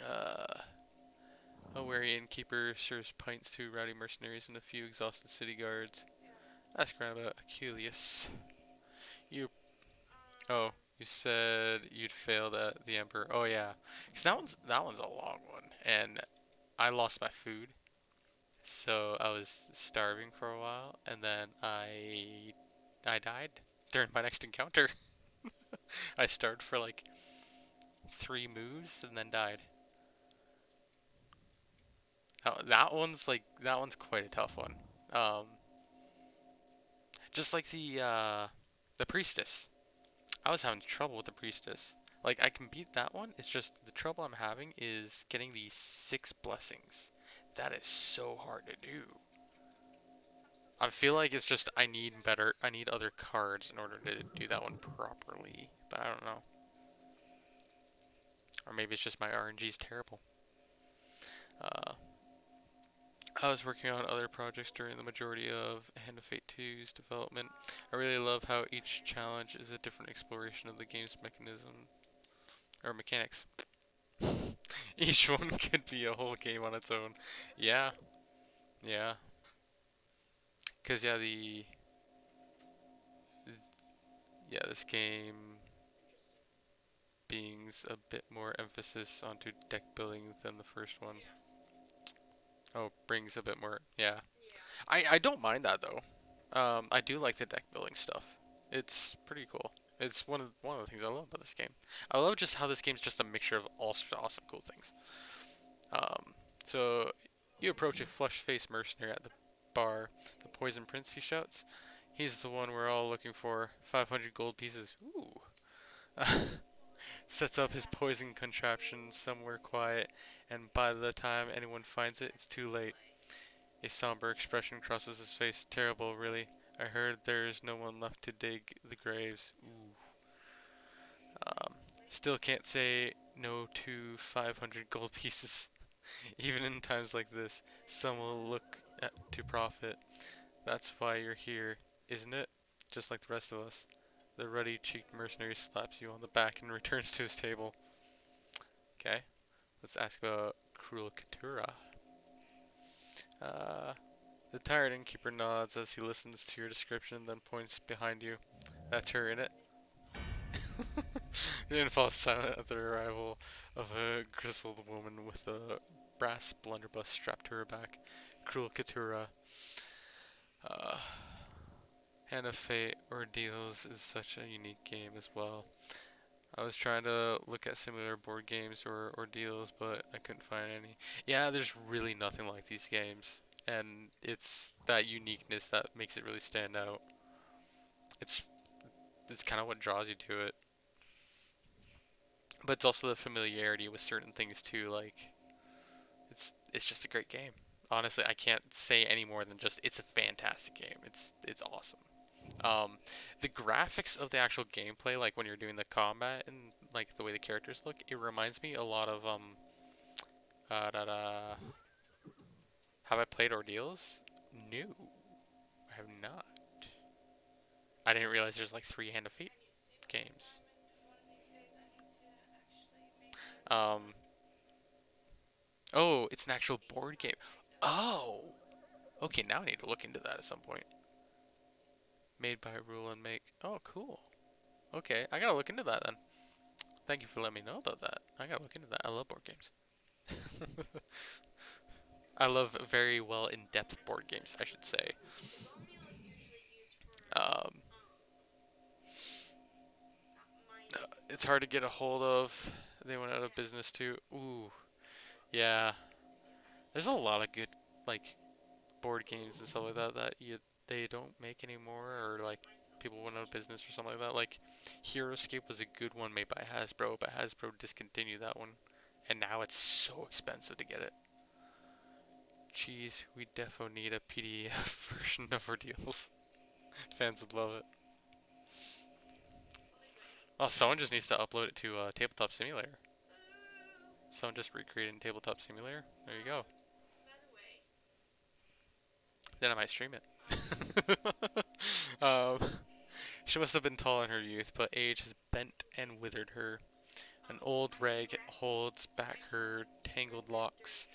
Uh, a wary innkeeper serves pints to rowdy mercenaries and a few exhausted city guards. Ask around about Aculeus. You. Oh, you said you'd failed at the Emperor. Oh yeah, 'cause that one's a long one, and I lost my food, so I was starving for a while, and then I died during my next encounter. I starved for like 3 moves and then died. That one's quite a tough one. Um, just like the priestess. I was having trouble with the priestess. Like I can beat that one. It's just the trouble I'm having is getting these 6 blessings. That is so hard to do. I feel like it's just I need other cards in order to do that one properly. But I don't know. Or maybe it's just my RNG is terrible. Uh, I was working on other projects during the majority of Hand of Fate 2's development. I really love how each challenge is a different exploration of the game's mechanism or mechanics. Each one could be a whole game on its own. Yeah, yeah. Cause this game brings a bit more emphasis onto deck building than the first one. Oh, brings a bit more. Yeah, I don't mind that though. I do like the deck building stuff. It's pretty cool. It's one of the things I love about this game. I love just how this game's just a mixture of all sorts of awesome cool things. Um, so you approach a flush-faced mercenary at the bar. The Poison Prince, he shouts. He's the one we're all looking for. 500 gold pieces. Ooh. Sets up his poison contraption somewhere quiet, and by the time anyone finds it, it's too late. A somber expression crosses his face. Terrible, really. I heard there's no one left to dig the graves. Ooh. Um, Still can't say no to 500 gold pieces. Even in times like this, some will look to profit. That's why you're here, isn't it? Just like the rest of us. The ruddy-cheeked mercenary slaps you on the back and returns to his table. Okay, let's ask about Cruel Katura. Uh, the tired innkeeper nods as he listens to your description, then points behind you. That's her, innit? The inn falls silent at the arrival of a grizzled woman with a brass blunderbuss strapped to her back. Cruel Katura. Uh, Hand of Fate Ordeals is such a unique game as well. I was trying to look at similar board games or ordeals, but I couldn't find any. Yeah, there's really nothing like these games, and it's that uniqueness that makes it really stand out. It's it's kind of what draws you to it, but it's also the familiarity with certain things too. Like it's just a great game. Honestly, I can't say any more than just it's a fantastic game. It's awesome. The graphics of the actual gameplay, like when you're doing the combat and like the way the characters look, it reminds me a lot of da, da, have I played Ordeals? No, I have not. I didn't realize there's like 3 Hand of Fate games. Um, oh, it's an actual board game. Oh, okay, now I need to look into that at some point. Made by Rule and Make. Oh, cool. Okay, I gotta look into that then. Thank you for letting me know about that. I gotta look into that. I love board games. I love very well in-depth board games, I should say. Um, it's hard to get a hold of. They went out of business too. Ooh, yeah. There's a lot of good like board games and stuff like that that they don't make anymore, or like people went out of business or something like that. Like Hero Escape was a good one made by Hasbro, but Hasbro discontinued that one, and now it's so expensive to get it. Jeez, we defo need a PDF version of our deals. Fans would love it. Oh, someone just needs to upload it to Tabletop Simulator. Someone just recreated in Tabletop Simulator. There you go. Then I might stream it. She must have been tall in her youth, but age has bent and withered her. An old rag holds back her tangled locks.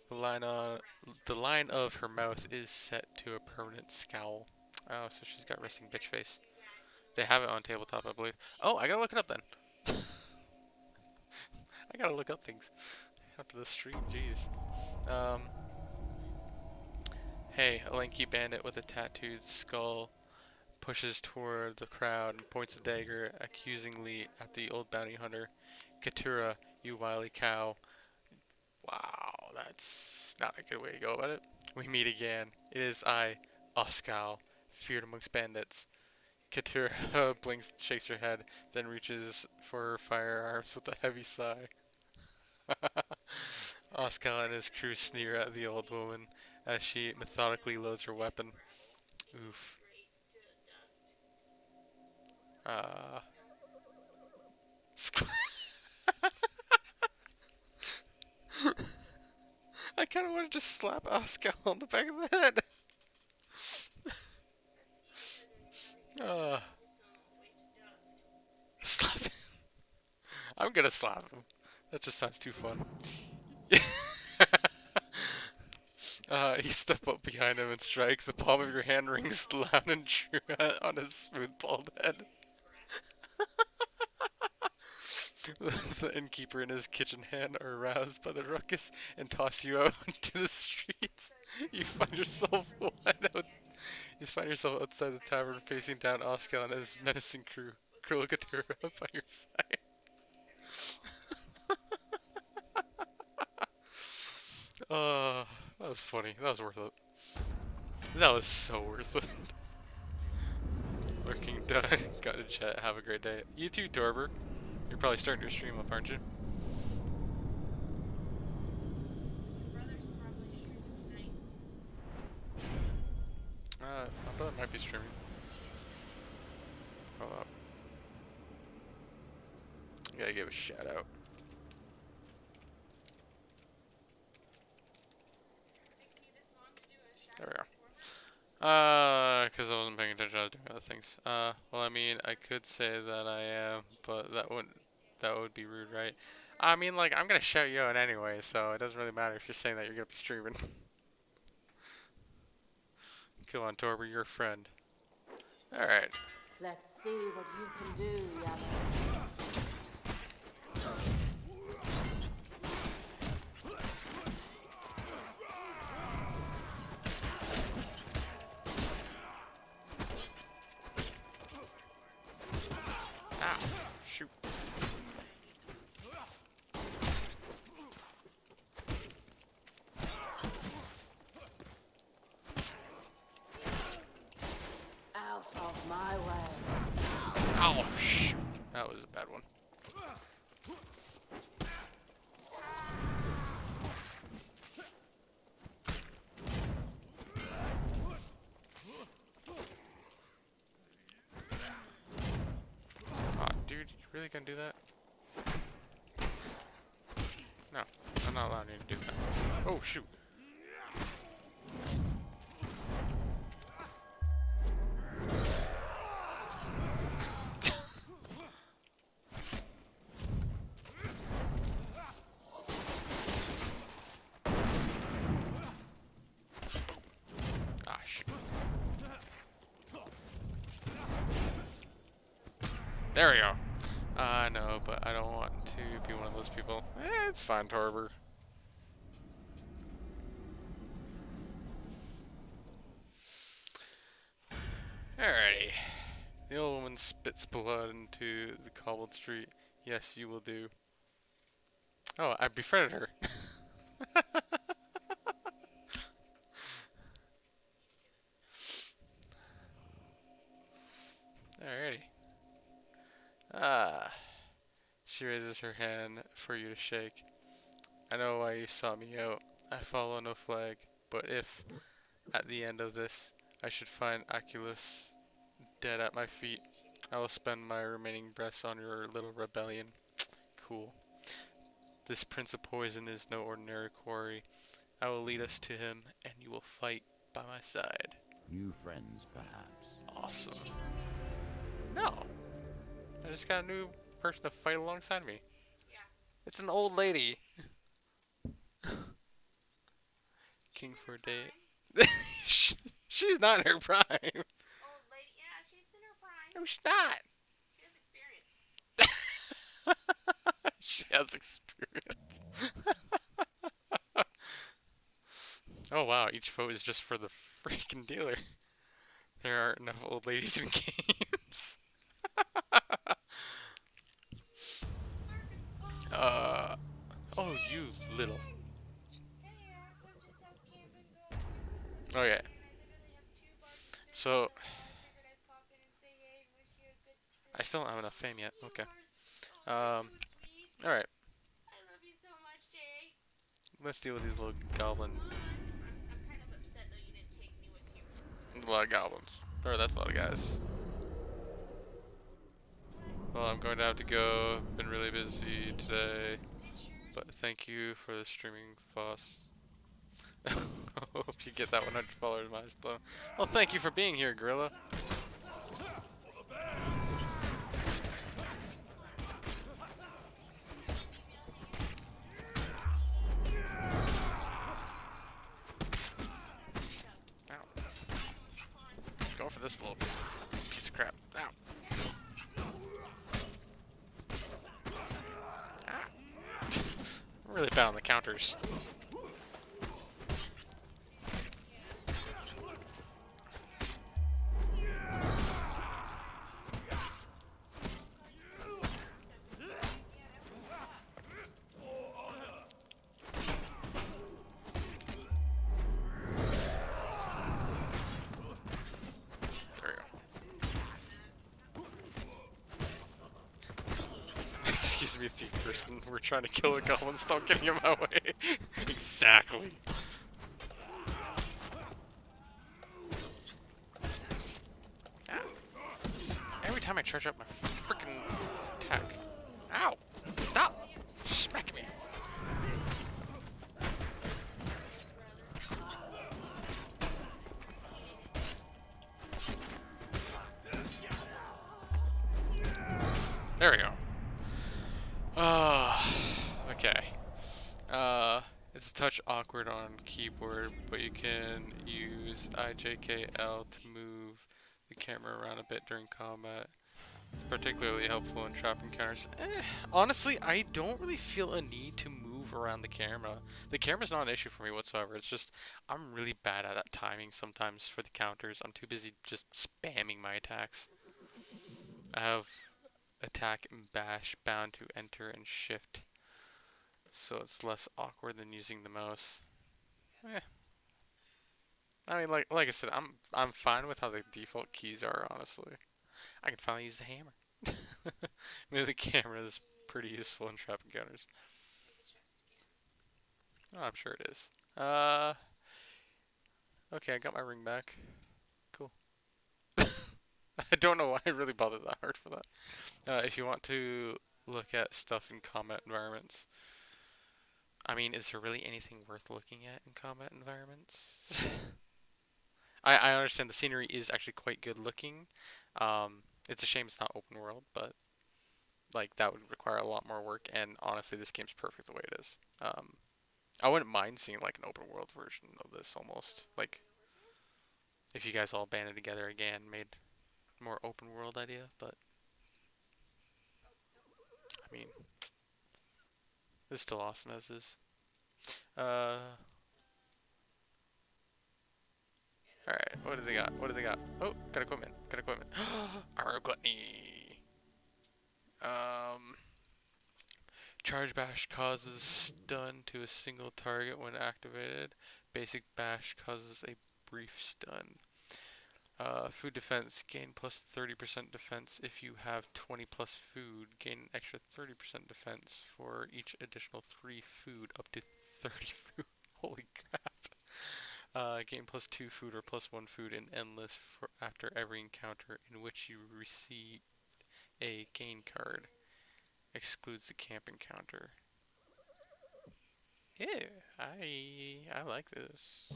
The the line of her mouth is set to a permanent scowl. Oh, so she's got resting bitch face. They have it on tabletop, I believe. Oh, I gotta look it up then. I gotta look up things after the stream. Jeez. Hey, a lanky bandit with a tattooed skull pushes toward the crowd and points a dagger accusingly at the old bounty hunter. Katura, you wily cow. Wow, that's not a good way to go about it. We meet again. It is I, Oskal, feared amongst bandits. Katura blinks, shakes her head, then reaches for her firearms with a heavy sigh. Oskal and his crew sneer at the old woman as she methodically loads her weapon. Oof. Uh, I kind of want to just slap Oskal on the back of the head. uh, slap him. I'm gonna slap him. That just sounds too fun. You step up behind him and strike. The palm of your hand rings loud and true on his smooth bald head. The innkeeper and his kitchen hand are aroused by the ruckus and toss you out into the streets. You find yourself wide out. You find yourself outside the tavern, facing down Oskar and his menacing crew. Krulikatura by your side. That was funny. That was worth it. That was so worth it. Lurking done. Got to chat. Have a great day. You too, Torber. You're probably starting your stream up, aren't you? My brother might be streaming. Hold up. I gotta give a shout out. Because I wasn't paying attention, I was doing other things. Well, I mean, I could say that I am, but that would be rude, right? I mean, like, I'm gonna shout you out anyway, so it doesn't really matter if you're saying that you're gonna be streaming. Come on, Torber, you're a friend. Alright. Let's see what you can do, Yellow. Ah, shoot. Out of my way. Oh, shoot. That was a bad one. Aw, dude, you really gonna do that? No, I'm not allowing you to do that. Oh, shoot. Ah, shoot. There we go. I know, but I don't want to be one of those people. It's fine, Torber. Alrighty. The old woman spits blood into the cobbled street. Yes, you will do. Oh, I befriended her. Alrighty. Ah. She raises her hand for you to shake. I know why you sought me out. I follow no flag, but if, at the end of this, I should find Aculus dead at my feet, I will spend my remaining breaths on your little rebellion. Cool. This Prince of Poison is no ordinary quarry. I will lead us to him, and you will fight by my side. New friends, perhaps. Awesome. No. I just got a new person to fight alongside me. Yeah. It's an old lady. King for a day. She's not in her prime. Old lady. Yeah, she's in her prime. No, she's not. She has experience. She has experience. Oh wow, each vote is just for the freaking dealer. There aren't enough old ladies in games. Oh, you little. Hey, Ax, I'm just out camping, going Oh yeah. and I literally have 2 bucks to spend, So so I figured I'd pop in and say hey and wish you a good trip. I still don't have enough fame yet. You Okay. are so sweet. All right. I love you so much, Jay. Let's deal with these little goblin. I'm kind of upset though you didn't take me with you. A lot of goblins. Or that's a lot of guys. Well, I'm going to have to go. Been really busy today. Pictures. But thank you for the streaming, Foss. Hope you get that 100 followers milestone. Well, thank you for being here, Gorilla. Ow. Go for this little piece of crap. Ow. Ah. I'm really bad on the counters. There we go. Excuse me, thief person. We're trying to kill a goblin. Stop getting in my way. Exactly. Ah. Every time I charge up my freaking attack. Ow! Stop! Smack me. There we go. Okay. Uh, it's a touch awkward on keyboard, but you can use IJKL to move the camera around a bit during combat. It's particularly helpful in trap encounters. Honestly, I don't really feel a need to move around the camera. The camera's not an issue for me whatsoever. It's just I'm really bad at that timing sometimes for the counters. I'm too busy just spamming my attacks. I have attack and bash bound to enter and shift, so it's less awkward than using the mouse. Eh. I mean, like I said, I'm fine with how the default keys are. Honestly, I can finally use the hammer. Maybe the camera is pretty useful in trap encounters. Oh, I'm sure it is. Okay, I got my ring back. Cool. I don't know why I really bothered that hard for that. If you want to look at stuff in combat environments, I mean, is there really anything worth looking at in combat environments? I understand the scenery is actually quite good looking. It's a shame it's not open world, but like that would require a lot more work. And honestly, this game's perfect the way it is. I wouldn't mind seeing like an open world version of this almost. Like if you guys all banded together again, made more open world idea. But I mean, it's still awesome as is. Uh, all right. What do they got? What do they got? Oh, got equipment. Got equipment. Our gluttony. Um. Charge bash causes stun to a single target when activated. Basic bash causes a brief stun. Food defense, gain plus 30% defense if you have 20 plus food. Gain an extra 30% defense for each additional 3 food up to 30 food. Holy crap. Gain plus 2 food or plus 1 food in endless for after every encounter in which you receive a gain card. Excludes the camp encounter. Yeah, I like this.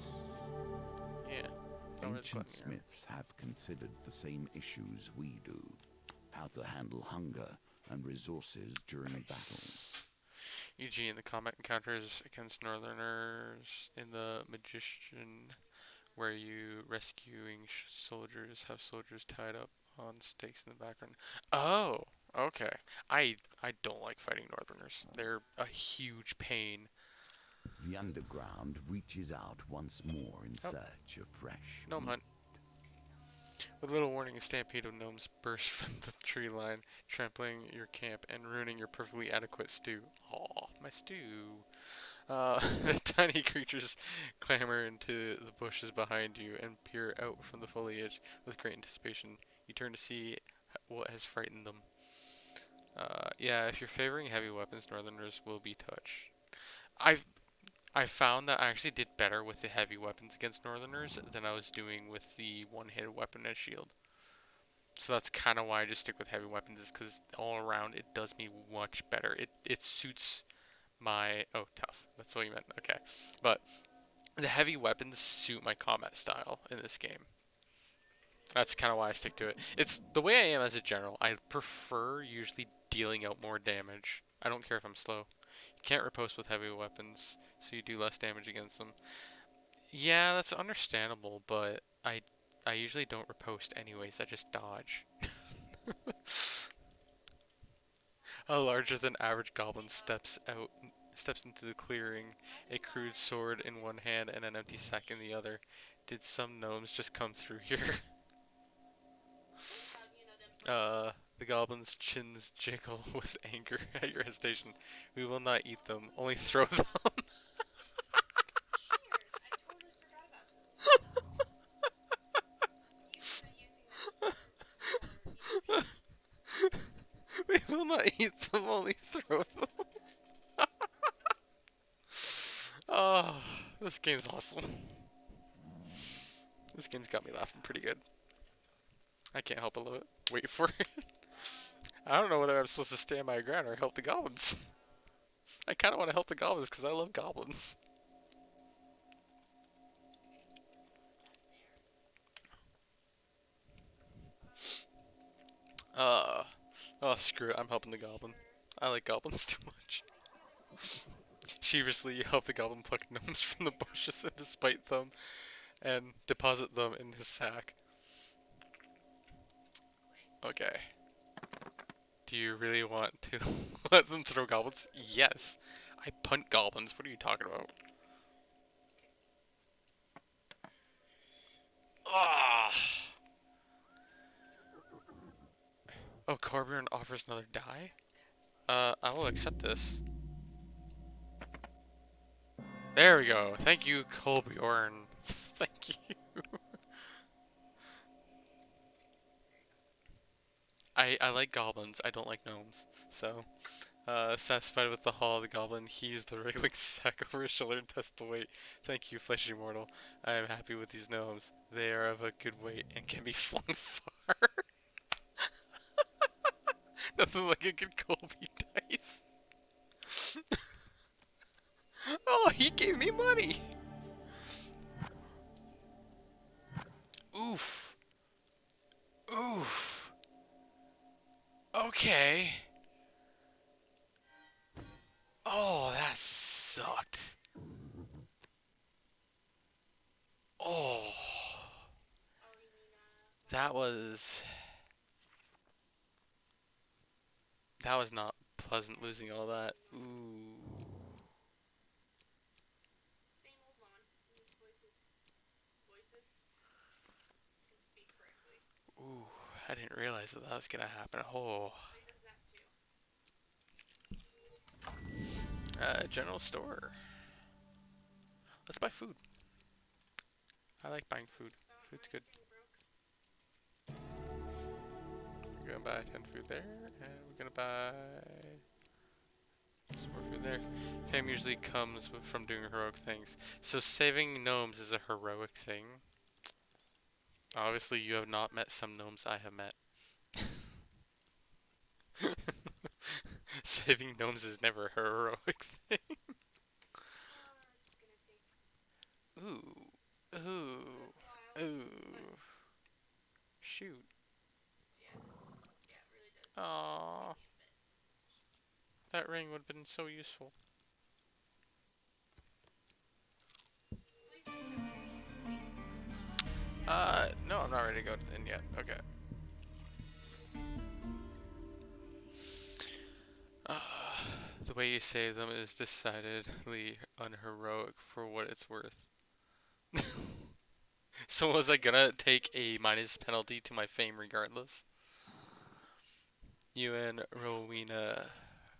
Yeah. Ancient smiths have considered the same issues we do. How to handle hunger and resources during battle. E.g. in the combat encounters against northerners in the Magician, where you rescuing soldiers have soldiers tied up on stakes in the background. Oh, okay. I don't like fighting northerners. They're a huge pain. The underground reaches out once more in search of fresh Gnome meat. hunt. With little warning, a stampede of gnomes burst from the tree line, trampling your camp and ruining your perfectly adequate stew. Aw, my stew. The tiny creatures clamber into the bushes behind you and peer out from the foliage with great anticipation. You turn to see what has frightened them. Yeah, if you're favoring heavy weapons, northerners will be touched. I've I found that I actually did better with the heavy weapons against northerners than I was doing with the one-hit weapon and shield. So that's kind of why I just stick with heavy weapons, is because all around it does me much better. It suits my... Oh, tough. That's what you meant. Okay. But the heavy weapons suit my combat style in this game. That's kind of why I stick to it. It's the way I am as a general. I prefer usually dealing out more damage. I don't care if I'm slow. You can't riposte with heavy weapons, so you do less damage against them. Yeah, that's understandable, but I usually don't riposte anyways. I just dodge. A larger than average goblin steps into the clearing, a crude sword in one hand and an empty sack in the other. Did some gnomes just come through here? The goblin's chins jiggle with anger at your hesitation. We will not eat them, only throw them. We will not eat them, only throw them. Oh, this game's awesome. This game's got me laughing pretty good. I can't help but love it. Wait for it. I don't know whether I'm supposed to stand my ground or help the goblins. I kind of want to help the goblins because I love goblins. Oh, screw it. I'm helping the goblin. I like goblins too much. Sheepishly, you help the goblin pluck gnomes from the bushes and despite them and deposit them in his sack. Okay. Do you really want to let them throw goblins? Yes. I punt goblins. What are you talking about? Ah. Oh, Corbjorn offers another die? I will accept this. There we go. Thank you, Colbjorn. Thank you. I like goblins. I don't like gnomes. So, satisfied with the haul of the goblin, he used the wriggling sack over his shoulder and tested the weight. Thank you, fleshy mortal. I am happy with these gnomes. They are of a good weight and can be flung far. Nothing like a good Colby dice. Oh, he gave me money. Oof. Oof. Okay. Oh, that sucked. Oh. That was... That was not pleasant losing all that. Ooh. Same old Vaughn. These voices. Voices can speak correctly. Ooh. I didn't realize that was gonna happen. Oh. He does that too. General store. Let's buy food. I like buying food. Food's good. We're gonna buy 10 food there, and we're gonna buy some more food there. Fame usually comes from doing heroic things. So saving gnomes is a heroic thing. Obviously, you have not met some gnomes I have met. Saving gnomes is never a heroic thing. Oh, this is gonna take Ooh. Ooh. a while. Ooh. Shoot. Yeah, yeah, it really does. Aww. That ring would have been so useful. No, I'm not ready to go in yet. Okay. The way you save them is decidedly unheroic for what it's worth. So was I gonna take a minus penalty to my fame regardless? You and Rowena,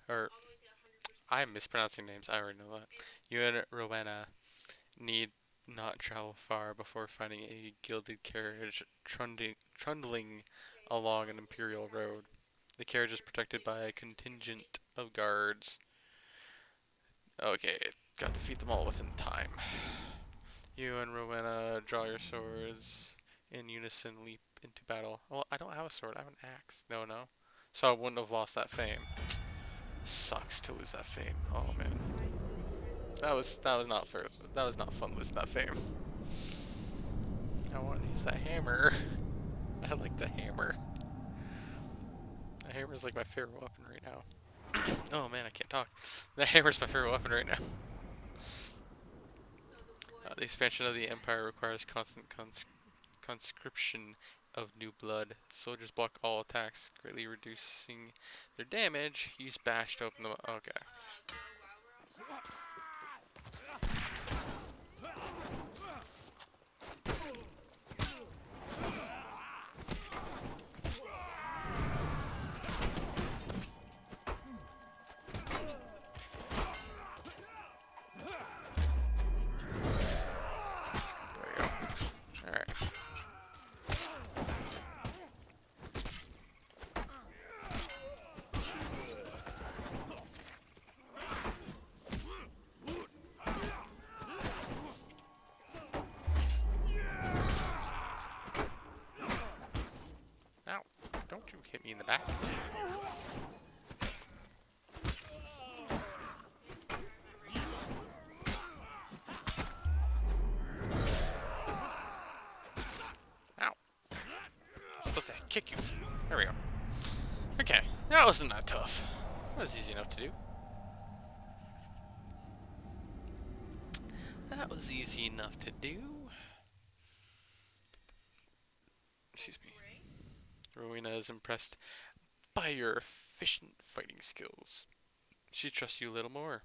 or All the way to 100%. I'm mispronouncing names, I already know that. You and Rowena need not travel far before finding a gilded carriage trundling along an imperial road. The carriage is protected by a contingent of guards. Okay, gotta defeat them all within time. You and Rowena draw your swords in unison, leap into battle. Well, I don't have a sword, I have an axe. No. So I wouldn't have lost that fame. Sucks to lose that fame. Oh man. That was not fair. That was not fun losing that fame. I want to use that hammer. I like the hammer. The hammer's like my favorite weapon right now. Oh man, I can't talk. The hammer's my favorite weapon right now. So the wood. The expansion of the empire requires constant conscription of new blood. Soldiers block all attacks, greatly reducing their damage. Use bash to open them up. Okay. There we go. Alright. Ow. Don't you hit me in the back. Ow. I'm supposed to kick you. There we go. Okay. That wasn't that tough. That was easy enough to do. That was easy enough to do. Excuse me. Rowena is impressed by your efficient fighting skills. She trusts you a little more.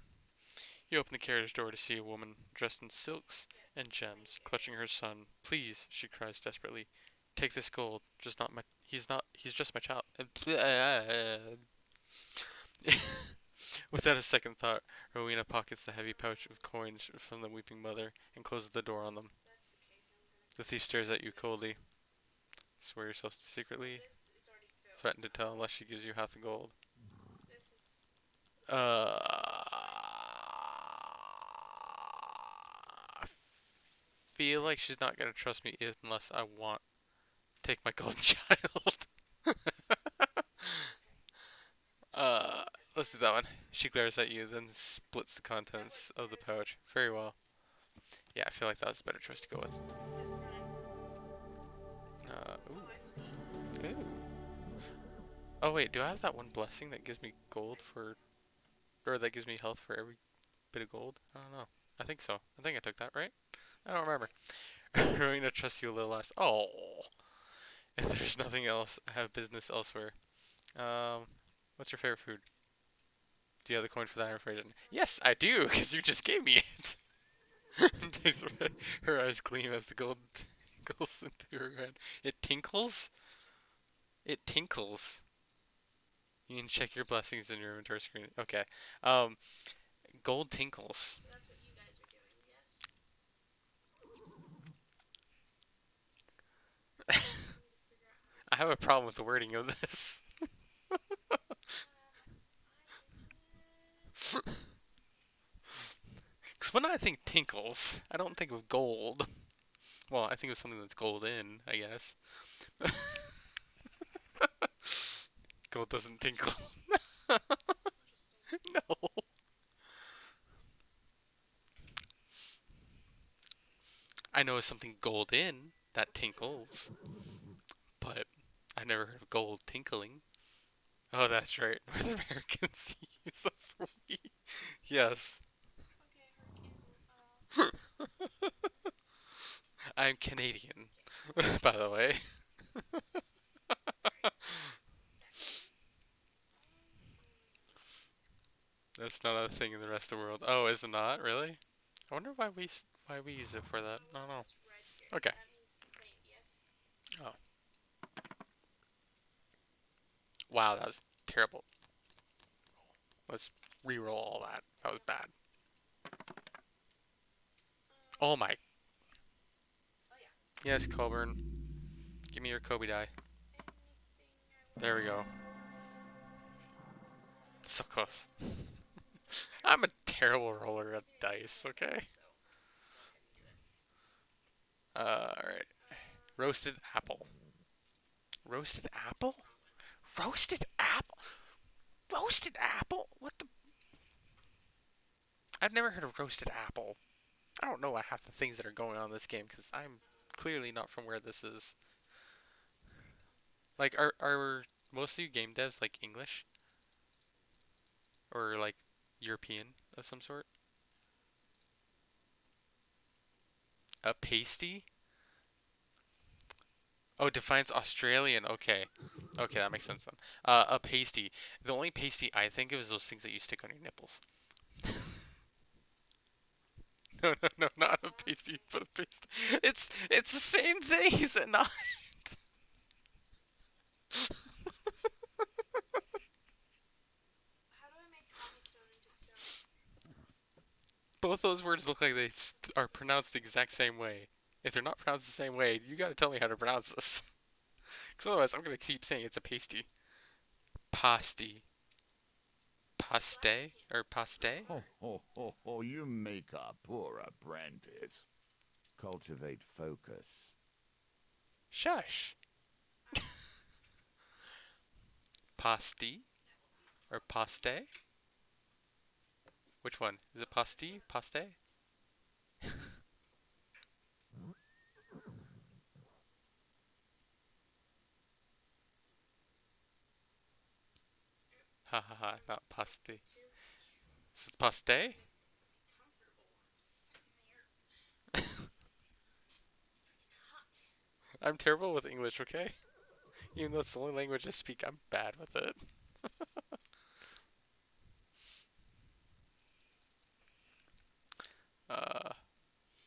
You open the carriage door to see a woman dressed in silks and gems, clutching her son. Please, she cries desperately. Take this gold. Just not my. He's just my child. Without a second thought, Rowena pockets the heavy pouch of coins from the weeping mother and closes the door on them. The thief stares at you coldly. Swear yourself secretly. Threaten to tell unless she gives you half the gold. Uh, I feel like she's not gonna trust me unless I want to take my golden child. uh, let's do that one. She glares at you, then splits the contents of the pouch. Very well. Yeah, I feel like that was a better choice to go with. Ooh. Ooh. Oh wait, do I have that one blessing that gives me gold for, or that gives me health for every bit of gold? I don't know. I think so. I think I took that, right? I don't remember. Rowena trusts you a little less. Oh. If there's nothing else, I have business elsewhere. Um, what's your favorite food? Do you have the coin for that information? Yes, I do, because you just gave me it. Her eyes gleam as the gold tinkles into her hand. It tinkles? It tinkles. You can check your blessings in your inventory screen. Okay. Um, gold tinkles. I have a problem with the wording of this. Because when I think tinkles, I don't think of gold. Well, I think of something that's golden, I guess. Gold doesn't tinkle. No. I know it's something golden that tinkles, but I've never heard of gold tinkling. Oh, that's right. North Americans use that for weed. Yes. I'm Canadian, by the way. That's not a thing in the rest of the world. Oh, is it not? Really? I wonder why we use it for that. I don't know. Okay. Oh. Wow, that was terrible. Let's re-roll all that. That was bad. Oh my. Yes, Coburn. Give me your Kobe die. There we go. So close. I'm a terrible roller at dice, okay? Alright. Roasted apple. Roasted apple? Roasted apple? Roasted apple? What the? I've never heard of roasted apple. I don't know what half the things that are going on in this game because I'm clearly not from where this is. Like, are most of you game devs like English? Or like European of some sort? A pasty? Oh, defines Australian. Okay. Okay, that makes sense then. A pasty. The only pasty I think of is those things that you stick on your nipples. No, no, no, not a pasty, but a pasty. It's the same thing, is it not? Both those words look like they are pronounced the exact same way. If they're not pronounced the same way, you gotta tell me how to pronounce this. Because otherwise, I'm gonna keep saying it's a pasty. Pasty. Paste? Or paste? Ho, ho, ho, ho, you make a poor apprentice. Cultivate focus. Shush. Pasty? Or paste? Which one? Is it pasty? Paste? Ha ha ha, not pasty. Is it paste? Comfortable. I'm sitting there. Hot. I'm terrible with English, okay? Even though it's the only language I speak, I'm bad with it. Uh,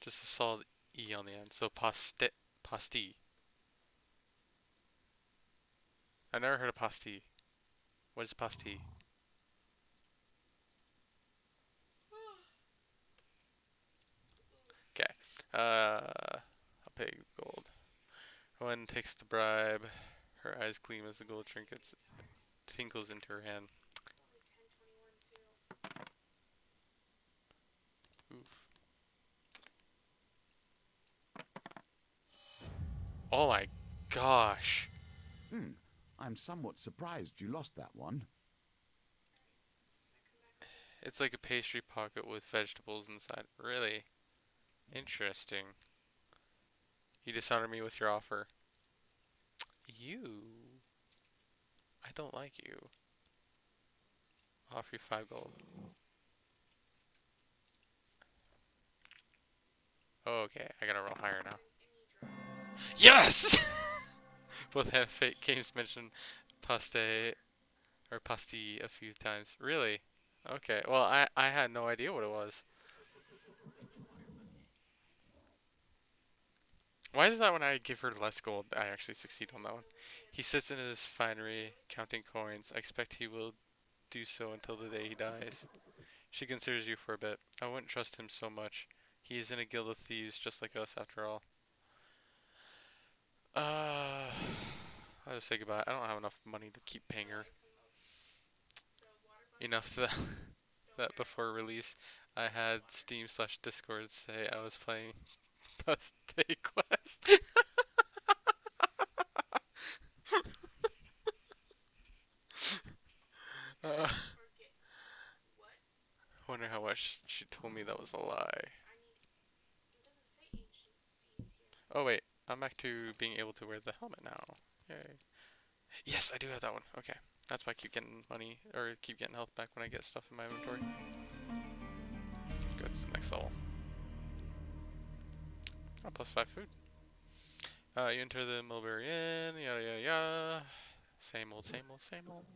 just a solid E on the end. So paste, pastille. I've never heard of pastille. What is pastille? Okay. I'll pay gold. One takes the bribe. Her eyes gleam as the gold trinkets tinkles into her hand. It's only 10:21 too. Oof. Oh my gosh. Hmm. I'm somewhat surprised you lost that one. It's like a pastry pocket with vegetables inside. Really interesting. You dishonor me with your offer. You. I don't like you. I'll offer you 5 gold. Oh, okay, I gotta roll higher now. Yes! Both have fake games mentioned paste or pastille a few times. Really? Okay. Well, I had no idea what it was. Why is that when I give her less gold, I actually succeed on that one? He sits in his finery, counting coins. I expect he will do so until the day he dies. She considers you for a bit. I wouldn't trust him so much. He is in a guild of thieves, just like us, after all. Uh, I'll just say goodbye. I don't have enough money to keep paying her. Enough that, that before release, I had Steam slash Discord say I was playing Paste Quest. uh, wonder how much she told me that was a lie. Oh wait, I'm back to being able to wear the helmet now. Yay. Yes, I do have that one. Okay. That's why I keep getting money, or keep getting health back when I get stuff in my inventory. Go to the next level. Oh, plus 5 food. You enter the Mulberry Inn, yada yada yada. Same old, same old, same old.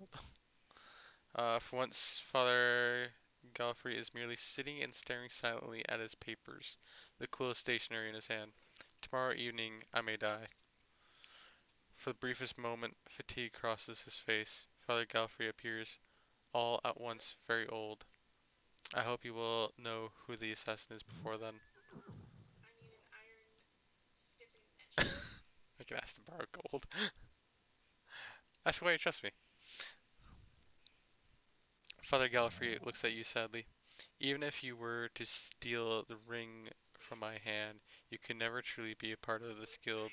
For once, Father Galfrey is merely sitting and staring silently at his papers, the coolest stationery in his hand. Tomorrow evening, I may die. For the briefest moment, fatigue crosses his face. Father Galfrey appears, all at once very old. I hope you will know who the assassin is before then. I can ask to borrow gold. Ask why you trust me. Father Galfrey looks at you sadly. Even if you were to steal the ring from my hand, you could never truly be a part of this guild.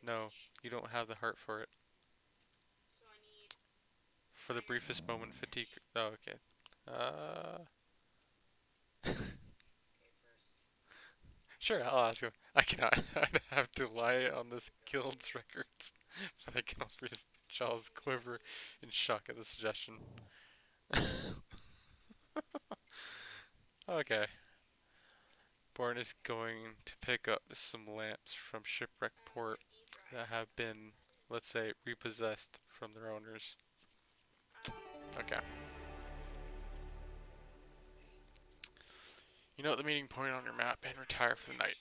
No, you don't have the heart for it. For the briefest moment, fatigue. Oh, okay. Uh. Sure, I'll ask him. I cannot. I'd have to lie on this guild's records. Father Galfrey's jaws quiver in shock at the suggestion. Okay. Born is going to pick up some lamps from Shipwreck Port that have been, let's say, repossessed from their owners. Okay. You note the meeting point on your map and retire for the night.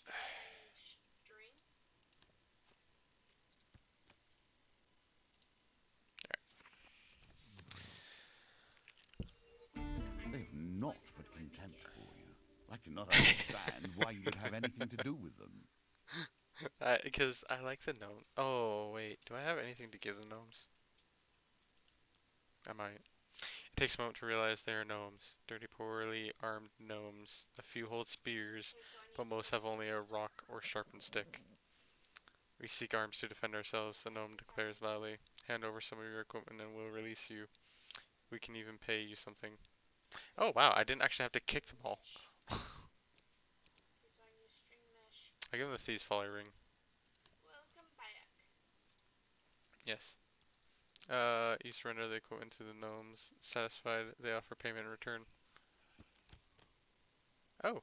They've naught but contempt for you. I cannot understand why you would have anything to do with them. Because I like the gnome. Oh, wait. Do I have anything to give the gnomes? I might. It takes a moment to realize they are gnomes. Dirty, poorly armed gnomes. A few hold spears, but most have only a rock or sharpened stick. We seek arms to defend ourselves, the gnome declares loudly. Hand over some of your equipment and we'll release you. We can even pay you something. Oh wow, I didn't actually have to kick them all. I give them the Thieves' Folly ring. Welcome back. Yes. You surrender the equipment to the gnomes. Satisfied, they offer payment in return. Oh.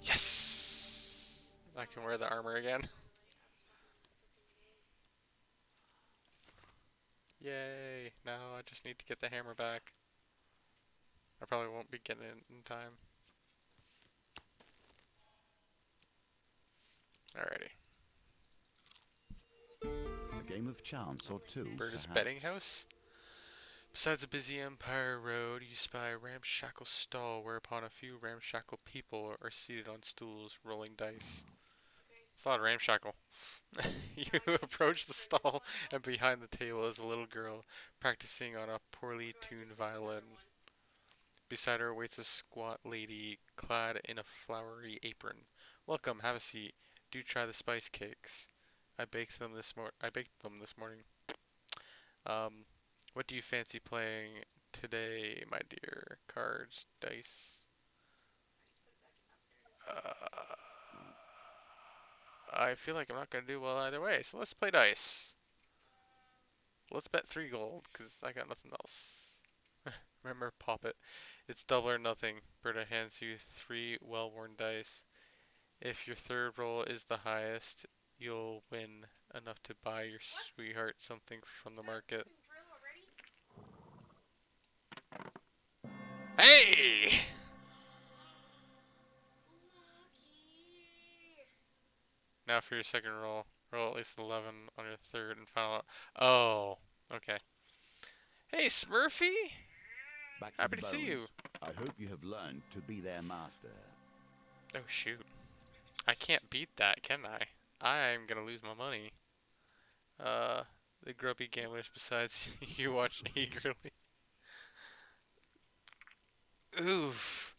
Yes! I can wear the armor again. Yay! Now I just need to get the hammer back. I probably won't be getting it in time. Alrighty. A game of chance or two, Berta's perhaps. betting house? Besides a busy Empire Road, you spy a ramshackle stall whereupon a few ramshackle people are seated on stools, rolling dice. It's a lot of ramshackle. You approach the stall, and behind the table is a little girl practicing on a poorly tuned violin. Beside her waits a squat lady clad in a flowery apron. Welcome, have a seat. Do try the spice cakes. I baked them this morning. Um, what do you fancy playing today, my dear? Cards, dice. Uh, I feel like I'm not gonna do well either way, so let's play dice. Let's bet 3 gold, cause I got nothing else. Remember, pop it. It's double or nothing. Berta hands you 3 well-worn dice. If your third roll is the highest, you'll win enough to buy your sweetheart something from the market. Hey! Now for your second roll. Roll at least 11 on your third and final. Oh, okay. Hey, Smurfy! Back to Happy the to see you. bones. I hope you have learned to be their master. Oh, shoot. I can't beat that, can I? I'm gonna lose my money. The grubby gamblers besides you watch eagerly. Oof.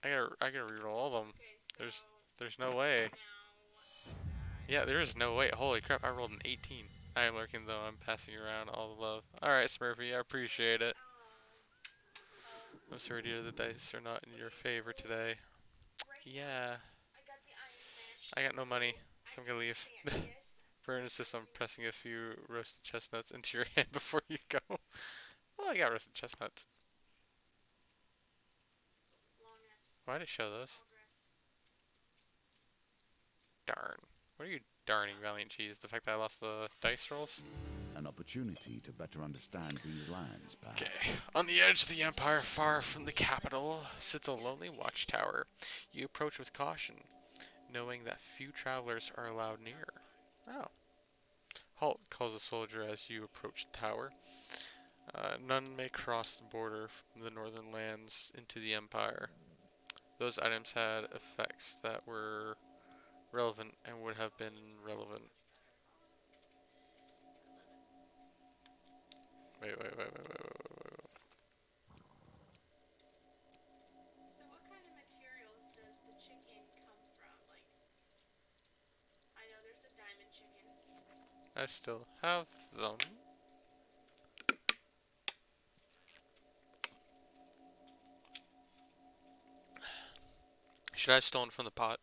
I gotta reroll all of them. There's no way. Yeah, there is no way. Holy crap, I rolled an 18. I am lurking though, I'm passing around all the love. Alright, Smurfy, I appreciate it. I'm sorry dear, the dice are not in your favor today. Yeah, I got no money, so I'm gonna leave. Burn insists on pressing a few roasted chestnuts into your hand before you go. Well, I got roasted chestnuts. Why did it show those? Darn. What are you darning, Valiant Cheese? The fact that I lost the dice rolls? An opportunity to better understand these lands, perhaps. Okay. On the edge of the Empire, far from the capital, sits a lonely watchtower. You approach with caution, knowing that few travelers are allowed near. Oh. Halt, calls a soldier as you approach the tower. None may cross the border from the northern lands into the Empire. Those items had effects that were relevant and would have been relevant. Wait. So what kind of materials does the chicken come from? Like, I know there's a diamond chicken. I still have them. Should I have stolen from the pot?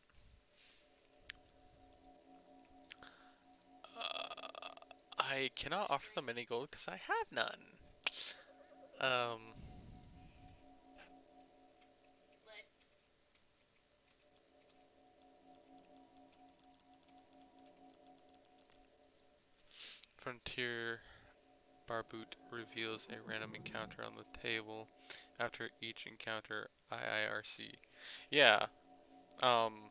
I cannot offer them any gold because I have none. Um, Lead. Frontier Barboot reveals a random encounter on the table. After each encounter, IIRC. Yeah, um,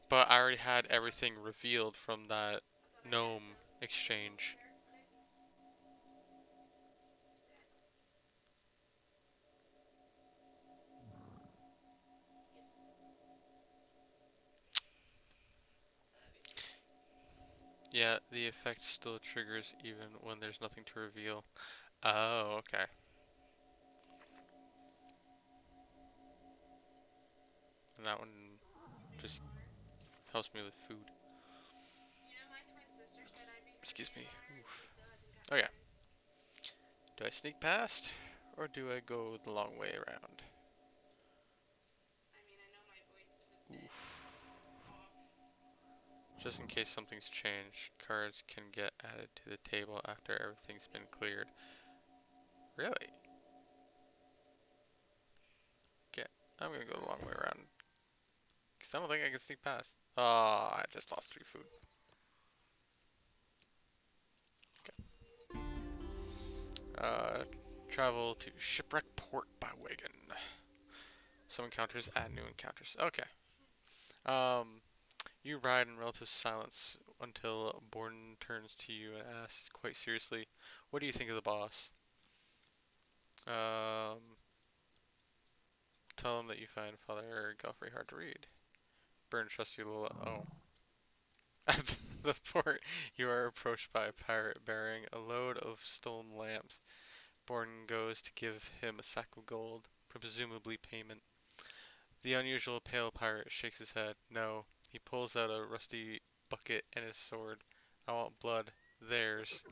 but I already had everything revealed from that gnome exchange. Yeah, the effect still triggers even when there's nothing to reveal. Oh, okay. And that one just helps me with food. You know, my twin sister said I'd be her Excuse me. granddaughter, and Oof. she still hasn't gotten Oh yeah. married. Do I sneak past? Or do I go the long way around? I mean, I know my voice is a bit Oof. off. Just in case something's changed, cards can get added to the table after everything's been cleared. Really? Okay, I'm gonna go the long way around. Because I don't think I can sneak past. Oh, I just lost 3 food. Uh, travel to Shipwreck Port by wagon. Some encounters add new encounters. Okay. You ride in relative silence until Borden turns to you and asks quite seriously, "What do you think of the boss?" Um, Tell him that you find Father Godfrey hard to read. Borden trusts you a little. Oh. At the port, you are approached by a pirate bearing a load of stolen lamps. Borden goes to give him a sack of gold, presumably payment. The unusual pale pirate shakes his head. No. He pulls out a rusty bucket and his sword. "I want blood. Theirs."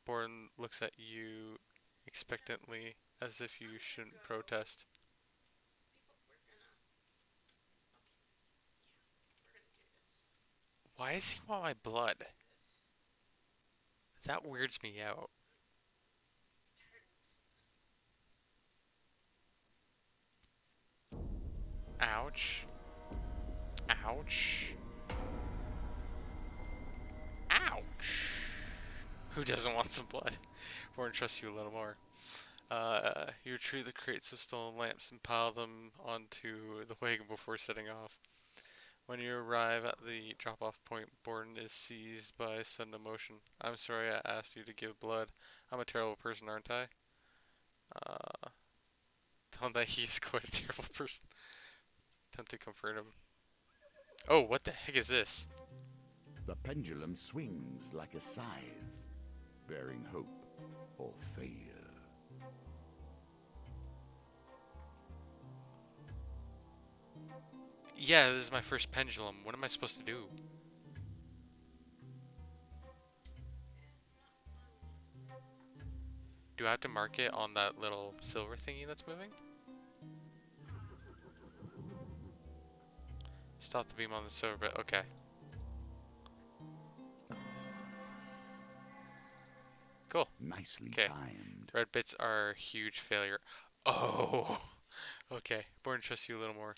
Borden looks at you expectantly, as if you shouldn't protest. We're gonna do this. Why does he want my blood? That weirds me out. Ouch. Ouch. Ouch. Who doesn't want some blood? Borden trusts you a little more. You retrieve the crates of stolen lamps and pile them onto the wagon before setting off. When you arrive at the drop-off point, Borden is seized by sudden emotion. "I'm sorry I asked you to give blood. I'm a terrible person, aren't I?" Uh, Tell him that he is quite a terrible person. Attempt to comfort him. Oh, what the heck is this? The pendulum swings like a scythe, bearing hope or failure. Yeah, this is my first pendulum. What am I supposed to do? Do I have to mark it on that little silver thingy that's moving? Stop the beam on the silver bit. Okay. Cool. Nicely Okay. timed. Red bits are huge failure. Oh. Okay. Born trusts you a little more.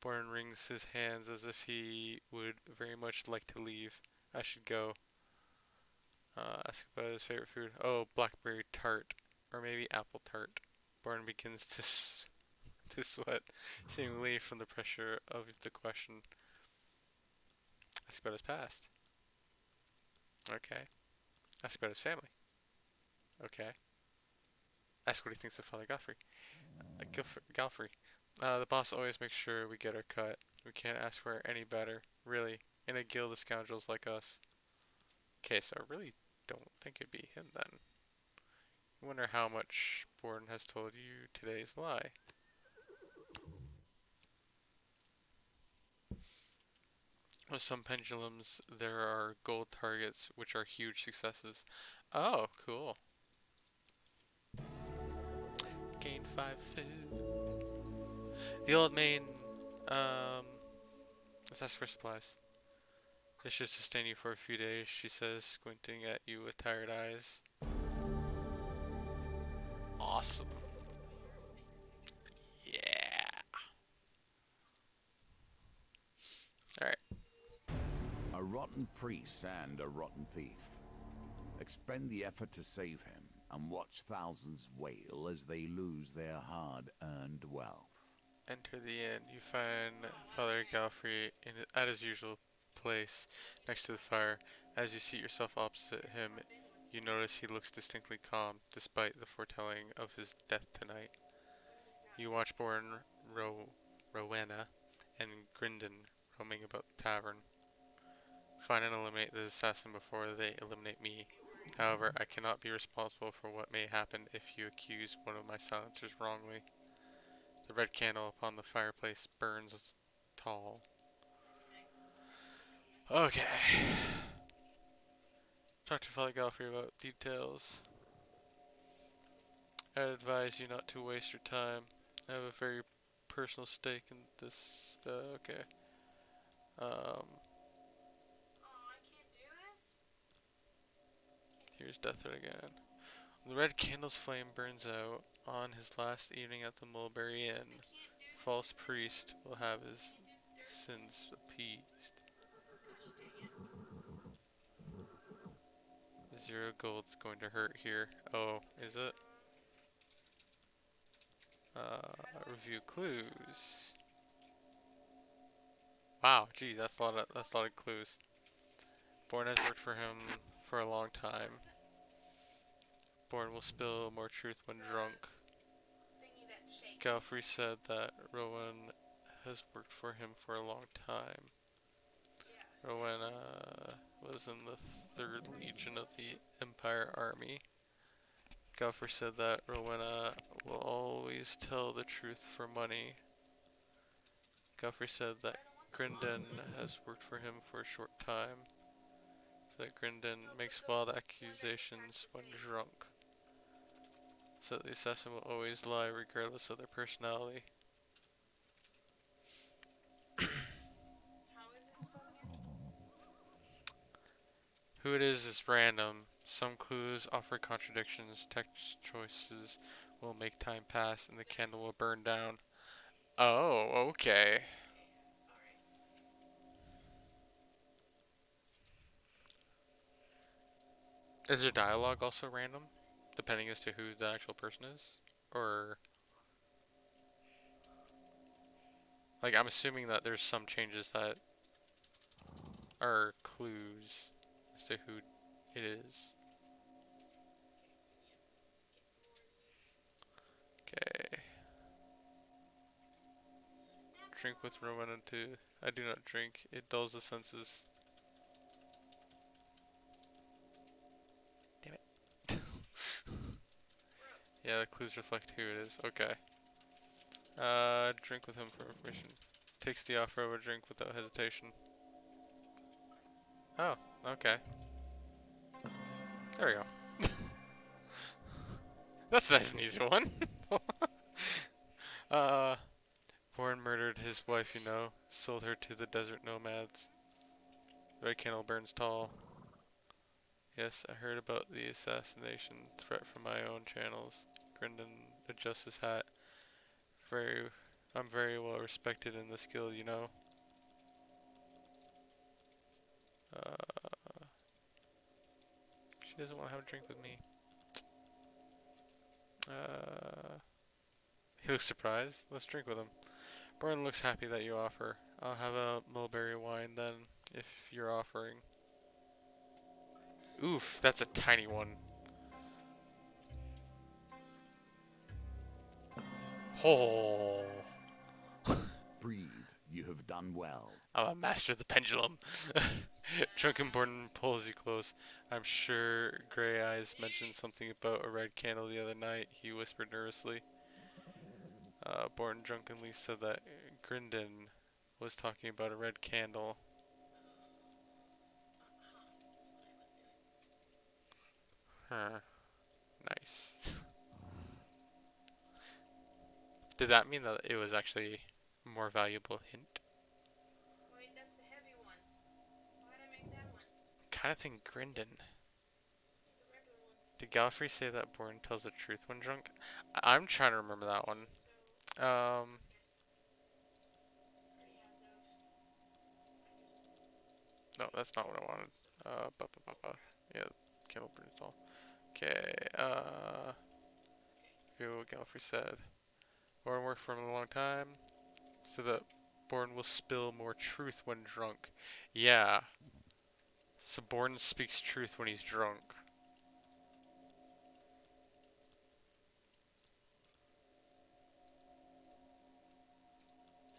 Born wrings his hands as if he would very much like to leave. I should go. Ask about his favorite food. Oh, blackberry tart. Or maybe apple tart. Born begins to sweat, seemingly from the pressure of the question. Ask about his past. Okay. Ask about his family. Okay. Ask what he thinks of Father Godfrey. Godfrey. The boss always makes sure we get our cut. We can't ask for any better, really, in a guild of scoundrels like us. Okay, so I really don't think it'd be him then. I wonder how much Borden has told you today's lie. With some pendulums, there are gold targets, which are huge successes. Oh, cool. Gain 5 food. The old main, um, let's ask for supplies. "This should sustain you for a few days," she says, squinting at you with tired eyes. Awesome. Yeah. Alright. A rotten priest and a rotten thief. Expend the effort to save him and watch thousands wail as they lose their hard-earned wealth. Enter the inn. You find Father Godfrey at his usual place, next to the fire. As you seat yourself opposite him, you notice he looks distinctly calm, despite the foretelling of his death tonight. You watch Bourne, Rowena, and Grindon roaming about the tavern. Find and eliminate the assassin before they eliminate me. However, I cannot be responsible for what may happen if you accuse one of my silencers wrongly. The red candle upon the fireplace burns tall. Okay. Talk to Father Godfrey about details. I advise you not to waste your time. I have a very personal stake in this. Okay. Um, Oh, I can't do this? Here's death threat again. The red candle's flame burns out on his last evening at the Mulberry Inn. I can't do this. False priest will have his Can't do dirt. sins appeased. Gosh dang it. 0 gold's going to hurt here. Oh, is it? Review clues. Wow, gee, that's a lot of clues. Born has worked for him for a long time. Born will spill more truth when drunk. Thingy that shakes. Galfrey said that Rowan has worked for him for a long time. Yes. Rowan was in the 3rd Legion of the Empire Army. Galfrey said that Rowena will always tell the truth for money. Galfrey said that Grindon has worked for him for a short time. So that Grindon makes wild accusations when drunk. So that the assassin will always lie regardless of their personality. How is it spelled again? Who it is random. Some clues offer contradictions. Text choices will make time pass and the candle will burn down. Oh, okay. Alright. Is there dialogue also random? Depending as to who the actual person is? Or, like, I'm assuming that there's some changes that are clues as to who it is. Okay. Drink with Rowena too. I do not drink. It dulls the senses. Damn it. Yeah, the clues reflect who it is. Okay. Drink with him for information. Takes the offer of a drink without hesitation. Oh, okay. There we go. That's a nice and easy one. uh, Warren murdered his wife, you know. Sold her to the desert nomads. The red candle burns tall. Yes, I heard about the assassination threat from my own channels. Grindon adjusts his hat. I'm very well respected in this guild, you know. Uh, she doesn't want to have a drink with me. He looks surprised. Let's drink with him. Brian looks happy that you offer. I'll have a mulberry wine then, if you're offering. Oof, that's a tiny one. Oh, Breathe, you have done well. I'm a master of the pendulum. Drunkenborn pulls you close. I'm sure Grey Eyes mentioned something about a red candle the other night, he whispered nervously. Born drunkenly said that Grindon was talking about a red candle. Huh. Nice. Did that mean that it was actually a more valuable hint? Wait, that's the heavy one. Why'd I make that one? Kinda think Grindon. Just need the regular one. Did Gallifrey say that Born tells the truth when drunk? I'm trying to remember that one. So, Um, already have those. I just no, that's not what I wanted. Yeah, candle burns tall. Okay, view what Gallifrey said. Born worked for him a long time, so that Born will spill more truth when drunk. Yeah, so Born speaks truth when he's drunk.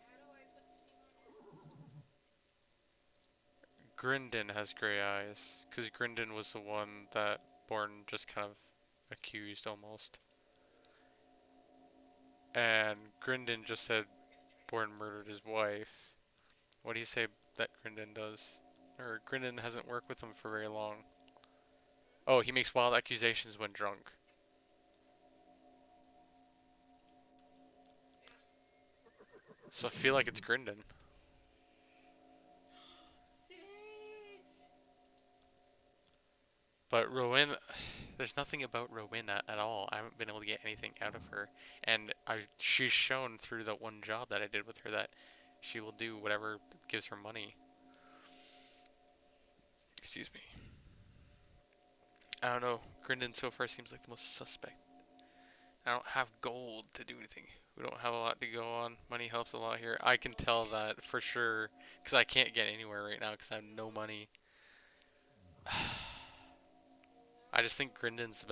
how do I put the seam on it? Grindon has gray eyes, because Grindon was the one that Born just kind of accused almost. And Grindon just said Born murdered his wife. What do you say that Grindon does? Or Grindon hasn't worked with him for very long. Oh, he makes wild accusations when drunk. So I feel like it's Grindon. Sweet. But Rowan, there's nothing about Rowena at all. I haven't been able to get anything out of her, and she's shown through that one job that I did with her that she will do whatever gives her money. Excuse me. I don't know. Grindon so far seems like the most suspect. I don't have gold to do anything. We don't have a lot to go on. Money helps a lot here. I can tell that for sure because I can't get anywhere right now because I have no money. I just think Grindon's the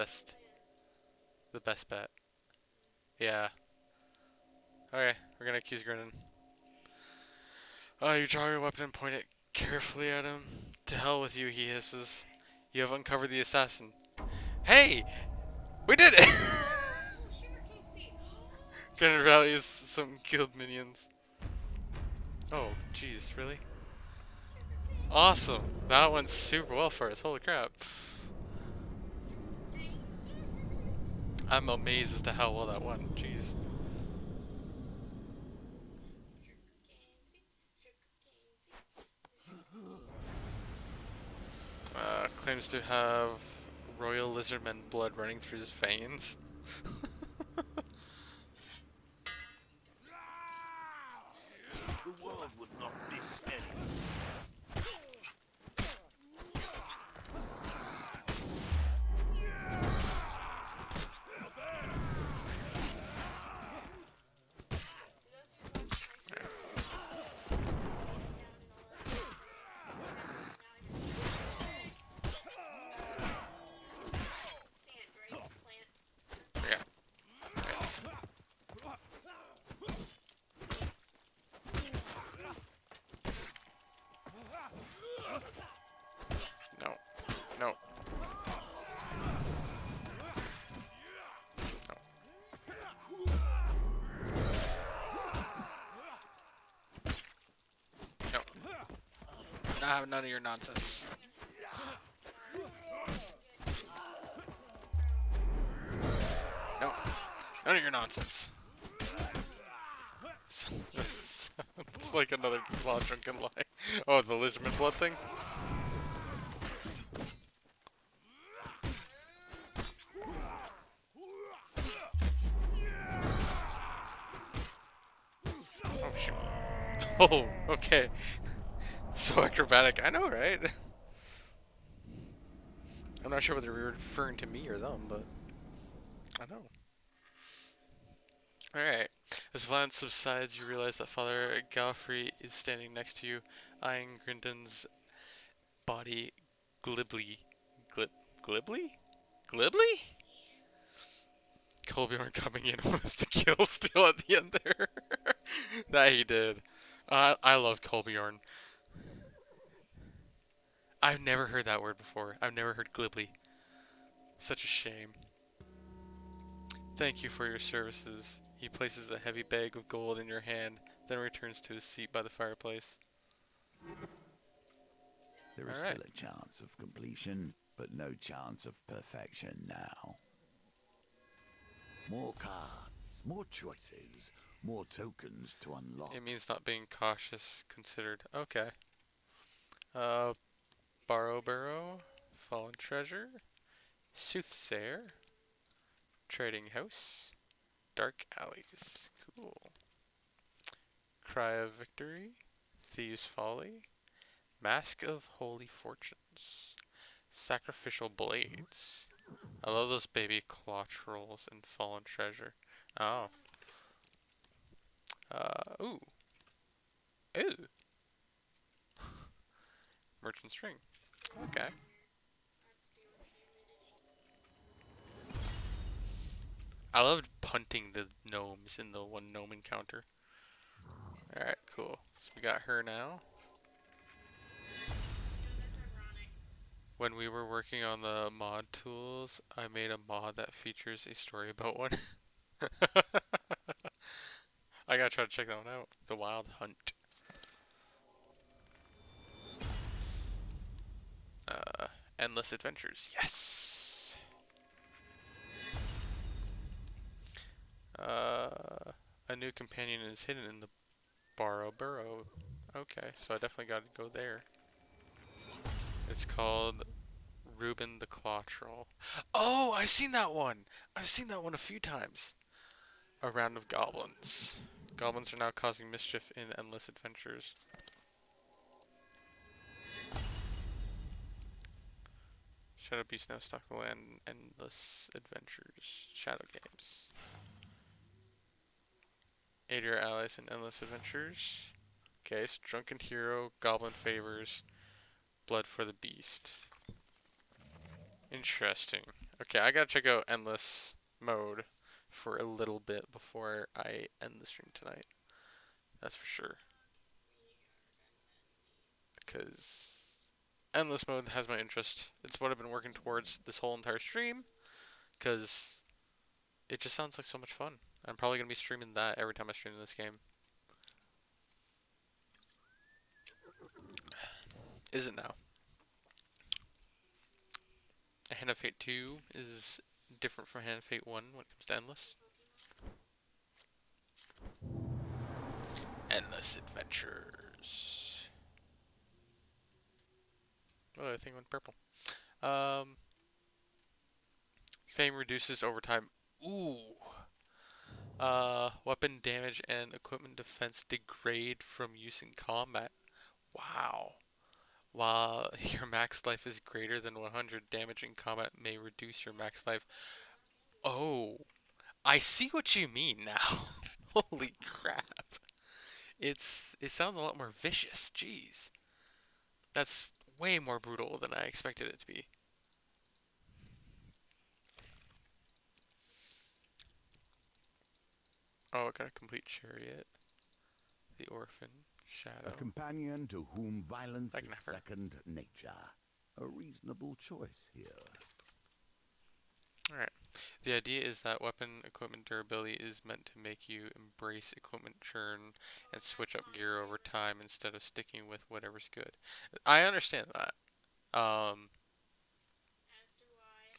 best bet. Yeah. Okay, we're gonna accuse Grindon. You draw your weapon and point it carefully at him. To hell with you, he hisses. You have uncovered the assassin. Hey! We did it! Oh, sugarcane seed. Grindon rallies some guild minions. Oh, jeez, really? Awesome! That went super well for us, holy crap. I'm amazed as to how well that went, jeez. Claims to have royal lizardman blood running through his veins. The world would not miss anything. Yeah. No. No. No. Nah, none of your nonsense. No. None of your nonsense. It's like another Wild Drunken Lie. Oh, the lizardman blood thing? Oh, shoot. Oh, okay. So acrobatic. I know, right? I'm not sure whether you're referring to me or them, but I know. Alright. As violence subsides, you realize that Father Galfrey is standing next to you, eyeing Grindon's body glibly. Glibly? Glibly? Colbjorn coming in with the kill steal at the end there. That he did. I love Colbjorn. I've never heard that word before. I've never heard glibly. Such a shame. Thank you for your services. He places a heavy bag of gold in your hand, then returns to his seat by the fireplace. There is Alright. still a chance of completion, but no chance of perfection now. More cards, more choices, more tokens to unlock. It means not being cautious considered. Okay. Uh, Borrow Burrow, Fallen Treasure, Soothsayer, Trading House, Dark Alleys. Cool. Cry of Victory, Thieves' Folly, Mask of Holy Fortunes, Sacrificial Blades. I love those baby claw trolls in Fallen Treasure. Oh. Ooh. Ooh. Merchant String. Okay. I loved punting the gnomes in the one gnome encounter. Alright, cool. So we got her now. When we were working on the mod tools, I made a mod that features a story about one. I gotta try to check that one out. The Wild Hunt. Endless Adventures. Yes! A new companion is hidden in the Borrow Burrow. Okay, so I definitely got to go there. It's called Reuben the Claw Troll. Oh, I've seen that one! I've seen that one a few times. A round of goblins. Goblins are now causing mischief in endless adventures. Shadow Beast now stalk the land in endless adventures. Shadow games. Aid your allies in endless adventures. Okay, so Drunken Hero, Goblin Favors, Blood for the Beast. Interesting. Okay, I gotta check out Endless Mode for a little bit before I end the stream tonight. That's for sure. Because Endless Mode has my interest. It's what I've been working towards this whole entire stream. Because it just sounds like so much fun. I'm probably gonna be streaming that every time I stream this game. Is it now? Hand of Fate 2 is different from Hand of Fate 1 when it comes to Endless. Endless Adventures. Oh, I think it went purple. Fame reduces over time. Ooh. Weapon damage and equipment defense degrade from use in combat. Wow. While your max life is greater than 100, damage in combat may reduce your max life. Oh, I see what you mean now. Holy crap. It sounds a lot more vicious. Jeez. That's way more brutal than I expected it to be. Oh, I got a complete chariot. The orphan. Shadow. A companion to whom violence Like is never. second nature. A reasonable choice here. Alright. The idea is that weapon equipment durability is meant to make you embrace equipment churn and switch up gear over time instead of sticking with whatever's good. I understand that.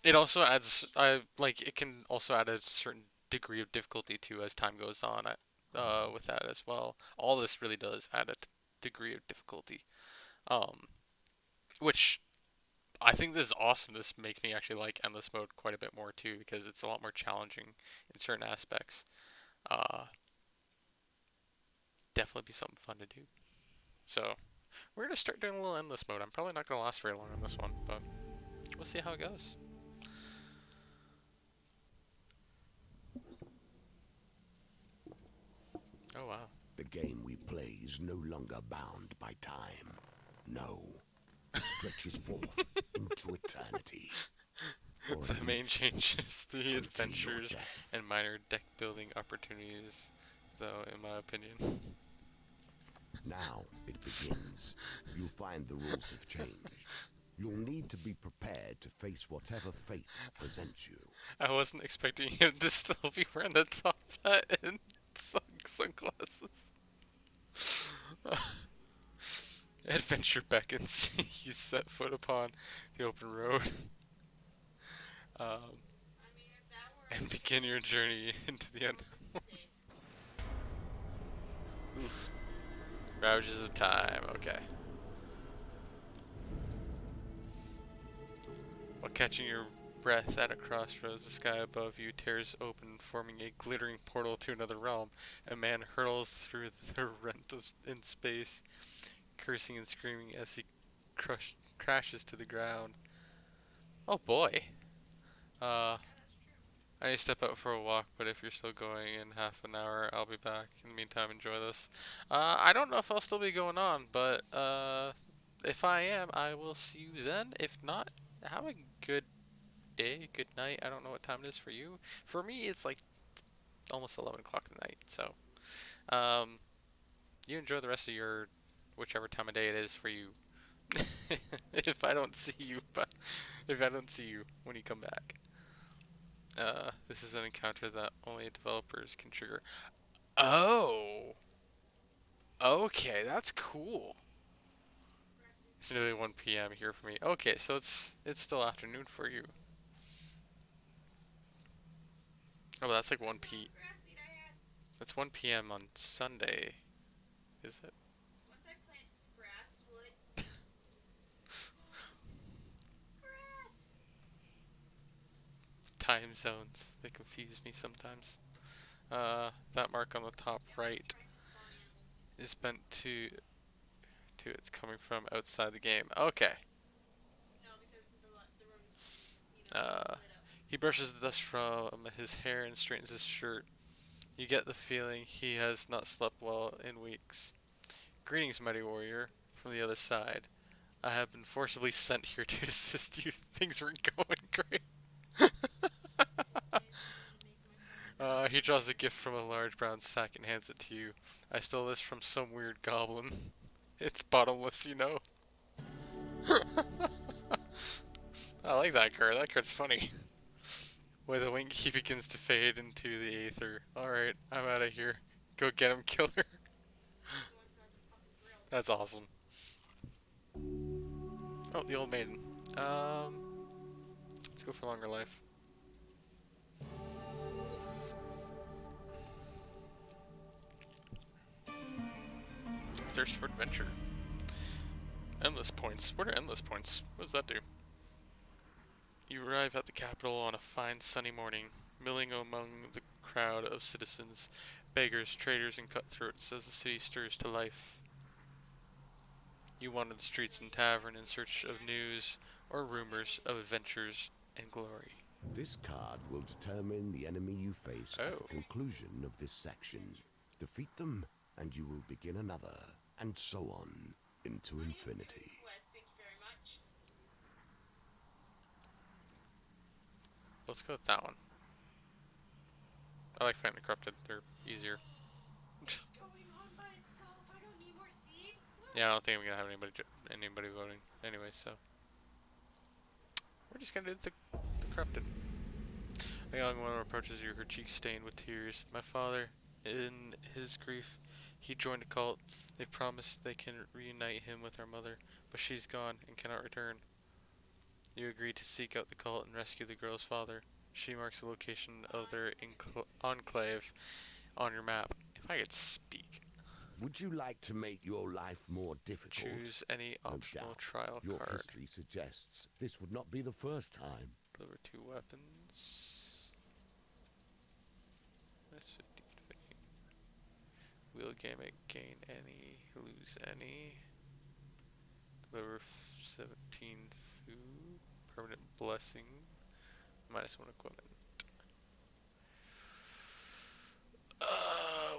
It also adds, it can also add a certain degree of difficulty too as time goes on. With that as well, all this really does add a degree of difficulty. Um, which I think this is awesome. This makes me actually like endless mode quite a bit more too because it's a lot more challenging in certain aspects. Uh, Definitely be something fun to do. So we're gonna start doing a little endless mode. I'm probably not gonna last very long on this one, but we'll see how it goes. Oh wow. The game we play is no longer bound by time. No, it stretches forth into eternity. For The it main must changes to the go to your adventures death. and minor deck building opportunities, though, in my opinion. Now it begins. You'll find the rules have changed. You'll need to be prepared to face whatever fate presents you. I wasn't expecting him to still be wearing the top hat and sunglasses. Adventure beckons. You set foot upon the open road. Um, and begin your journey into the unknown. Oof. Ravages of time. Okay. While catching your breath at a crossroads, the sky above you tears open, forming a glittering portal to another realm. A man hurtles through the rent in space, cursing and screaming as he crashes to the ground. Oh boy. Uh, I need to step out for a walk, but if you're still going in half an hour, I'll be back. In the meantime, enjoy this. I don't know if I'll still be going on, but if I am, I will see you then. If not, have a good day, good night. I don't know what time it is for you. For me, it's like almost 11 o'clock at night. So, um, you enjoy the rest of your whichever time of day it is for you. If I don't see you, but if I don't see you when you come back. This is an encounter that only developers can trigger. Oh, okay, that's cool. It's nearly 1 p.m. here for me. Okay, so it's still afternoon for you. Oh, that's like 1 p. That's 1 p.m. on Sunday. Is it? Once I plant this grass, will it? Grass! Time zones. They confuse me sometimes. That mark on the top Yeah, I'm right trying to spawn animals. is meant to it's coming from outside the game. Okay. No, because the room's, Uh, lit up. he brushes the dust from his hair and straightens his shirt. You get the feeling he has not slept well in weeks. Greetings, mighty warrior, from the other side. I have been forcibly sent here to assist you. Things were going great. Okay, so I need to make my farm. He draws a gift from a large brown sack and hands it to you. I stole this from some weird goblin. It's bottomless, you know. I like that card. That card's funny. With a wink, he begins to fade into the aether. Alright, I'm out of here. Go get him, killer. He's the one who has a fucking grill. That's awesome. Oh, the old maiden. Let's go for longer life. Thirst for adventure. Endless points. What are endless points? What does that do? You arrive at the capital on a fine sunny morning, milling among the crowd of citizens, beggars, traders, and cutthroats as the city stirs to life. You wander the streets and tavern in search of news or rumors of adventures and glory. This card will determine the enemy you face at Oh. the conclusion of this section. Defeat them, and you will begin another, and so on, into infinity. Quest, thank you very much. Let's go with that one. I like fighting the corrupted. They're easier. It's going on by itself. I don't need more seed. Yeah, I don't think I'm gonna have anybody voting anyway, so we're just gonna do the corrupted. A young woman approaches you, her cheeks stained with tears. My father, in his grief, he joined a cult. They promised they can reunite him with our mother, but she's gone and cannot return. You agree to seek out the cult and rescue the girl's father. She marks the location of their enclave on your map. If I could speak. Would you like to make your life more difficult? Choose any No optional doubt. trial Your card. history suggests this would not be the first time. Deliver 2 weapons. That's 15 fame. Wheel gamut, gain any, lose any. Deliver 17 food. Permanent blessing. -1 equipment.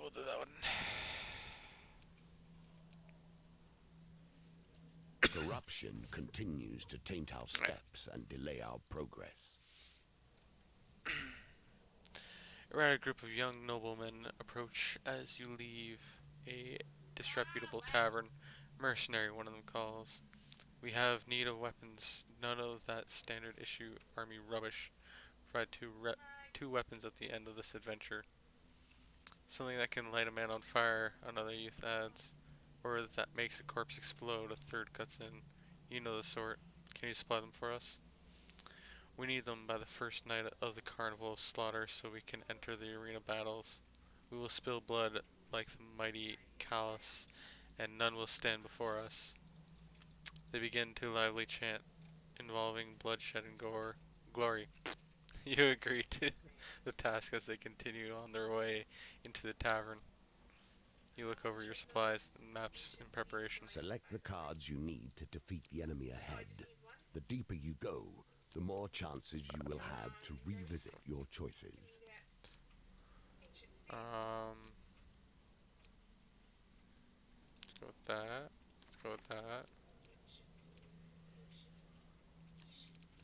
We'll do that one. Corruption continues to taint our steps and delay our progress. Around a group of young noblemen approach as you leave a disreputable tavern. Mercenary, one of them calls. We have need of weapons. None of that standard issue army rubbish. Provide two weapons at the end of this adventure. Something that can light a man on fire, another youth adds. Or that makes a corpse explode, a third cuts in. You know the sort. Can you supply them for us? We need them by the first night of the carnival of slaughter so we can enter the arena battles. We will spill blood like the mighty Callus, and none will stand before us. They begin to lively chant, involving bloodshed and glory. You agree to the task as they continue on their way into the tavern. You look over your supplies and maps in preparation. Select the cards you need to defeat the enemy ahead. The deeper you go, the more chances you will have to revisit your choices. Let's go with that. Let's go with that.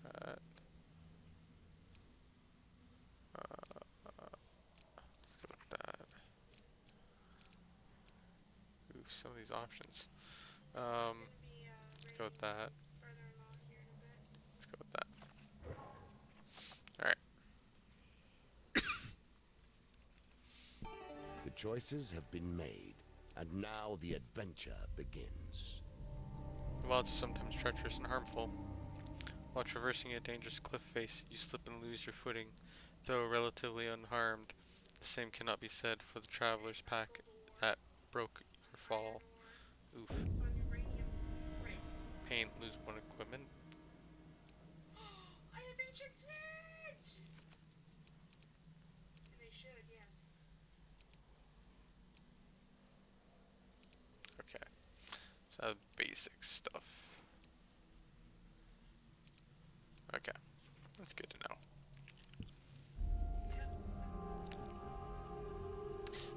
That. Let's go with that. Ooh, some of these options. Let's go with that. Let's go with that. Alright. The choices have been made, and now the adventure begins. The wilds are sometimes treacherous and harmful. While traversing a dangerous cliff face, you slip and lose your footing. Though relatively unharmed, the same cannot be said for the traveler's pack that broke your fall. Iron ore. Oof. Find uranium. Great. Pain, lose one equipment. I have ancient tents! And they should, yes. Okay. So that's basic stuff. Okay. That's good to know.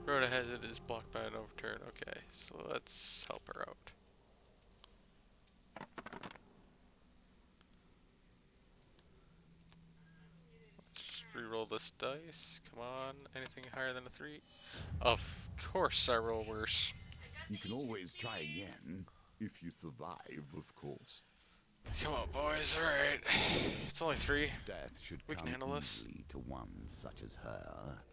Road ahead is blocked by an overturn. Okay, so let's help her out. Let's reroll this dice. Come on, anything higher than a 3? Of course I roll worse. You can always try again, if you survive, of course. Come on, boys. Alright. It's only 3. Death should We can come handle this. easily to one such as her.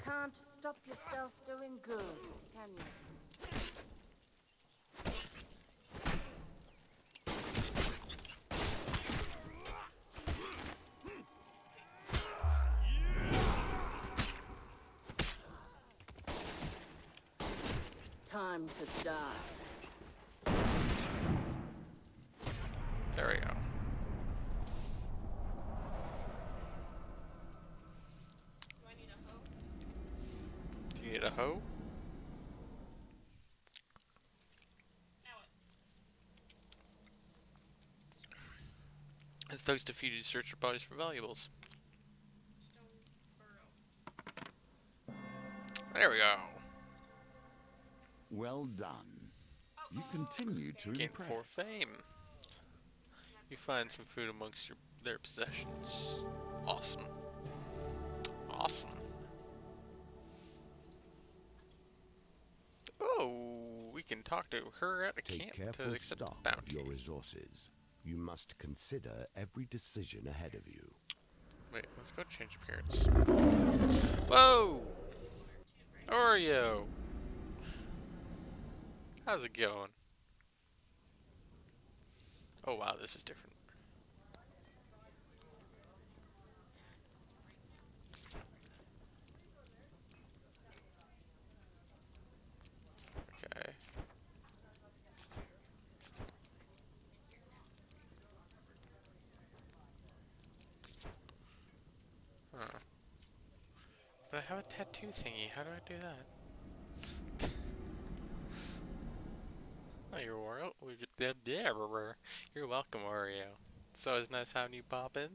Can't stop yourself doing good, can you? Time to die. There we go. Do I need a hoe? Do you need a hoe? Now what? The thugs defeated, search your bodies for valuables. Stone burrow. There we go. Well done. You continue to Gain impress. 4 fame. You find some food amongst their possessions. Awesome. Awesome. Oh, we can talk to her at a Take camp to careful accept the stock of bounty. your resources. You must consider every decision ahead of you. Wait, let's go change appearance. Whoa! Oreo! How's it going? Oh wow, this is different. Okay. Huh. But I have a tattoo thingy. How do I do that? Oh, you're You're welcome, Oreo. It's always nice having you pop in.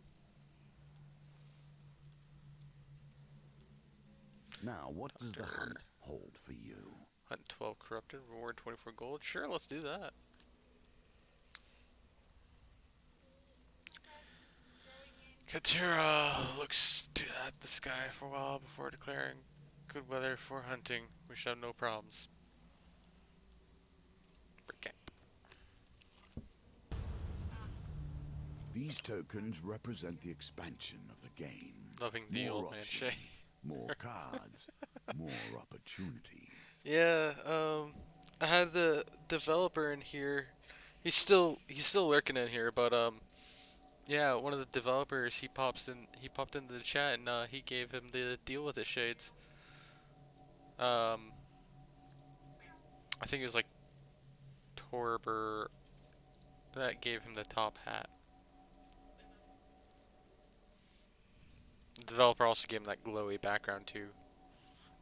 Now, what does the Doctor. hunt hold for you? Hunt 12 corrupted, reward 24 gold. Sure, let's do that. Katura looks at the sky for a while before declaring good weather for hunting. We should have no problems. For camp. These tokens represent the expansion of the game. Loving the More old man Shay. options, more cards, more opportunities. Yeah, I had the developer in here. He's still lurking in here, but yeah, one of the developers he popped into the chat and he gave him the deal with the shades. I think it was like Torber that gave him the top hat. The developer also gave him that glowy background too.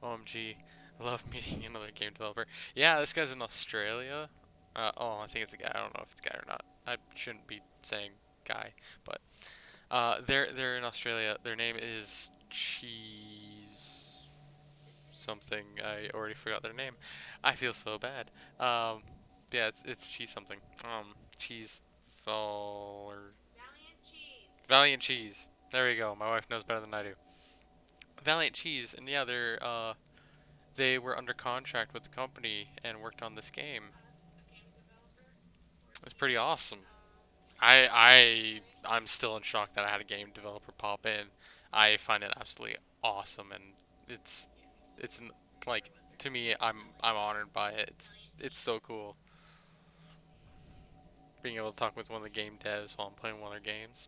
OMG, I love meeting another game developer. Yeah, this guy's in Australia. Oh, I think it's a guy. I don't know if it's a guy or not. I shouldn't be saying guy, but they're in Australia. Their name is Cheese something. I already forgot their name. I feel so bad. Yeah, it's Cheese something. Cheese Fall or Valiant cheese. Valiant Cheese. There we go. My wife knows better than I do. Valiant Cheese, and yeah, they were under contract with the company and worked on this game. A game developer. It was pretty awesome. I'm still in shock that I had a game developer pop in. I find it absolutely awesome, and it's like to me, I'm honored by it. It's so cool. Being able to talk with one of the game devs while I'm playing one of their games.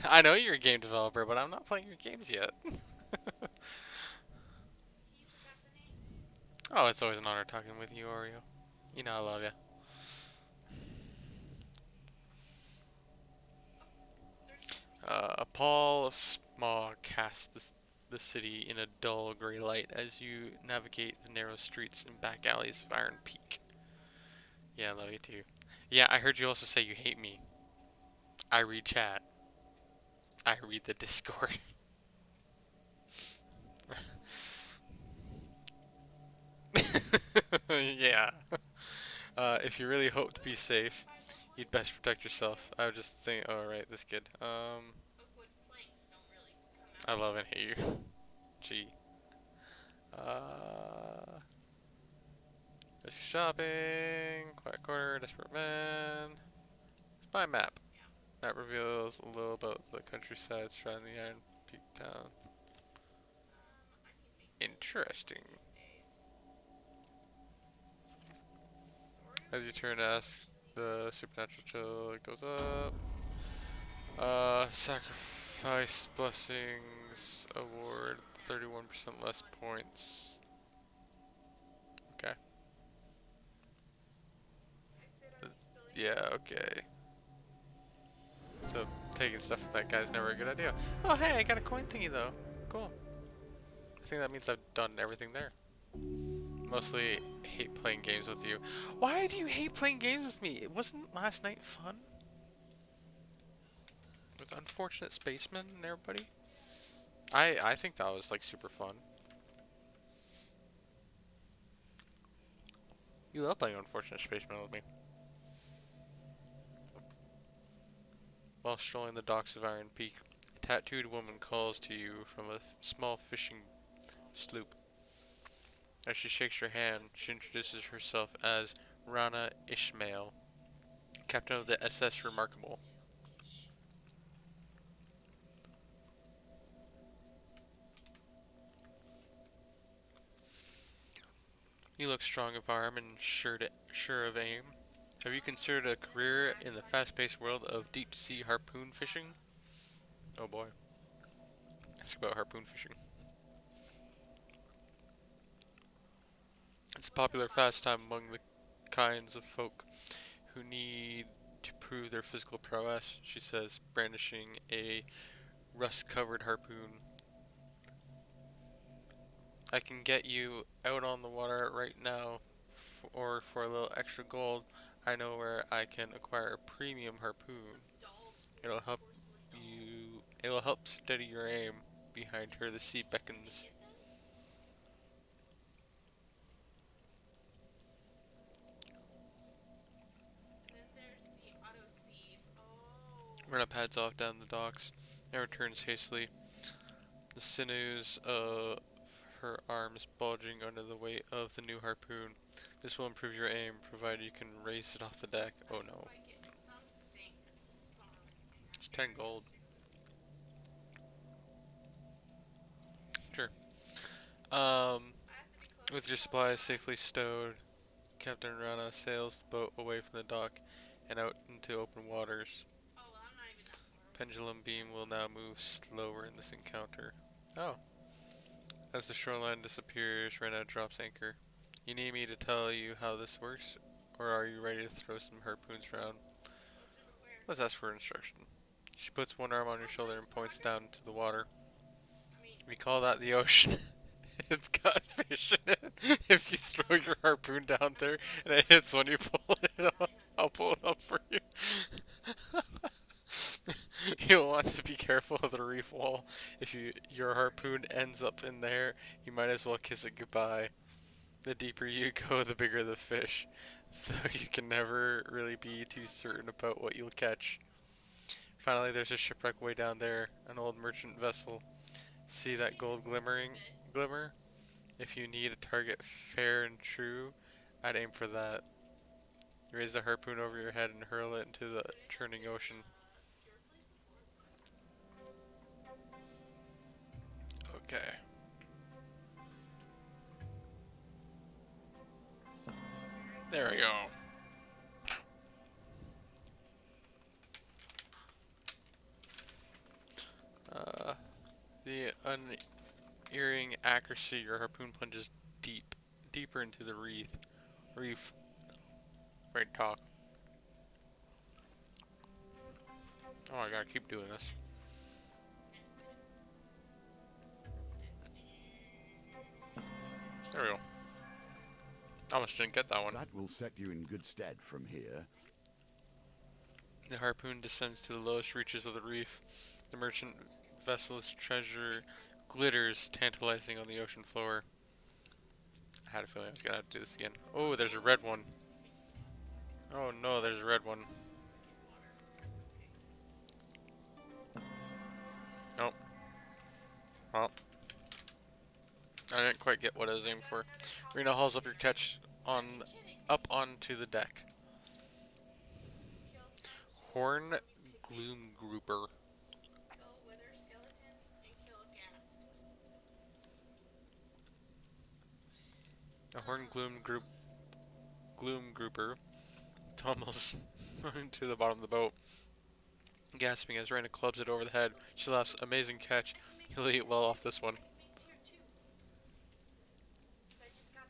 I know you're a game developer, but I'm not playing your games yet. He forgot the name. Oh, it's always an honor talking with you, Oreo. You know I love you. Oh, 13%. A pall of smog casts the city in a dull gray light as you navigate the narrow streets and back alleys of Iron Peak. Yeah, I love you too. Yeah, I heard you also say you hate me. I read chat. I read the Discord. Yeah. If you really hope to be safe, you'd best protect yourself. I would just think, oh right, this kid. Oak wood planks don't really come I out. love and hate you. Gee. Uh, Risk shopping, quiet corner, desperate man. Let's buy a map. Yeah. Map reveals a little about the countryside surrounding the Iron Peak town. I can make Interesting. these days. So As you Oreo turn to ask, the supernatural chill goes up. Sacrifice blessings award 31% less points. Okay. I said, are you still in? Yeah, okay. So taking stuff from that guy's never a good idea. Oh hey, I got a coin thingy though. Cool. I think that means I've done everything there. Mostly hate playing games with you. Why do you hate playing games with me? It wasn't last night fun? With Unfortunate Spaceman and everybody? I think that was like super fun. You love playing Unfortunate Spaceman with me. While strolling the docks of Iron Peak, a tattooed woman calls to you from a small fishing sloop. As she shakes your hand, she introduces herself as Rana Ishmael, captain of the SS Remarkable. You look strong of arm and sure of aim. Have you considered a career in the fast-paced world of deep-sea harpoon fishing? Oh boy. Ask about harpoon fishing. It's a popular pastime among the kinds of folk who need to prove their physical prowess, she says, brandishing a rust-covered harpoon. I can get you out on the water right now, or for a little extra gold, I know where I can acquire a premium harpoon. Dolls, It'll help porcelain dolls. it will help steady your aim. Behind her, the sea beckons. It does? And then there's the autosave. Oh. Rena pads off down the docks and returns hastily, the sinews of her arms bulging under the weight of the new harpoon. This will improve your aim, provided you can raise it off the deck. Oh no. If I get something to spawn It's 10 gold. characters. Sure. Um, I have to be close with to your the supplies water. safely stowed, Captain Rana sails the boat away from the dock and out into open waters. Oh, well, I'm not even that far away. Pendulum beam will now move slower in this encounter. Oh. As the shoreline disappears, Rena drops anchor. You need me to tell you how this works, or are you ready to throw some harpoons around? Closer to where? Let's ask for instruction. She puts one arm on your shoulder and points down into the water. I mean, We call that the ocean. It's got fish in it. If you throw your harpoon down there and it hits when you pull it up, I'll pull it up for you. You'll want to be careful of the reef wall. If your harpoon ends up in there, you might as well kiss it goodbye. The deeper you go, the bigger the fish, so you can never really be too certain about what you'll catch. Finally, there's a shipwreck way down there, an old merchant vessel. See that gold glimmer? If you need a target fair and true, I'd aim for that. Raise the harpoon over your head and hurl it into the churning ocean. your place before? Okay. There we go. unerring accuracy, your harpoon plunges deeper into the reef. Right, talk. Oh, I gotta keep doing this. There we go. Almost didn't get that one. That will set you in good stead from here. The harpoon descends to the lowest reaches of the reef. The merchant vessel's treasure glitters tantalizing on the ocean floor. I had a feeling I was gonna have to do this again. Oh, there's a red one. Oh no, there's a red one. Nope. Well, I didn't quite get what I was aiming for. Rena hauls up your catch up onto the deck. Horn Gloom Grouper. Kill a wither skeleton and kill a ghast. A Horn Gloom Grouper tumbles into the bottom of the boat, gasping as Rena clubs it over the head. She laughs, "Amazing catch. You'll eat well off this one."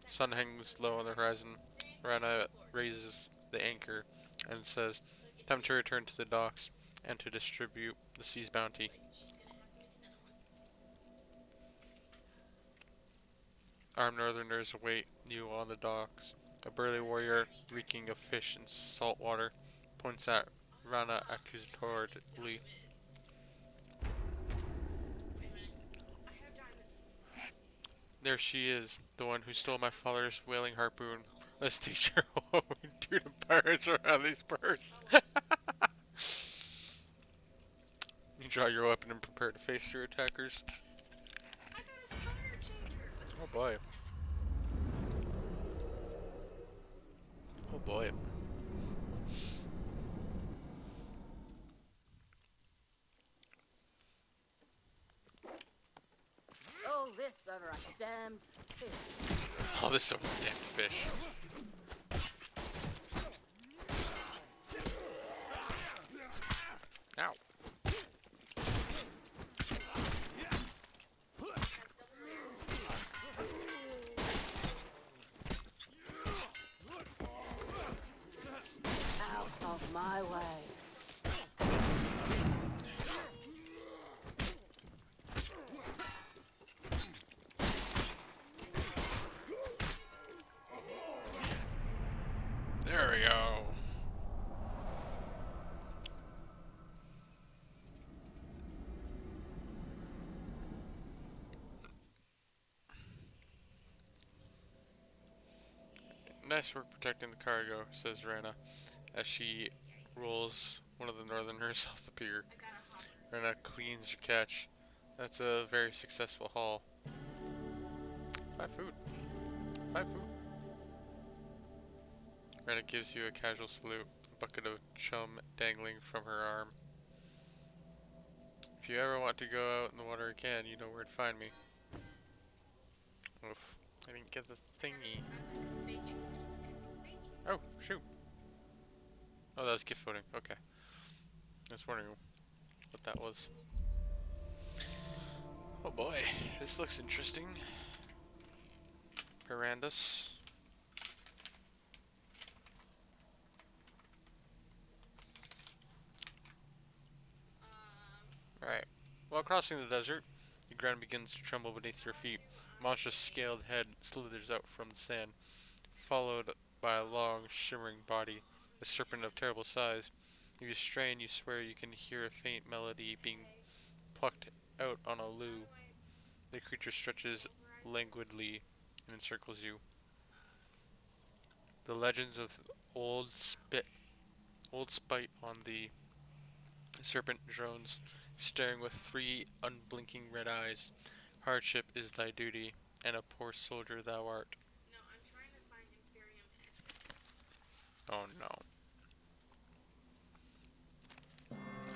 Sun hangs low on the horizon. Rena raises the anchor and says, "Time to return to the docks and to distribute the sea's bounty." Armed northerners await you on the docks. A burly warrior, reeking of fish and salt water, points at Rana accusatorily. "There she is, the one who stole my father's whaling harpoon. Let's teach her what we do to pirates around these parts." You draw your weapon and prepare to face your attackers. Oh boy. Oh boy. Oh, this over a damned fish. Oh, this is a damn fish. Ow. Out of my way. There we go. "Nice work protecting the cargo," says Rana, as she rolls one of the northerners off the pier. Rana cleans your catch. "That's a very successful haul." 5 food. 5 food. Rana gives you a casual salute, a bucket of chum dangling from her arm. "If you ever want to go out in the water again, you know where to find me." Oof. I didn't get the thingy. Oh, shoot. Oh, that was gift voting. Okay. I was wondering what that was. Oh boy, this looks interesting. Pirandus. Alright. While crossing the desert, the ground begins to tremble beneath your feet. A monstrous scaled head slithers out from the sand, followed by a long, shimmering body, a serpent of terrible size. If you strain, you swear you can hear a faint melody being plucked out on a lute. The creature stretches languidly and encircles you. The legends of old spite on the serpent drones, staring with 3 unblinking red eyes. "Hardship is thy duty, and a poor soldier thou art." No, I'm trying to find Imperium essence. Oh no.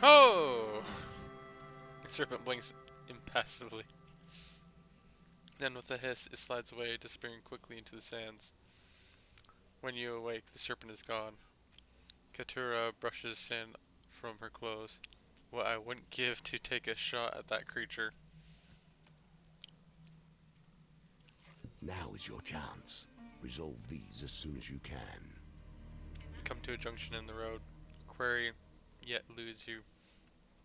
Oh! The serpent blinks impassively. Then with a hiss, it slides away, disappearing quickly into the sands. When you awake, the serpent is gone. Katura brushes sand from her clothes. "What I wouldn't give to take a shot at that creature." Now is your chance. Resolve these as soon as you can. Come to a junction in the road. Query yet eludes you,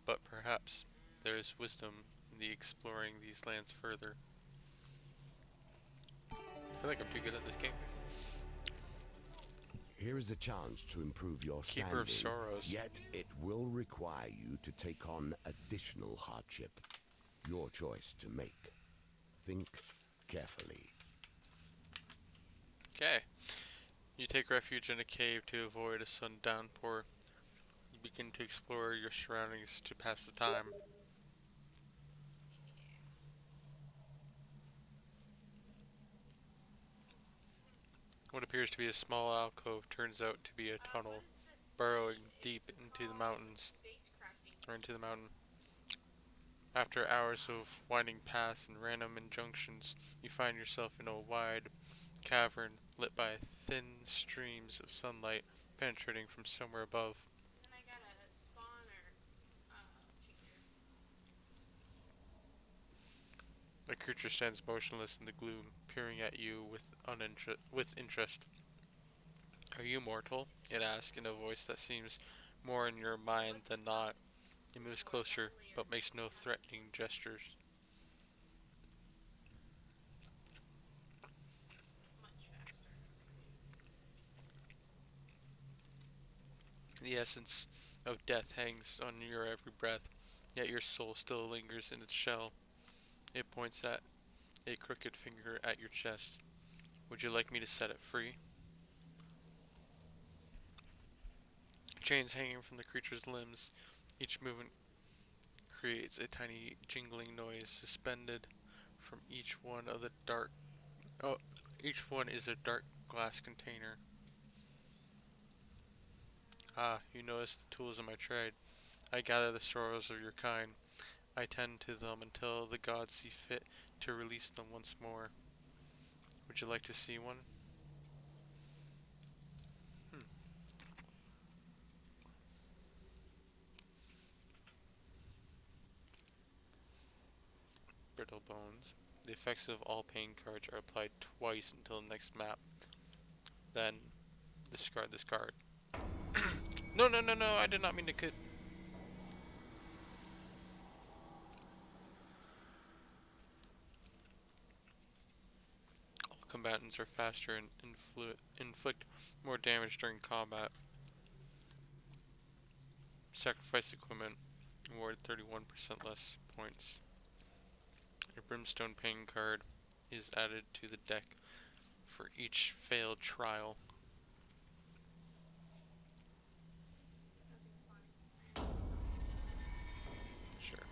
but perhaps there is wisdom in the exploring these lands further. I feel like I'm too good at this game. Here is a chance to improve your Keeper of standing, Sorrows. yet it will require you to take on additional hardship. Your choice to make. Think carefully. Okay. You take refuge in a cave to avoid a sudden downpour. You begin to explore your surroundings to pass the time. What appears to be a small alcove turns out to be a tunnel, burrowing deep into the mountains, or into the mountain. After hours of winding paths and random injunctions, you find yourself in a wide cavern lit by thin streams of sunlight penetrating from somewhere above. And then I got a spawner cheater. A creature stands motionless in the gloom, peering at you with interest. Are you mortal? It asks in a voice that seems more in your mind than not. It moves closer, but makes no threatening gestures. Much faster. The essence of death hangs on your every breath, yet your soul still lingers in its shell. It points at a crooked finger at your chest. Would you like me to set it free? Chains hanging from the creature's limbs. Each movement creates a tiny jingling noise suspended from each one of the dark. Oh, each one is a dark glass container. Ah, you notice the tools of my trade. I gather the sorrows of your kind. I tend to them until the gods see fit to release them once more. Would you like to see one? Hmm. Brittle bones. The effects of all pain cards are applied twice until the next map. Then, discard this card. No, no, no, no, I did not mean to cut. All combatants are faster and inflict more damage during combat. Sacrifice equipment. Award 31% less points. A brimstone pain card is added to the deck for each failed trial. Sure.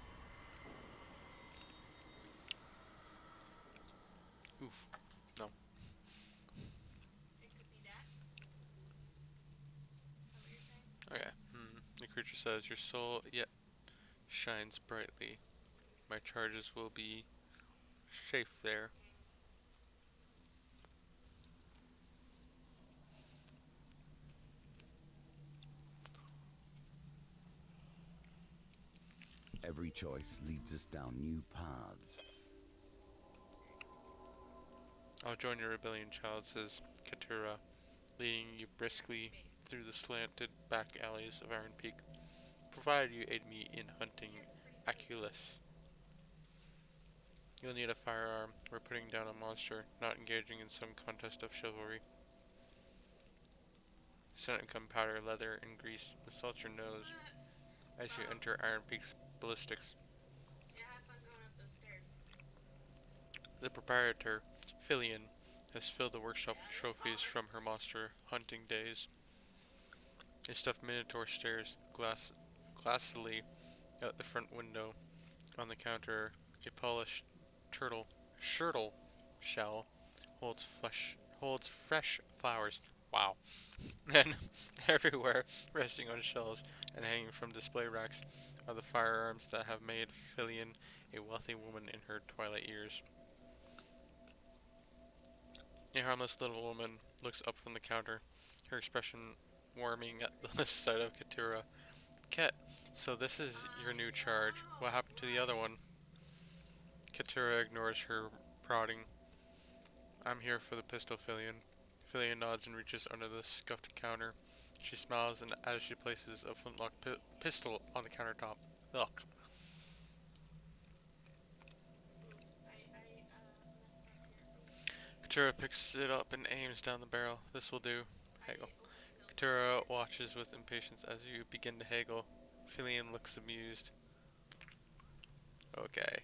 Oof. No. It could be that. Is that what you're saying? Okay. The creature says, your soul yet shines brightly. My charges will be safe there. Every choice leads us down new paths. I'll join your rebellion, child, says Katura, leading you briskly through the slanted back alleys of Iron Peak, provided you aid me in hunting Aculus. You'll need a firearm. We're putting down a monster, not engaging in some contest of chivalry. Senate gunpowder, leather, and grease assault your nose as you enter Iron Peak's ballistics. Yeah, have fun going up those stairs. The proprietor, Filion, has filled the workshop with trophies from her monster hunting days. A stuffed minotaur stares glassily out the front window. On the counter, a polished shirtle shell holds fresh flowers. Wow. And everywhere, resting on shelves and hanging from display racks, are the firearms that have made Filion a wealthy woman in her twilight years. A harmless little woman looks up from the counter, her expression warming at the sight of Katura. Ket, so this is your new charge. What happened to the other one? Katura ignores her prodding. I'm here for the pistol, Fillion. Fillion nods and reaches under the scuffed counter. She smiles and as she places a flintlock pistol on the countertop. Look. Katura picks it up and aims down the barrel. This will do. Haggle. Katura watches with impatience as you begin to haggle. Fillion looks amused. Okay.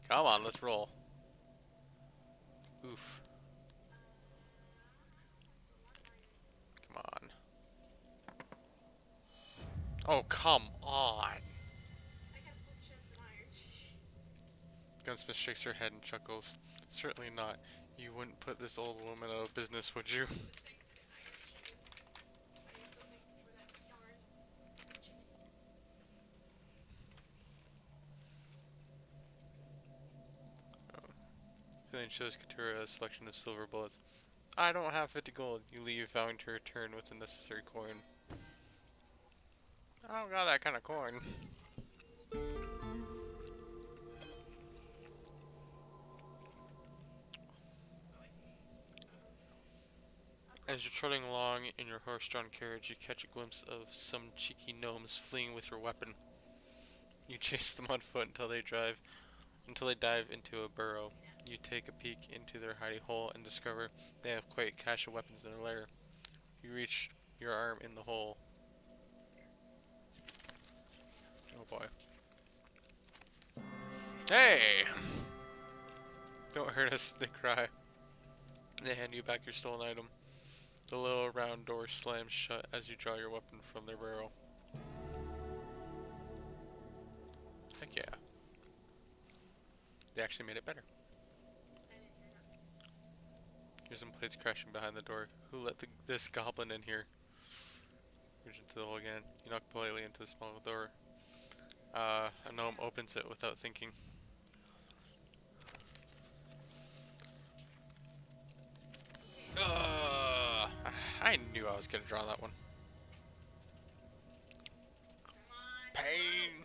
Come on, let's roll. Oof. Come on. Oh, come on. Gunsmith shakes her head and chuckles. Certainly not. You wouldn't put this old woman out of business, would you? Fillion shows Katura a selection of silver bullets. I don't have 50 gold. You leave, vowing to return with the necessary coin. I don't got that kind of coin. As you're trotting along in your horse-drawn carriage, you catch a glimpse of some cheeky gnomes fleeing with your weapon. You chase them on foot until they dive into a burrow. You take a peek into their hidey hole and discover they have quite a cache of weapons in their lair. You reach your arm in the hole. Oh boy. Hey! Don't hurt us, they cry. They hand you back your stolen item. The little round door slams shut as you draw your weapon from their barrel. Heck yeah. They actually made it better. Here's some plates crashing behind the door. Who let this goblin in here? Reach into the hole again. You knock politely into the small door. A gnome opens it without thinking. I knew I was gonna draw that one. Pain!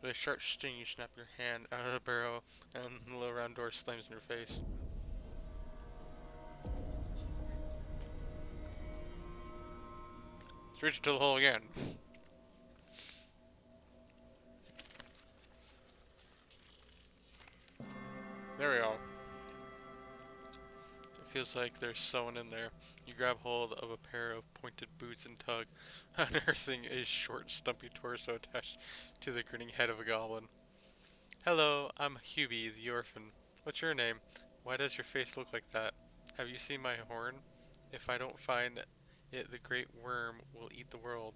With a sharp sting, you snap your hand out of the barrel, and the little round door slams in your face. Let's reach into the hole again. There we go. It feels like there's someone in there. You grab hold of a pair of pointed boots and tug, unearthing a short, stumpy torso attached to the grinning head of a goblin. Hello, I'm Hubie, the orphan. What's your name? Why does your face look like that? Have you seen my horn? If I don't find it, the great worm will eat the world.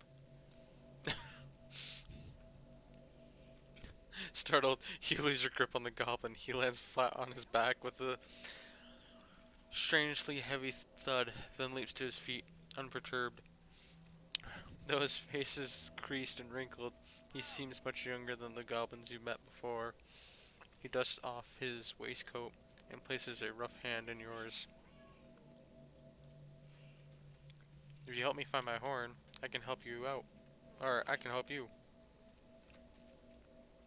Startled, you lose your grip on the goblin. He lands flat on his back with a strangely heavy thud, then leaps to his feet, unperturbed. Though his face is creased and wrinkled, he seems much younger than the goblins you met before. He dusts off his waistcoat and places a rough hand in yours. If you help me find my horn, I can help you out. Or, I can help you.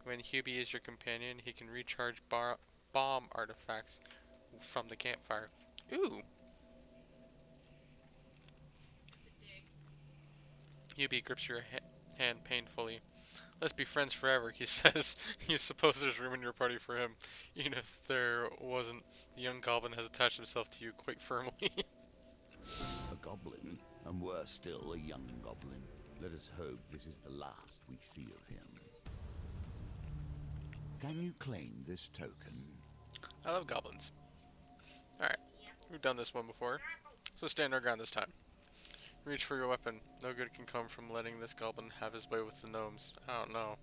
When Hubie is your companion, he can recharge bomb artifacts from the campfire. Ooh! Hubie grips your hand painfully. Let's be friends forever, he says. You suppose there's room in your party for him. Even if there wasn't, the young goblin has attached himself to you quite firmly. A goblin, and worse still, a young goblin. Let us hope this is the last we see of him. Can you claim this token? I love goblins. Alright, we've done this one before, so stand our ground this time. Reach for your weapon. No good can come from letting this goblin have his way with the gnomes. I don't know.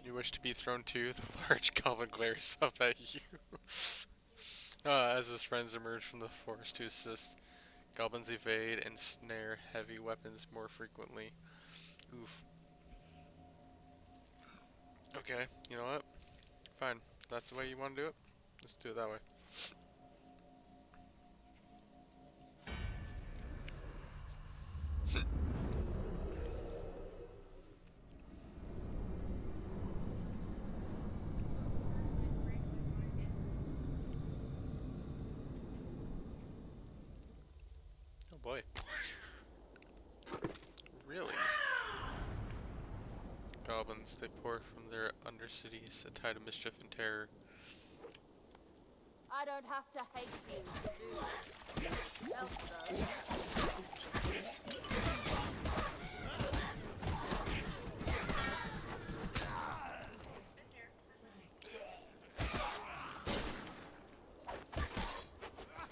You wish to be thrown to? The large goblin glares up at you. As his friends emerge from the forest to assist, goblins evade and snare heavy weapons more frequently. Oof. Okay, you know what? Fine. That's the way you want to do it? Let's do it that way. boy. Really? Goblins, they pour from their undercities, a tide of mischief and terror. I don't have to hate you to do this. Else though.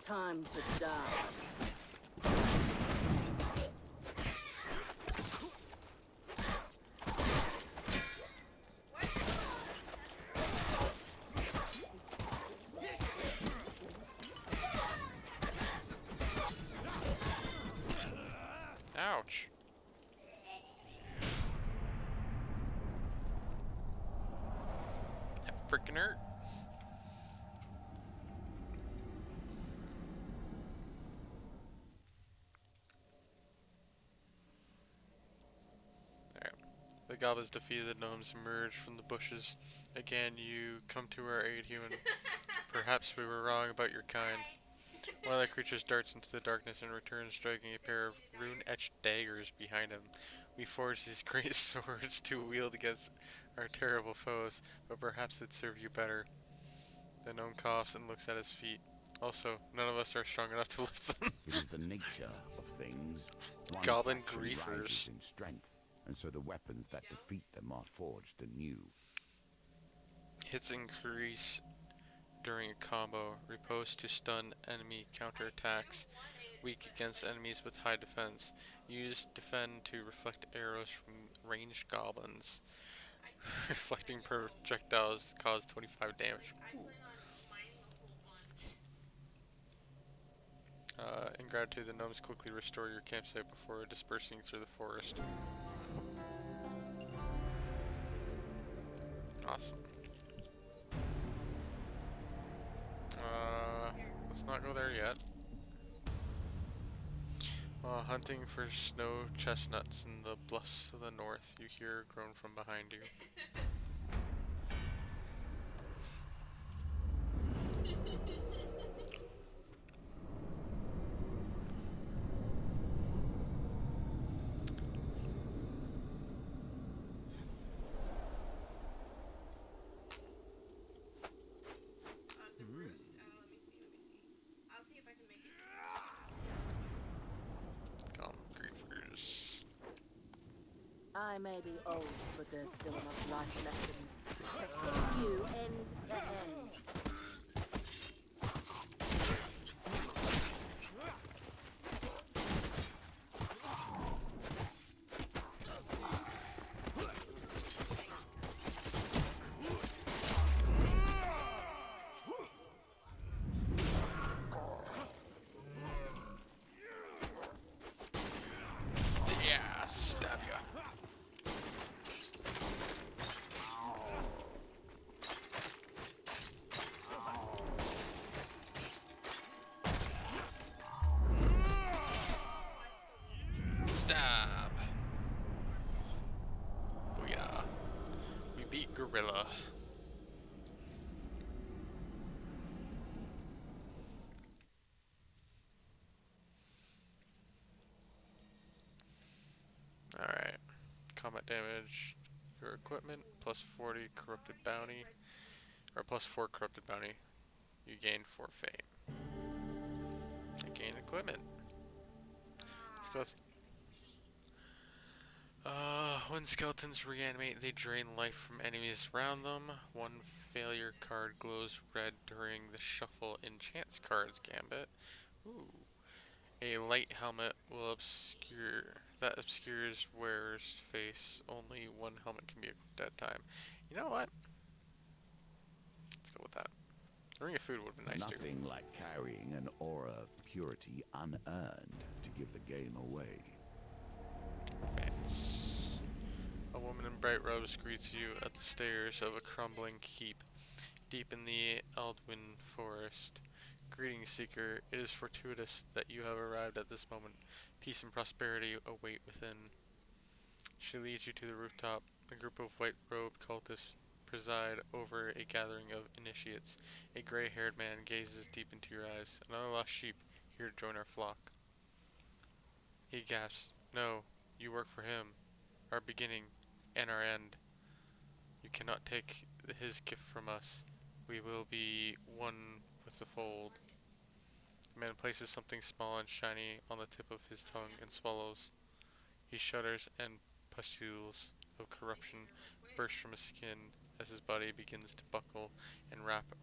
Time to die. Ouch. That freaking hurt. Alright. The goblins defeated, the gnomes emerged from the bushes. Again, you come to our aid, human. Perhaps we were wrong about your kind. One of the creatures darts into the darkness and returns, striking a pair of rune-etched daggers behind him. We forged these great swords to wield against our terrible foes, but perhaps they'd serve you better. The gnome coughs and looks at his feet. Also, none of us are strong enough to lift them. It is the nature of things. One Goblin faction griefers. rises in strength, and so the weapons that defeat them are forged anew. Hits increase during a combo. Riposte to stun enemy counterattacks. Weak against enemies with high defense. Use defend to reflect arrows from ranged goblins. Reflecting projectiles cause 25 damage. In gratitude, the gnomes quickly restore your campsite before dispersing through the forest. Awesome. Let's not go there yet. While hunting for snow chestnuts in the bluffs of the north, you hear a groan from behind you. The roost? Let me see. I'll see if I can make it. Griefers. I may be old, but there's still enough life left in me. Protecting you end to end. Yeah, stab ya. Stab. Booyah. We beat Gorilla. Alright. Combat damage. Your equipment. Plus 40 corrupted bounty. Or plus 4 corrupted bounty. You gain 4 fame. I gain equipment. Let's go. When skeletons reanimate, they drain life from enemies around them. One failure card glows red during the shuffle in chance cards gambit. Ooh. A light helmet will obscures wearer's face. Only one helmet can be equipped at a time. You know what? Let's go with that. A ring of food would have been nice too. Nothing like carrying an aura of purity unearned to give the game away. Advance. A woman in bright robes greets you at the stairs of a crumbling keep deep in the Eldwin forest. Greetings, Seeker. It is fortuitous that you have arrived at this moment. Peace and prosperity await within. She leads you to the rooftop. A group of white-robed cultists preside over a gathering of initiates. A gray-haired man gazes deep into your eyes. Another lost sheep, here to join our flock. He gasps. No, you work for him. Our beginning and our end. You cannot take his gift from us. We will be one with the fold. The man places something small and shiny on the tip of his tongue and swallows. He shudders and pustules of corruption burst from his skin as his body begins to buckle and wrap.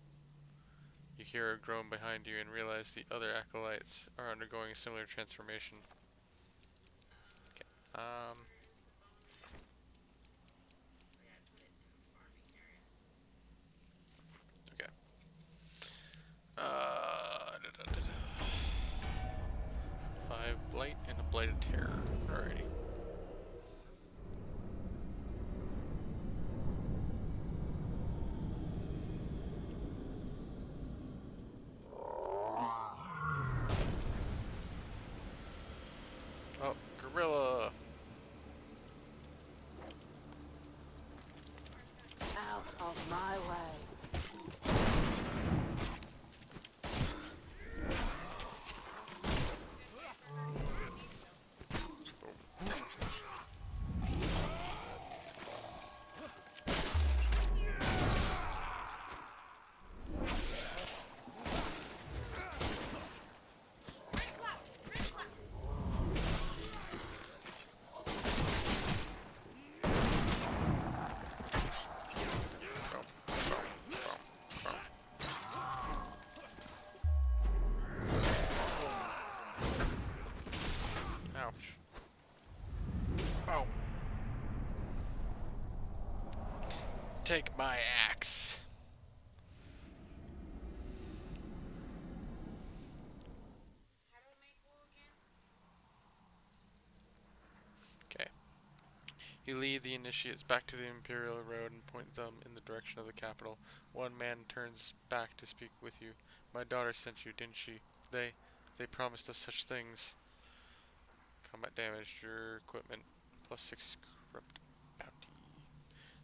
You hear a groan behind you and realize the other acolytes are undergoing a similar transformation. Okay. Okay. Da, da, da, da. 5 blight and a blighted terror. Alrighty. Oh, gorilla. Out of my way. Ouch. Oh. Take my axe. How do I make wool again? Okay. You lead the initiates back to the Imperial Road and point them in the direction of the capital. One man turns back to speak with you. My daughter sent you, didn't she? They promised us such things. Combat damage to your equipment. +6 corrupt bounty.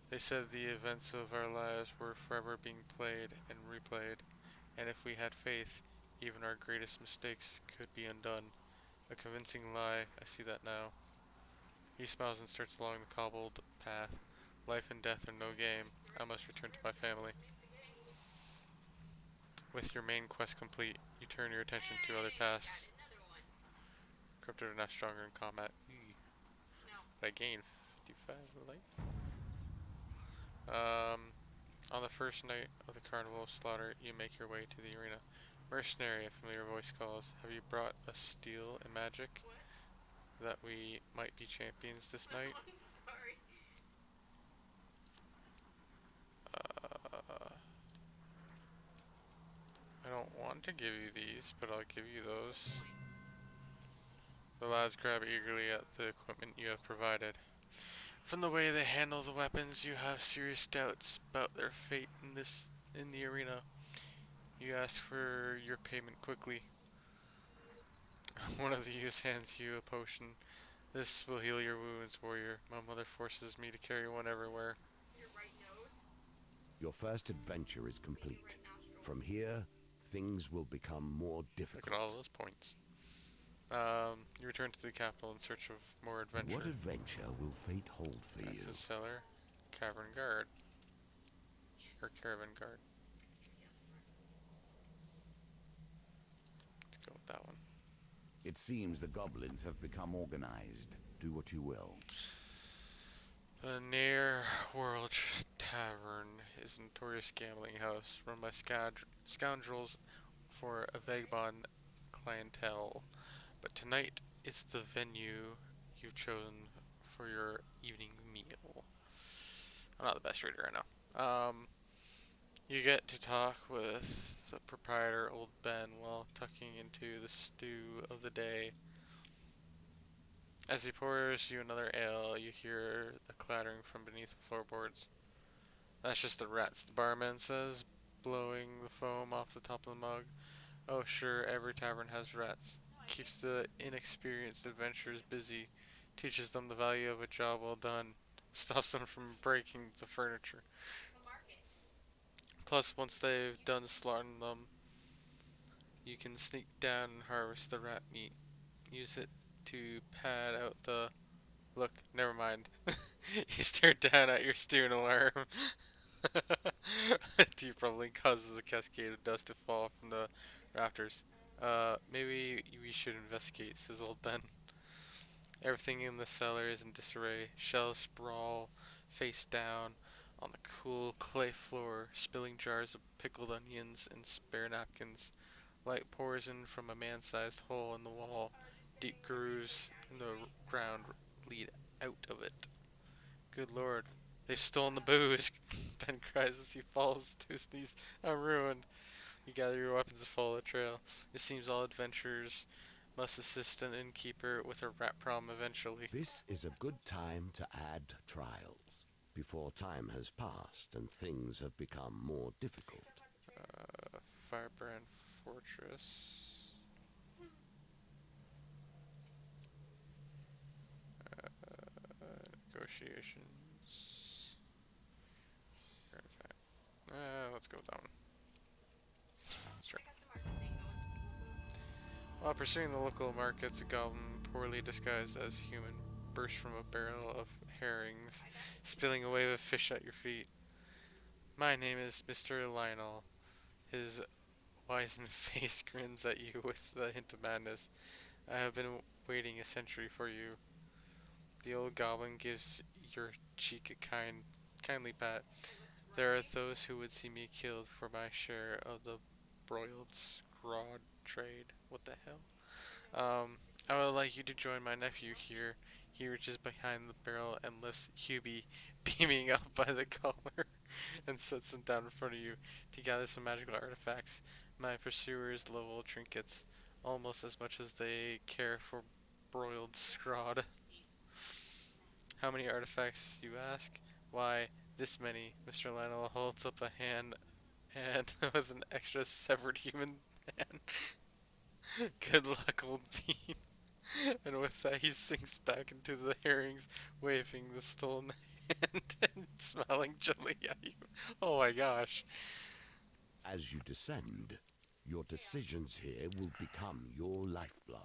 They said the events of our lives were forever being played and replayed, and if we had faith, even our greatest mistakes could be undone. A convincing lie, I see that now. He smiles and starts along the cobbled path. Life and death are no game. I must return to my family. With your main quest complete, you turn your attention to other tasks. Another one. Cryptid are not stronger in combat. No. But I gain 55 life. On the first night of the carnival of slaughter, you make your way to the arena. Mercenary, a familiar voice calls. Have you brought us steel and magic? What? That we might be champions this night? I'm sorry. Uh, I don't want to give you these, but I'll give you those. The lads grab eagerly at the equipment you have provided. From the way they handle the weapons, you have serious doubts about their fate in the arena. You ask for your payment quickly. One of the youths hands you a potion. This will heal your wounds, warrior. My mother forces me to carry one everywhere. Your right nose. Your first adventure is complete. Right nostril. From here, things will become more Look difficult. at all those points. You return to the capital in search of more adventure. What adventure will fate hold for you? Access cellar, cavern guard, or caravan guard. Let's go with that one. It seems the goblins have become organized. Do what you will. The Near World Tavern is a notorious gambling house run by scoundrels for a vagabond clientele. But tonight it's the venue you've chosen for your evening meal. I'm not the best reader, I know. You get to talk with the proprietor, Old Ben, while tucking into the stew of the day. As he pours you another ale, you hear the clattering from beneath the floorboards. That's just the rats, the barman says, blowing the foam off the top of the mug. Oh, sure, every tavern has rats. Keeps the inexperienced adventurers busy, teaches them the value of a job well done, stops them from breaking the furniture. The market. Plus, once they've done slaughtering them, you can sneak down and harvest the rat meat. Use it to pad out the. Look, never mind. You stare down at your steering alarm. He probably causes a cascade of dust to fall from the rafters. Maybe we should investigate, says old Ben. Everything in the cellar is in disarray. Shells sprawl face down on the cool clay floor, spilling jars of pickled onions and spare napkins. Light pours in from a man-sized hole in the wall. Deep grooves in the ground lead out of it. Good lord, they've stolen the booze! Ben cries as he falls to his knees. I'm ruined. You gather your weapons and follow the trail. It seems all adventurers must assist an innkeeper with a rat problem eventually. This is a good time to add trials before time has passed and things have become more difficult. Firebrand Fortress. Negotiations. Let's go with that one. Sure. While pursuing the local markets, a goblin, poorly disguised as human, bursts from a barrel of herrings, spilling a wave of fish at your feet. My name is Mr. Lionel. His wizened face grins at you with a hint of madness. I have been waiting a century for you. The old goblin gives your cheek a kindly pat. There are those who would see me killed for my share of the broiled scrod trade. What the hell? I would like you to join my nephew here. He reaches behind the barrel and lifts Hubie, beaming up by the collar, and sets him down in front of you to gather some magical artifacts. My pursuers level trinkets almost as much as they care for broiled scrod. How many artifacts, you ask? Why, this many. Mr. Lionel holds up a hand and with an extra severed human hand. Good luck, old bean. And with that, he sinks back into the herrings, waving the stolen hand and smiling gently at you. Oh my gosh. As you descend, your decisions here will become your lifeblood.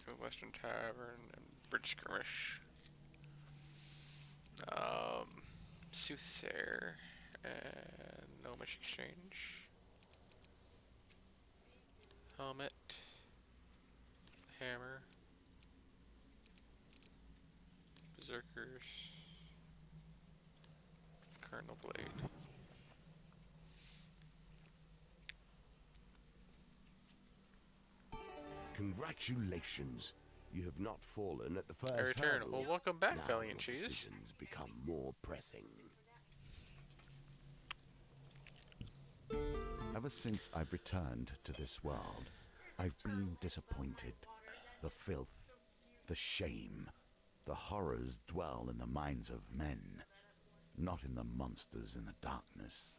Go Western Tavern and Bridge Skirmish. Soothsayer and Gnomish Exchange. Helmet. Hammer. Berserkers. Cardinal Blade. Congratulations. You have not fallen at the first I return. hurdle. Well, welcome back, Now Valiant your Cheese. decisions become more pressing. Ever since I've returned to this world, I've been disappointed. The filth, the shame, the horrors dwell in the minds of men, not in the monsters in the darkness.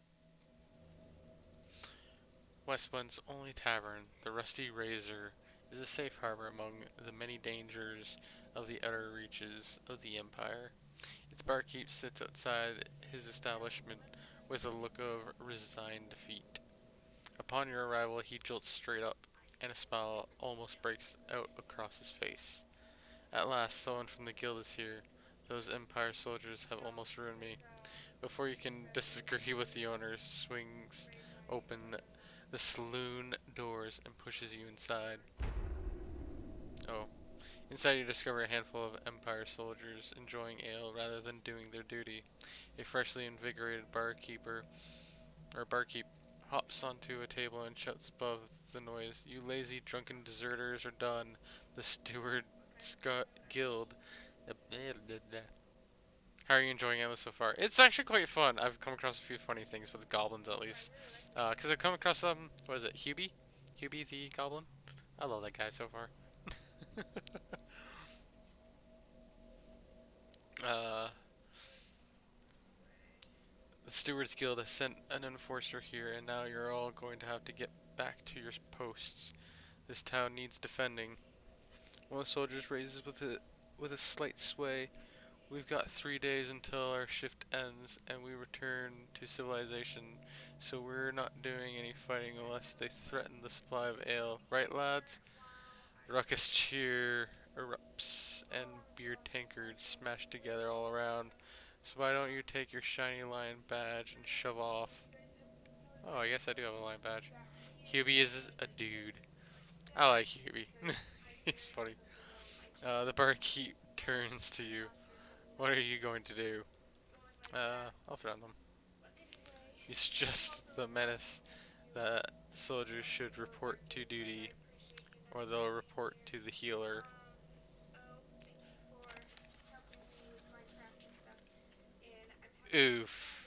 Westwind's only tavern, the Rusty Razor, is a safe harbor among the many dangers of the outer reaches of the Empire. Its barkeep sits outside his establishment with a look of resigned defeat. Upon your arrival, he jolts straight up, and a smile almost breaks out across his face. At last, someone from the guild is here. Those Empire soldiers have almost ruined me. Before you can disagree with the owner, swings open the saloon doors and pushes you inside. Oh. Inside you discover a handful of Empire soldiers enjoying ale rather than doing their duty. A freshly invigorated barkeep hops onto a table and shouts above the noise, "You lazy drunken deserters are done. The Steward Scott Guild." How are you enjoying it so far? It's actually quite fun. I've come across a few funny things with goblins at least. Because I've come across what is it, Hubie? Hubie the goblin? I love that guy so far. uh, the Stewards Guild has sent an enforcer here, and now you're all going to have to get back to your posts. This town needs defending. One of the soldiers raises with a slight sway. We've got 3 days until our shift ends and we return to civilization, so we're not doing any fighting unless they threaten the supply of ale. Right, lads? Ruckus cheer erupts and beer tankards smash together all around. So why don't you take your shiny lion badge and shove off? Oh, I guess I do have a lion badge. Hubie is a dude. I like Hubie. He's funny. The barkeep turns to you. What are you going to do? I'll threaten them. He's just the menace that soldiers should report to duty, or they'll report to the healer. Oof.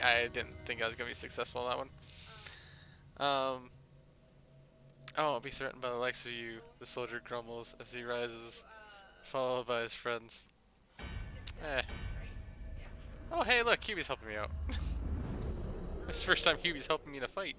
I didn't think I was gonna be successful on that one. I won't be threatened by the likes of you, the soldier grumbles as he rises, followed by his friends. Eh. Oh, hey, look, Hubie's helping me out. It's the first time Hubie's helping me in a fight.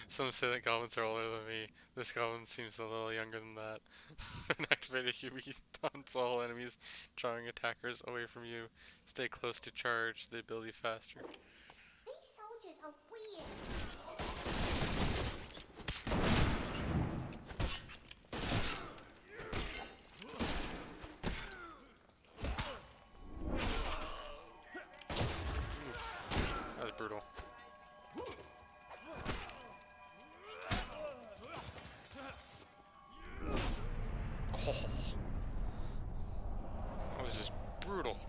Some say that goblins are older than me. This goblin seems a little younger than that. An activated Hubie taunts all enemies, drawing attackers away from you. Stay close to charge the ability faster. These soldiers are weird. That was brutal. Oh, that was just brutal.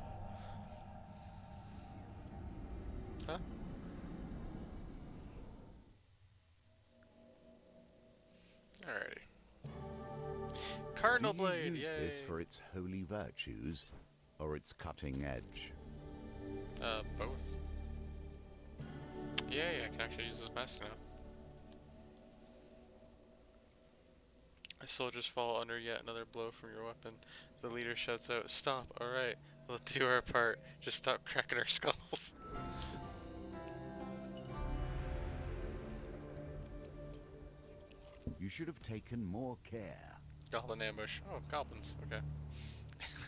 Huh? Alrighty. Cardinal Do you Blade, use yay! this for its holy virtues or its cutting edge? Both. Yeah, I can actually use this mask now. The soldiers fall under yet another blow from your weapon. The leader shouts out, "Stop, alright, we'll do our part. Just stop cracking our skulls." You should have taken more care. Goblin ambush. Oh, goblins, okay.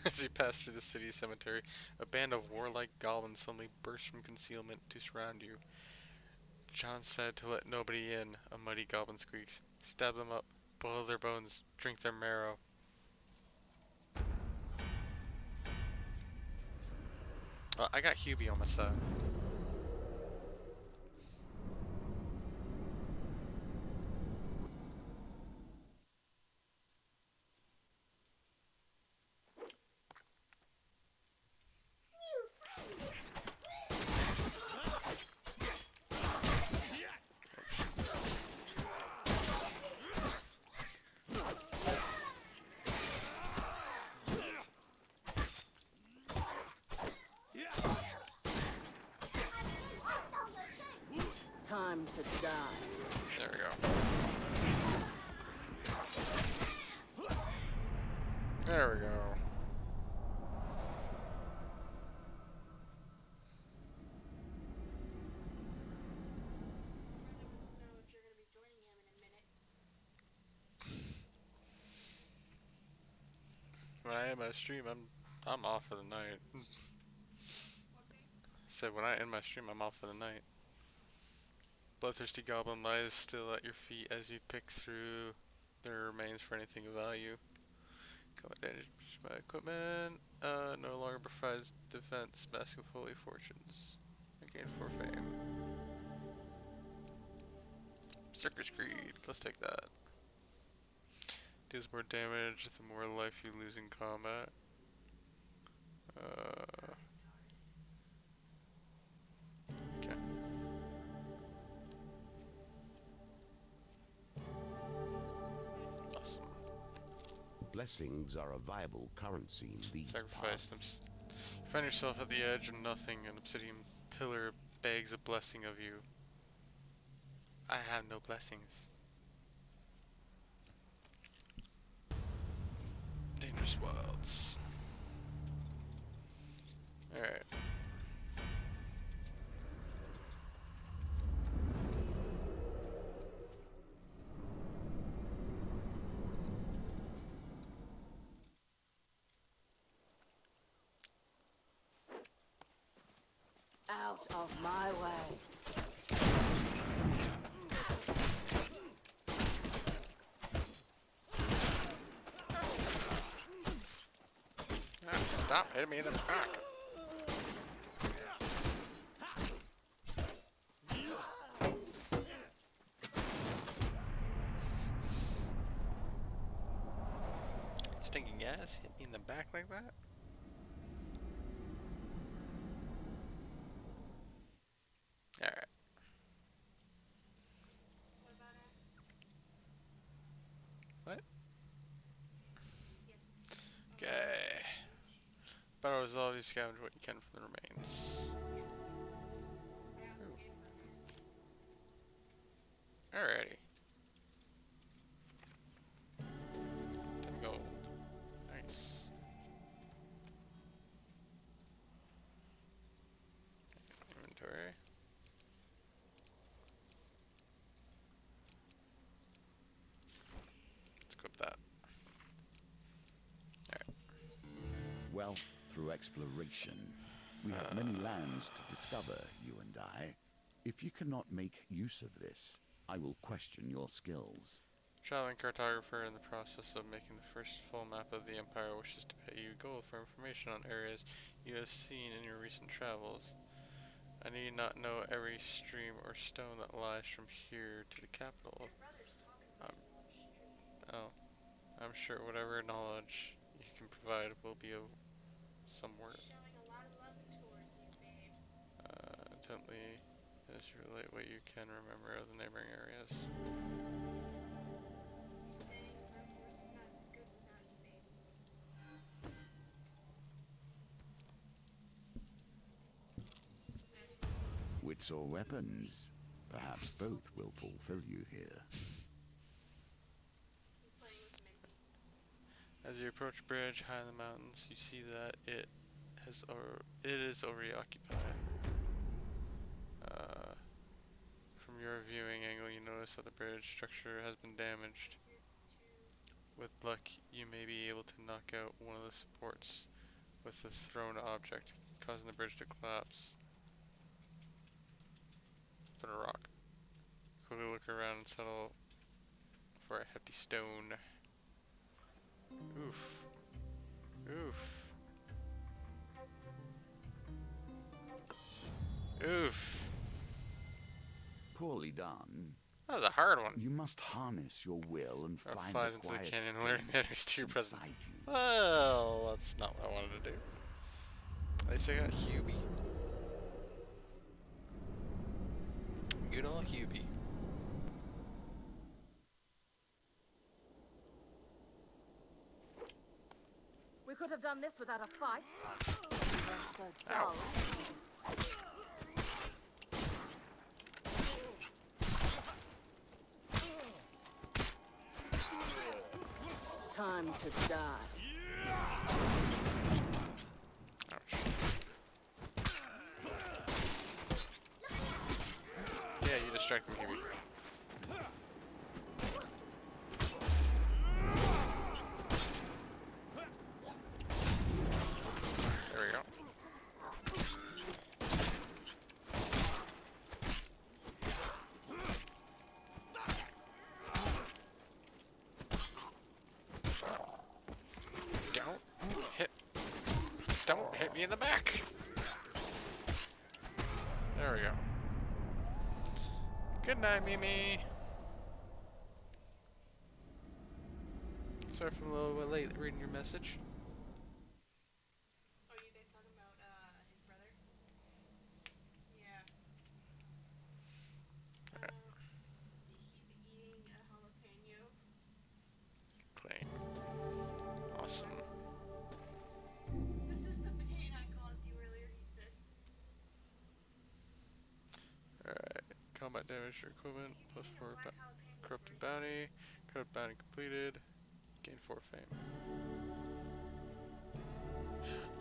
As you pass through the city cemetery, a band of warlike goblins suddenly burst from concealment to surround you. John said to let nobody in, a mighty goblin squeaks. Stab them up, boil their bones, drink their marrow. Well, I got Hubie on my side. Time to die. There we go. There we go. When I end my stream, I'm off for the night. Said when I end my stream, I'm off for the night. Bloodthirsty goblin lies still at your feet as you pick through their remains for anything of value. Combat damage my equipment. No longer provides defense. Mask of Holy Fortunes. Again for fame. Circus Creed. Let's take that. Deals more damage the more life you lose in combat. Okay. Awesome. Blessings are a viable currency in these Sacrifice them. parts. You find yourself at the edge of nothing. An obsidian pillar begs a blessing of you. I have no blessings. Dangerous wilds. Alright. Out of my way. Ah, stop hitting me in the back. Stinking gas hit me in the back like that? Alright. What about Axe? What? Yes. Okay. But I was always scavenge what you can from the remains. Yes. I also Ooh. gave her a match. Alrighty. 10 gold. Nice. Inventory. Let's equip that. Wealth through exploration. We have many lands to discover, you and I. If you cannot make use of this, I will question your skills. Traveling cartographer in the process of making the first full map of the Empire wishes to pay you gold for information on areas you have seen in your recent travels. I need not know every stream or stone that lies from here to the capital. Your brother's talking about street. Oh, I'm sure whatever knowledge you can provide will be of some worth. Showing a lot of love towards you, babe. Intently as you relate what you can remember of the neighboring areas. He's saying our force is not good without you, babe. Wits or weapons? Perhaps both will fulfill you here. He's playing with minties. As you approach a bridge high in the mountains, you see that it is already occupied. From your viewing angle, you notice that the bridge structure has been damaged. With luck, you may be able to knock out one of the supports with the thrown object, causing the bridge to collapse. It's on a rock. Quickly look around and settle for a hefty stone. Oof. Oof. Oof. Poorly done. That was a hard one. You must harness your will and Or find flies the into the quiet canyon and learn the stillness others to your presence. inside you. Well, that's not what I wanted to do. At least I got Hubie. Good old Hubie. We could have done this without a fight. Not so Ow. dull. Time to die. Ouch. Yeah, you distract him, Hubie. There we go. Don't hit me in the back. There we go. Good night, Mimi. Sorry for a little bit late reading your message. Oh, you guys talking about his brother? Yeah. He's eating a jalapeno. Clean. Awesome. This is the pain I caused you earlier, he said. Alright. Combat damage to your equipment. He's Plus eating 4 a black jalapeno corrupted for bounty. Corrupted bounty completed. Gain 4 fame.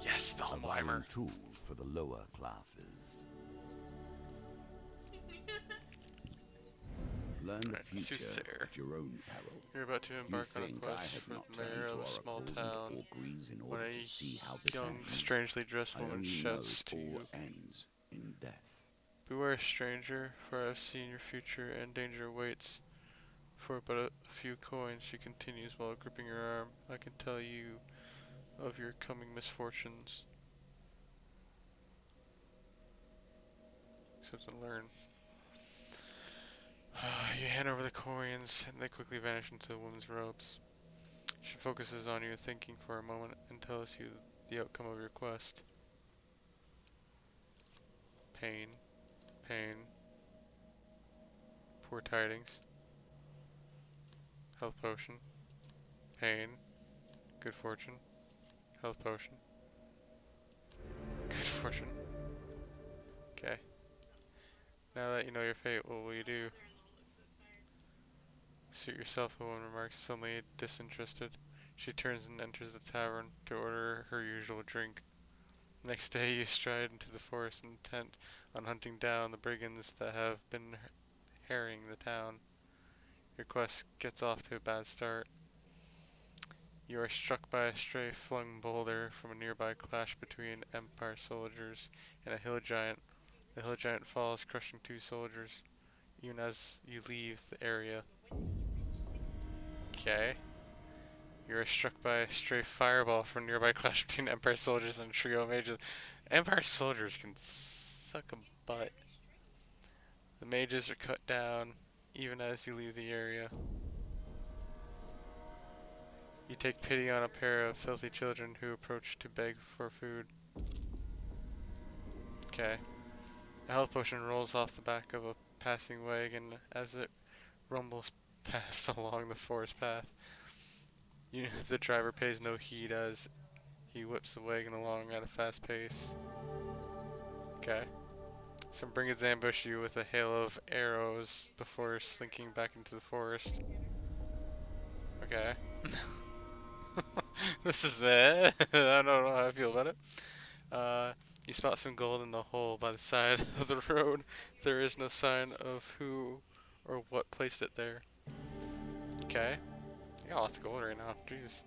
Yes, the A Homeweimer. violent tool for the lower classes. Learn the Right, future soothsayer. at your own peril. You're about to You embark on a think I quest have for not the mayor turned of to a small oracles town and auguries in when order a to see how this young, ends? strangely dressed I woman only know shouts it to all you. ends in death. Beware, stranger, for I have seen your future, and danger awaits. For but a few coins, she continues while gripping your arm. I can tell you of your coming misfortunes. Except to learn. You hand over the coins, and they quickly vanish into the woman's robes. She focuses on you, thinking for a moment, and tells you the outcome of your quest. Pain, pain, poor tidings, health potion, pain, good fortune, health potion, good fortune. Okay. Now that you know your fate, what will you do? Suit yourself, the woman remarks, suddenly disinterested. She turns and enters the tavern to order her usual drink. Next day you stride into the forest intent on hunting down the brigands that have been harrying the town. Your quest gets off to a bad start. You are struck by a stray flung boulder from a nearby clash between Empire soldiers and a hill giant. The hill giant falls, crushing two soldiers, even as you leave the area. Okay. You are struck by a stray fireball from a nearby clash between Empire soldiers and a trio of mages. Empire soldiers can suck a butt. The mages are cut down, even as you leave the area. You take pity on a pair of filthy children who approach to beg for food. Okay. A health potion rolls off the back of a passing wagon as it rumbles past along the forest path. The driver pays no heed as he whips the wagon along at a fast pace. Okay. Some brigands ambush you with a hail of arrows before slinking back into the forest. Okay. This is bad. I don't know how I feel about it. You spot some gold in the hole by the side of the road. There is no sign of who or what placed it there. Okay. I got lots of gold right now. Jeez.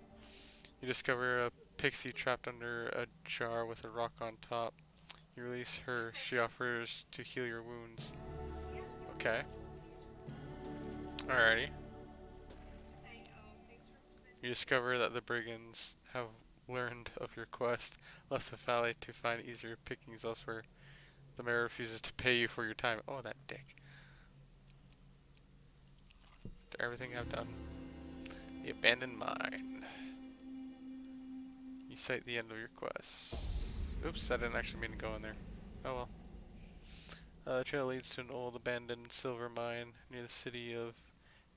You discover a pixie trapped under a jar with a rock on top. You release her. She offers to heal your wounds. Okay. Alrighty. You discover that the brigands have learned of your quest, left the valley to find easier pickings elsewhere. The mayor refuses to pay you for your time. Oh, that dick. After everything I've done. The abandoned mine. You cite the end of your quest. Oops, I didn't actually mean to go in there. Oh well. The trail leads to an old abandoned silver mine near the city of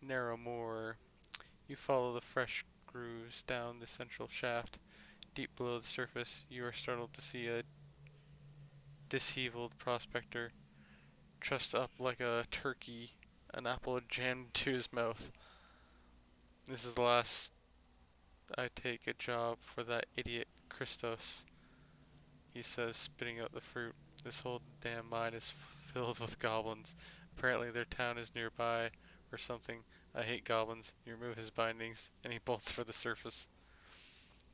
Narrowmoor. You follow the fresh grooves down the central shaft. Deep below the surface, you are startled to see a disheveled prospector trussed up like a turkey, an apple jammed to his mouth. This is the last I take a job for that idiot Christos, he says, spitting out the fruit. This whole damn mine is filled with goblins. Apparently their town is nearby or something. I hate goblins. You remove his bindings, and he bolts for the surface.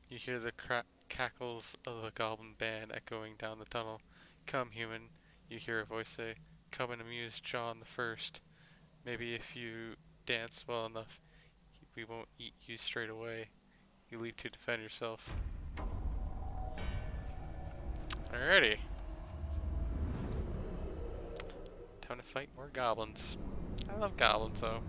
You hear the cackles of a goblin band echoing down the tunnel. Come, human, you hear a voice say. Come and amuse John the First. Maybe if you dance well enough, we won't eat you straight away. You leap to defend yourself. Alrighty. Time to fight more goblins. I love goblins though.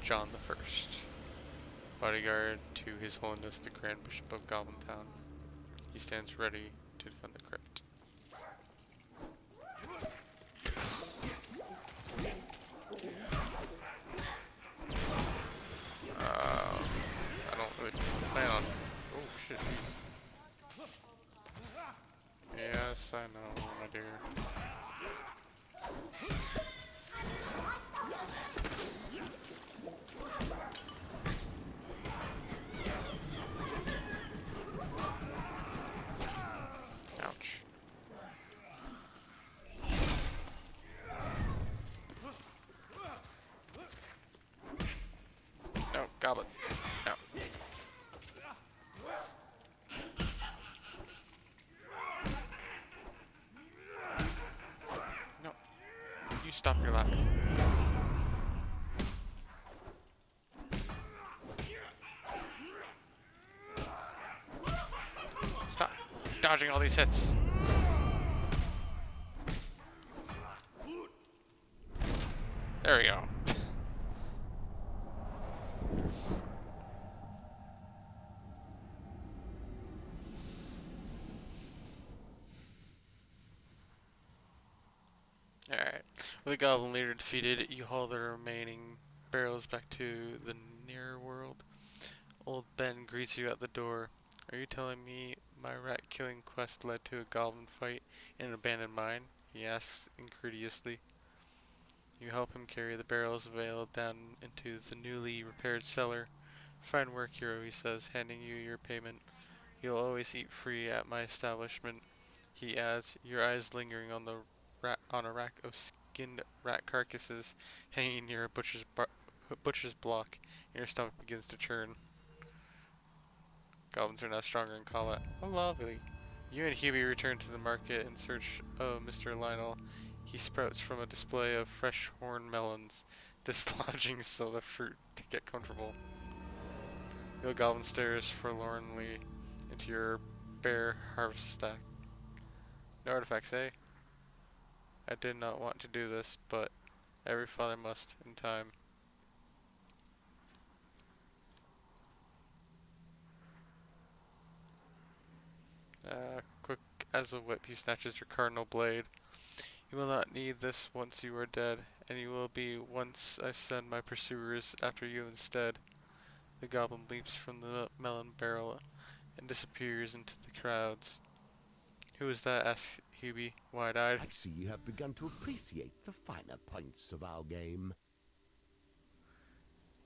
John the First, bodyguard to His Holiness the Grand Bishop of Goblin Town. He stands ready to defend the crypt. I don't really plan on. Oh shit. Yes, I know, my dear. Ouch. Goblin. No. No. You stop your laughing. Stop dodging all these hits. There we go. Alright. With the Goblin leader defeated, you haul the remaining barrels back to the near world. Old Ben greets you at the door. Are you telling me my rat-killing quest led to a goblin fight in an abandoned mine? He asks incredulously. You help him carry the barrels of ale down into the newly repaired cellar. Fine work, hero, he says, handing you your payment. You'll always eat free at my establishment, he adds, your eyes lingering on on a rack of skinned rat carcasses hanging near a butcher's block, and your stomach begins to churn. Goblins are now stronger and call out, "Oh, lovely." You and Hubie return to the market in search of Mr. Lionel. He sprouts from a display of fresh horn melons, dislodging soda fruit to get comfortable. The goblin stares forlornly into your bare harvest stack. No artifacts, eh? I did not want to do this, but every father must in time. Quick as a whip, he snatches your cardinal blade. You will not need this once you are dead, and you will be once I send my pursuers after you instead. The goblin leaps from the melon barrel and disappears into the crowds. Who is that? Asks Hubie, wide-eyed. I see you have begun to appreciate the finer points of our game.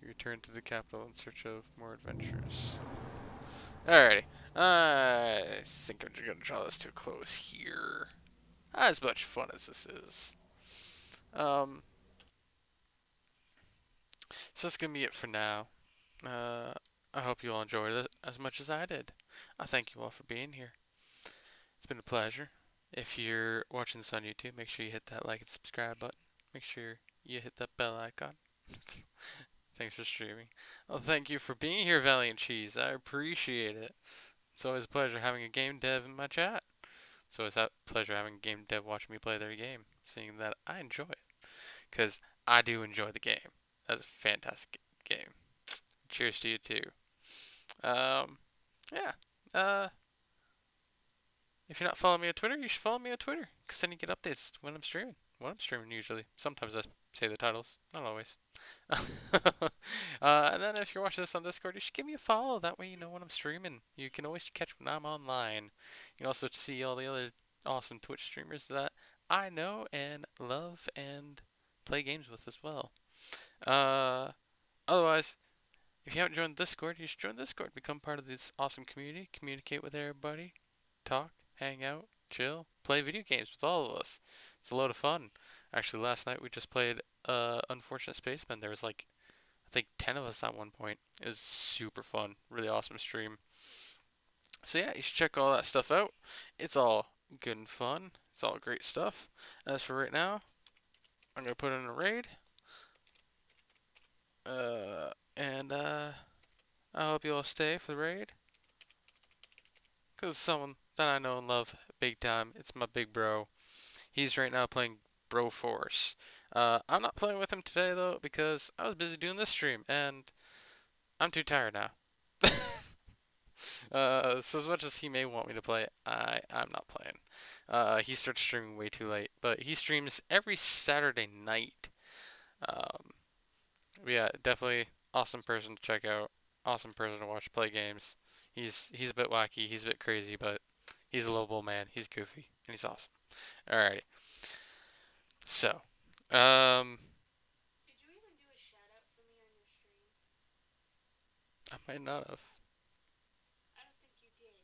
You return to the capital in search of more adventures. Alrighty. I think I'm just gonna draw this to a close here. As much fun as this is. So that's gonna be it for now. I hope you all enjoyed it as much as I did. I thank you all for being here. It's been a pleasure. If you're watching this on YouTube, make sure you hit that like and subscribe button. Make sure you hit that bell icon. Thanks for streaming. Oh, thank you for being here, Valiant Cheese. I appreciate it. It's always a pleasure having a game dev in my chat. It's always a pleasure having a game dev watching me play their game, seeing that I enjoy it. Because I do enjoy the game. That's a fantastic game. Cheers to you too. Yeah. If you're not following me on Twitter, you should follow me on Twitter. Because then you get updates when I'm streaming. When I'm streaming, usually. Sometimes I say the titles. Not always. And then if you're watching this on Discord, you should give me a follow. That way you know when I'm streaming. You can always catch when I'm online. You can also see all the other awesome Twitch streamers that I know and love and play games with as well. Otherwise, if you haven't joined Discord, you should join Discord. Become part of this awesome community. Communicate with everybody. Talk, hang out, chill, play video games with all of us. It's a load of fun. Actually, last night we just played Unfortunate Spaceman. There was like, I think 10 of us at one point. It was super fun. Really awesome stream. So yeah, you should check all that stuff out. It's all good and fun. It's all great stuff. As for right now, I'm going to put in a raid. I hope you all stay for the raid. Because it's someone that I know and love big time. It's my big bro. He's right now playing Bro Force. I'm not playing with him today though because I was busy doing this stream and I'm too tired now. So as much as he may want me to play, I'm not playing. He starts streaming way too late, but he streams every Saturday night. Yeah, definitely awesome person to check out. Awesome person to watch play games. He's a bit wacky, he's a bit crazy, but he's a lovable man. He's goofy and he's awesome. Alrighty. So, Did you even do a shout out for me on your stream? I might not have.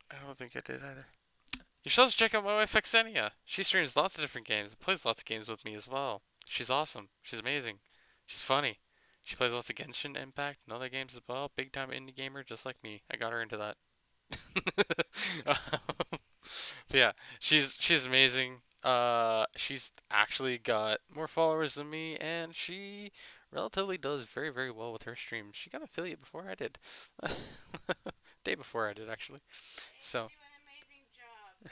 I don't think you did. I don't think I did either. You should also check out my wife Xenia. She streams lots of different games and plays lots of games with me as well. She's awesome. She's amazing. She's funny. She plays lots of Genshin Impact and other games as well. Big time indie gamer, just like me. I got her into that. But yeah, she's amazing. She's actually got more followers than me, and she relatively does very very well with her streams. She got affiliate before I did, day before I did actually. And you So do an amazing job.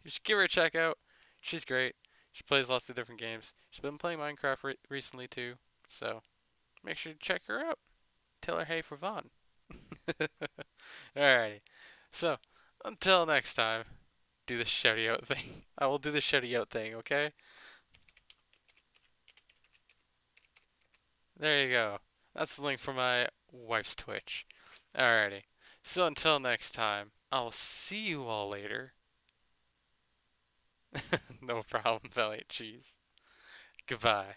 you should give her a check out. She's great. She plays lots of different games. She's been playing Minecraft recently too. So make sure to check her out. Tell her hey for Vaughn. Alrighty. So until next time, do the shouty out thing. I will do the shouty out thing, okay? There you go. That's the link for my wife's Twitch. Alrighty. So until next time, I'll see you all later. No problem, Belly Cheese. Goodbye.